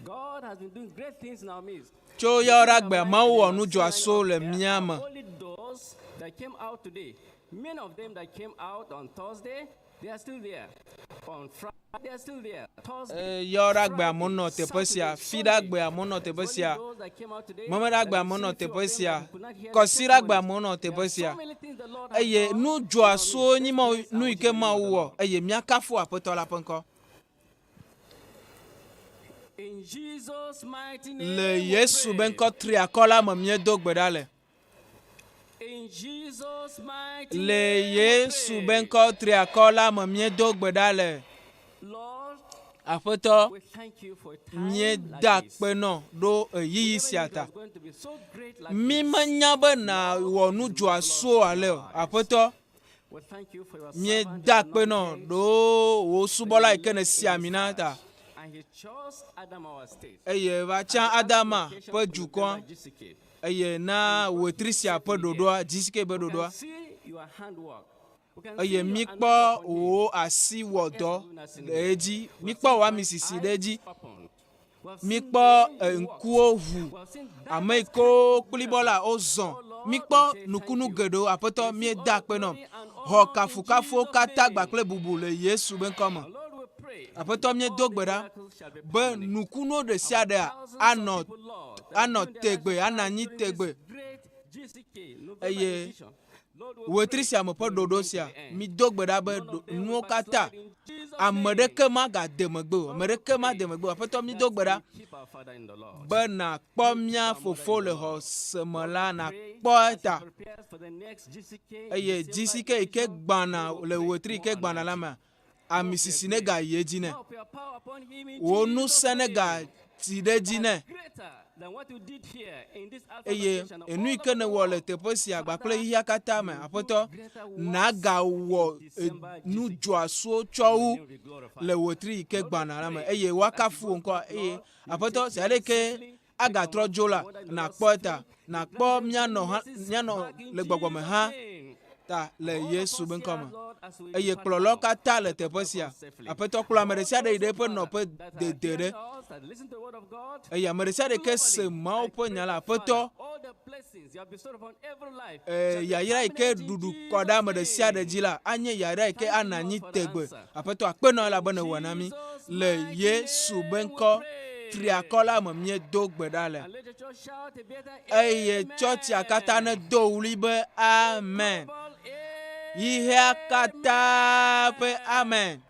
S10: God has been doing great things in our midst.
S23: Tso EÚEGBEa Mawu wɔ nu dzɔaso le mía me.
S10: Only those that came out today, many of them that came out on Thursday, they are still there. On Friday, they are still there. Thursday,
S23: EÚEGBEa monɔ teƒe sia, FIDAgbea monɔ teƒe sia, Memeɖagbea monɔ teƒe sia, Kɔsiɖagbea monɔ teƒe sia. Eye nu dzɔaso nyi nu yi ke Mawu wɔ, eye mía kafu aƒetɔ la ƒe ŋkɔ.
S10: in Jesus' mighty name,
S23: Le Yesu be ŋkɔ triakɔ la me míedo gbe ɖa le.
S10: in Jesus' mighty
S23: Le
S10: name,
S23: Yesu be ŋkɔ triakɔ la me míedo gbe ɖa le.
S10: Lord,
S23: Aƒetɔ,
S10: we thank you for a time
S23: míeda
S10: like this.
S23: kpe nɔ ɖo ɣeyiɣi sia ta.
S10: It's going to be so great like
S23: Mi
S10: this.
S23: menya be na wɔ nu dzɔaso ale o. Aƒetɔ,
S10: We thank you for your servant,
S23: míeda kpe nɔ ɖo wo subɔla yi ke ne si ami na ta.
S10: and he chose Adamawa State.
S23: Eye va tsã Adama ƒe dukɔ.
S10: GCK.
S23: Eye na wetri sia ƒe ɖoɖoa, GCK be
S10: We can
S23: ɖoɖoa.
S10: see your handwork. We can see
S23: Eye
S10: your
S23: mi
S10: anointing
S23: kpɔ
S10: upon you.
S23: wo asi wɔ dɔ ɖe edzi. Mi kpɔ wo ami sisi ɖe edzi. Mi kpɔ ŋkuwo ʋu. Ame yi ke kplibɔ la wozɔ. Mi kpɔ nukunu geɖewo. Aƒetɔ míeda kpe nɔ. Xɔ kafukafuwo katã gbakple bubu le Yesu be ŋkɔ me. Aƒetɔ míedo gbe ɖa be nukunu ɖe sia ɖea anɔ tegbe, anɔ anyi tegbe. Eye wetri sia me ƒe ɖoɖo sia, mi do gbe ɖa be nuwo katã ame ɖeke magade megbe o, ame ɖeke made megbe o. Aƒetɔ mi do gbe ɖa
S10: Keep our Father in the Lord.
S23: be nàkpɔ mía fofo le xɔ se me la, nàkpɔ eta.
S10: Prepare for the next GCK.
S23: Eye GCK yi ke gbana le wetri yi ke gbana la mea, ami sisi ne ga yi edzi nɛ.
S10: Up your power upon him in
S23: Wo
S10: Jesus'
S23: nusẽ ne ga
S10: name.
S23: ti ɖe dzi nɛ.
S10: Greater than what you did here in this alpha
S23: Eye
S10: location.
S23: enu yi ke ne wɔ le teƒe sia gbakple xixia katã me, Aƒetɔ, nàgawɔ nu dzɔaso tsɔ wu le wetri yi ke gbana la me. Eye woakafu wo ŋkɔ. Eye Aƒetɔ, sia ɖe ke agatrɔ dzo la, nàkpɔ eta. Nàkpɔ míanɔ le gbɔgbɔme hã ta le Yesu be ŋkɔ me. Eye kplɔlɔ katã le teƒe sia. Aƒetɔ, kplɔ ame ɖe sia ɖe yi ɖe eƒe nɔƒe dede ɖe.
S10: Listen to the word of God.
S23: Eye ame ɖe sia ɖe ke se Mawu ƒe nya la, Aƒetɔ,
S10: All the blessings you have bestowed upon every life.
S23: yayra yi ke ɖuɖu kɔ ɖe ame ɖe sia ɖe dzi la, anye yayra yi ke anɔ anyi tegbe. Aƒetɔ, akpenɔ la be ne wɔ na mi le Yesu be ŋkɔ triakɔ la me míedo gbe ɖa le.
S10: And let the church shout a better
S23: Eye tsɔtsia katã ne do wuli be amen. Yihea katã ƒe amen.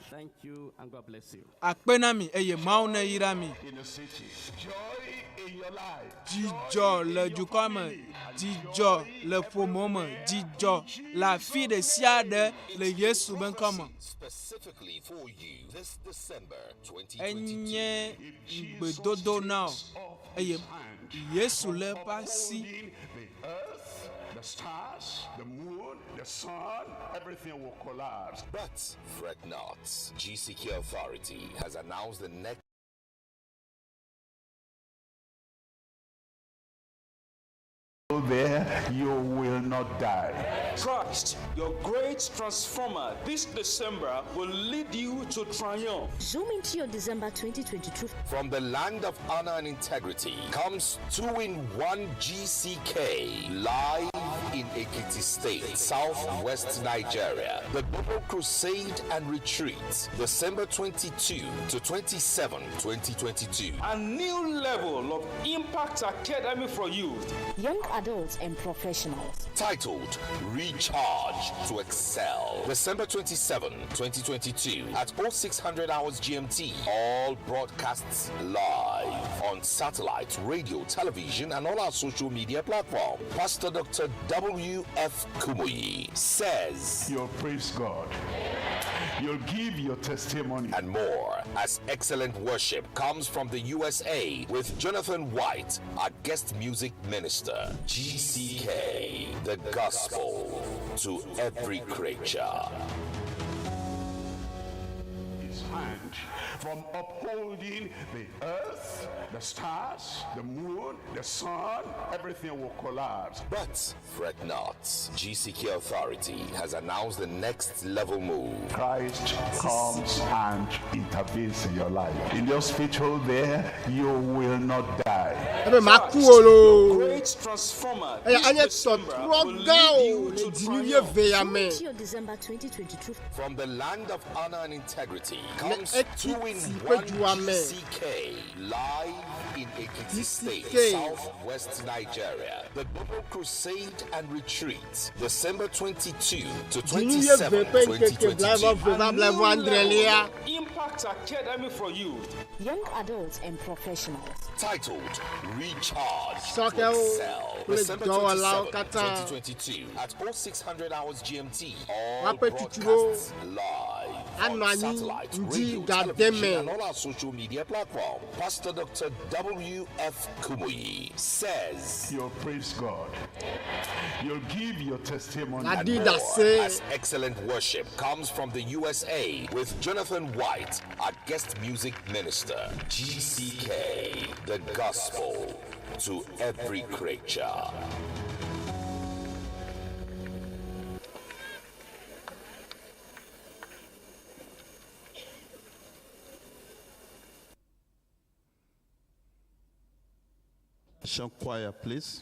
S10: Thank you and God bless you.
S23: Akpe na mi eye Mawu ne yra mi.
S1: In the city. Joy in your life.
S23: Dzidzɔ le dukɔ me, dzidzɔ le ƒome me, dzidzɔ le afi ɖe sia ɖe le Yesu be ŋkɔ me.
S15: Specifically for you this December 2022.
S23: Enye gbedodo na o. Eye Yesu le eƒe asi.
S1: The earth, the stars, the moon, the sun, everything will collapse.
S15: But fret not. GCK Authority has announced the next
S1: there, you will not die.
S6: Christ, your great transformer, this December will lead you to triumph.
S4: Zoom into your December 2022.
S15: From the land of honor and integrity comes 2-in-1 GCK live in Ekiti State, southwest Nigeria. The Global Crusade and Retreat, December 22 to 27, 2022.
S6: A new level of Impact Academy for youth.
S4: Young adults and professionals.
S15: Titled Recharge to Excel. December 27, 2022 at 0600 hours GMT. All broadcasts live on satellite, radio, television, and all our social media platforms. Pastor Dr W.F Kumuyi says,
S1: You'll praise God. You'll give your testimony.
S15: And more as excellent worship comes from the USA with Jonathan White, our guest music minister. GCK, the gospel to every creature.
S1: His hand from upholding the earth, the stars, the moon, the sun, everything will collapse.
S15: But fret not. GCK Authority has announced the next level move.
S1: Christ comes and intervenes in your life. In the hospital there, you will not die.
S6: Christ, your great transformer, this December will lead you to triumph.
S4: Zoom into your December 2022.
S15: From the land of honor and integrity comes 2-in-1 GCK live in Ekiti State, southwest Nigeria. The Global Crusade and Retreat, December 22 to 27, 2022.
S6: A new level of Impact Academy for youth.
S4: Young adults and professionals.
S15: Titled Recharge to Excel. December 27, 2022 at 0600 hours GMT. All broadcasts live on satellite, radio, television, and all our social media platforms. Pastor Dr W.F Kumuyi says,
S1: You'll praise God. You'll give your testimony.
S15: And more as excellent worship comes from the USA with Jonathan White, our guest music minister. GCK, the gospel to every creature.
S5: Chant choir, please.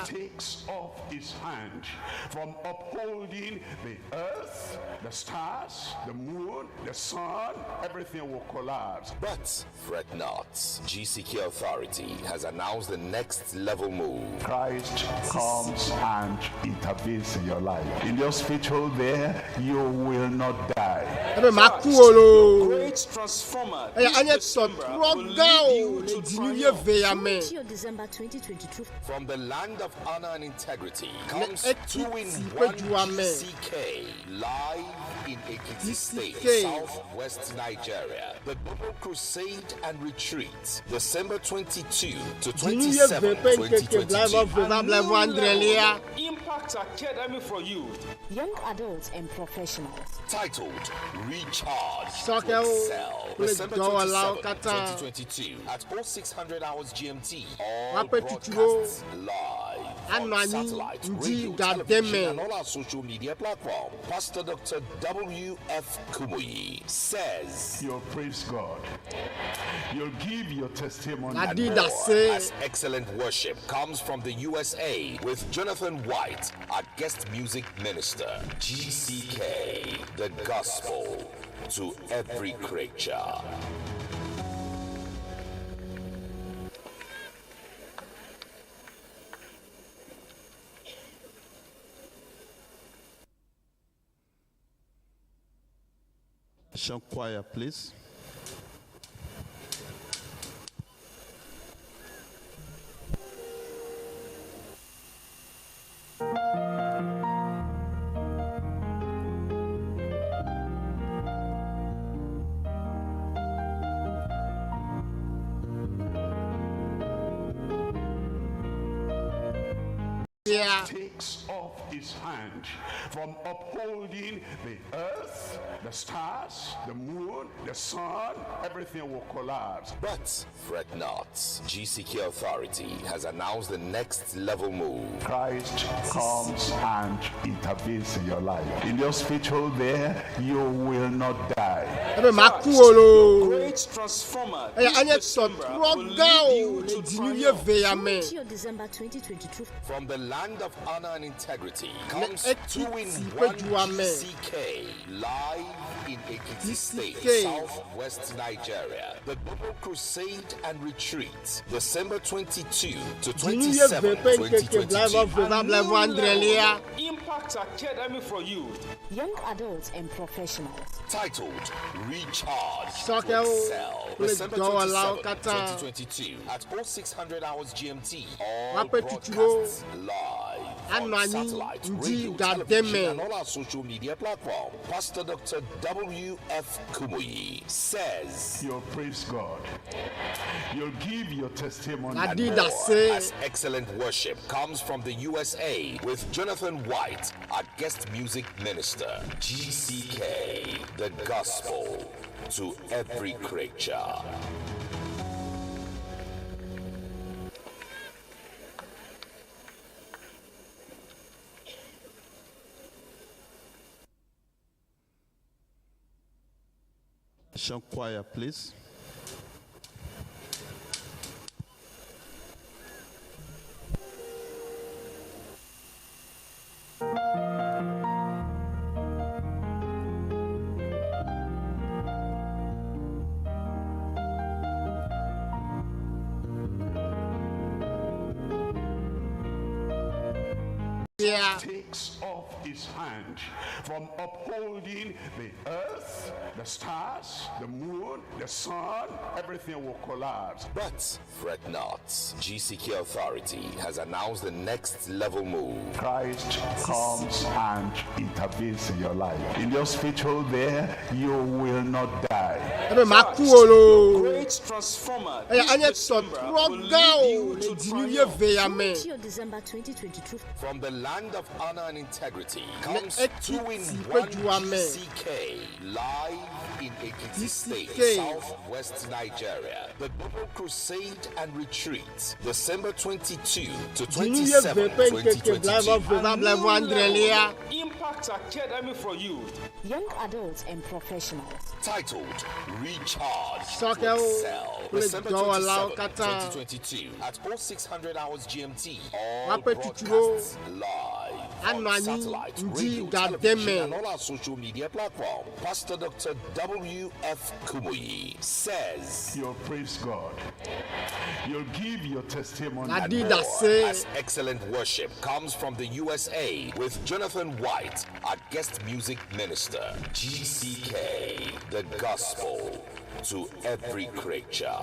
S1: Takes off his hand from upholding the earth, the stars, the moon, the sun, everything will collapse.
S15: But fret not. GCK Authority has announced the next level move.
S1: Christ comes and intervenes in your life. In the hospital there, you will not die.
S6: Christ, your great transformer, this December will lead you to triumph.
S4: Zoom into your December 2022.
S15: From the land of honor and integrity comes 2-in-1 GCK live in Ekiti State, southwest Nigeria. The Global Crusade and Retreat, December 22 to 27, 2022.
S6: A new level of Impact Academy for youth.
S4: Young adults and professionals.
S15: Titled Recharge to Excel. December 27, 2022 at 0600 hours GMT. All broadcasts live on satellite, radio, television, and all our social media platforms. Pastor Dr W.F Kumuyi says,
S1: You'll praise God. You'll give your testimony.
S15: And more as excellent worship comes from the USA with Jonathan White, our guest music minister. GCK, the gospel to every creature.
S5: Chant choir, please.
S1: takes off his hand from upholding the earth, the stars, the moon, the sun, everything will collapse.
S15: But fret not. GCK Authority has announced the next level move.
S1: Christ comes and intervenes in your life. In the hospital there, you will not die.
S6: Great transformer.
S4: December 2022.
S15: From the land of honor and integrity comes 2-in-1 GCK live in Ekiti State, southwest Nigeria. The Global Crusade and Retreat, December 22 to 27, 2022.
S6: Impact Academy for youth,
S4: Young adults and professionals.
S15: Titled Recharge to Excel, December 27, 2022 at 0600 hours GMT. All broadcasts live on satellite, radio, television, and all our social media platforms. Pastor Dr W.F Kumuyi says,
S1: you'll praise God. You'll give your testimony.
S15: And more, as excellent worship comes from the USA with Jonathan White, our guest music minister. GCK, the gospel to every creature.
S5: Choir, please.
S1: Takes off his hand from upholding the earth, the stars, the moon, the sun, everything will collapse.
S15: But fret not. GCK Authority has announced the next level move.
S1: Christ comes and intervenes in your life. In the hospital there, you will not die.
S6: great transformer.
S4: December 2022.
S15: From the land of honor and integrity comes 2-in-1 GCK live in Ekiti State, southwest Nigeria. The Global Crusade and Retreat, December 22 to 27, 2022.
S6: Impact Academy for youth,
S4: Young adults and professionals.
S15: Titled Recharge to Excel, December 27, 2022 at 0600 hours GMT. All broadcasts live on satellite, radio, television, and all our social media platforms. Pastor Dr W.F Kumuyi says,
S1: you'll praise God. You'll give your testimony.
S15: And more, as excellent worship comes from the USA with Jonathan White, our guest music minister. GCK, the gospel to every creature.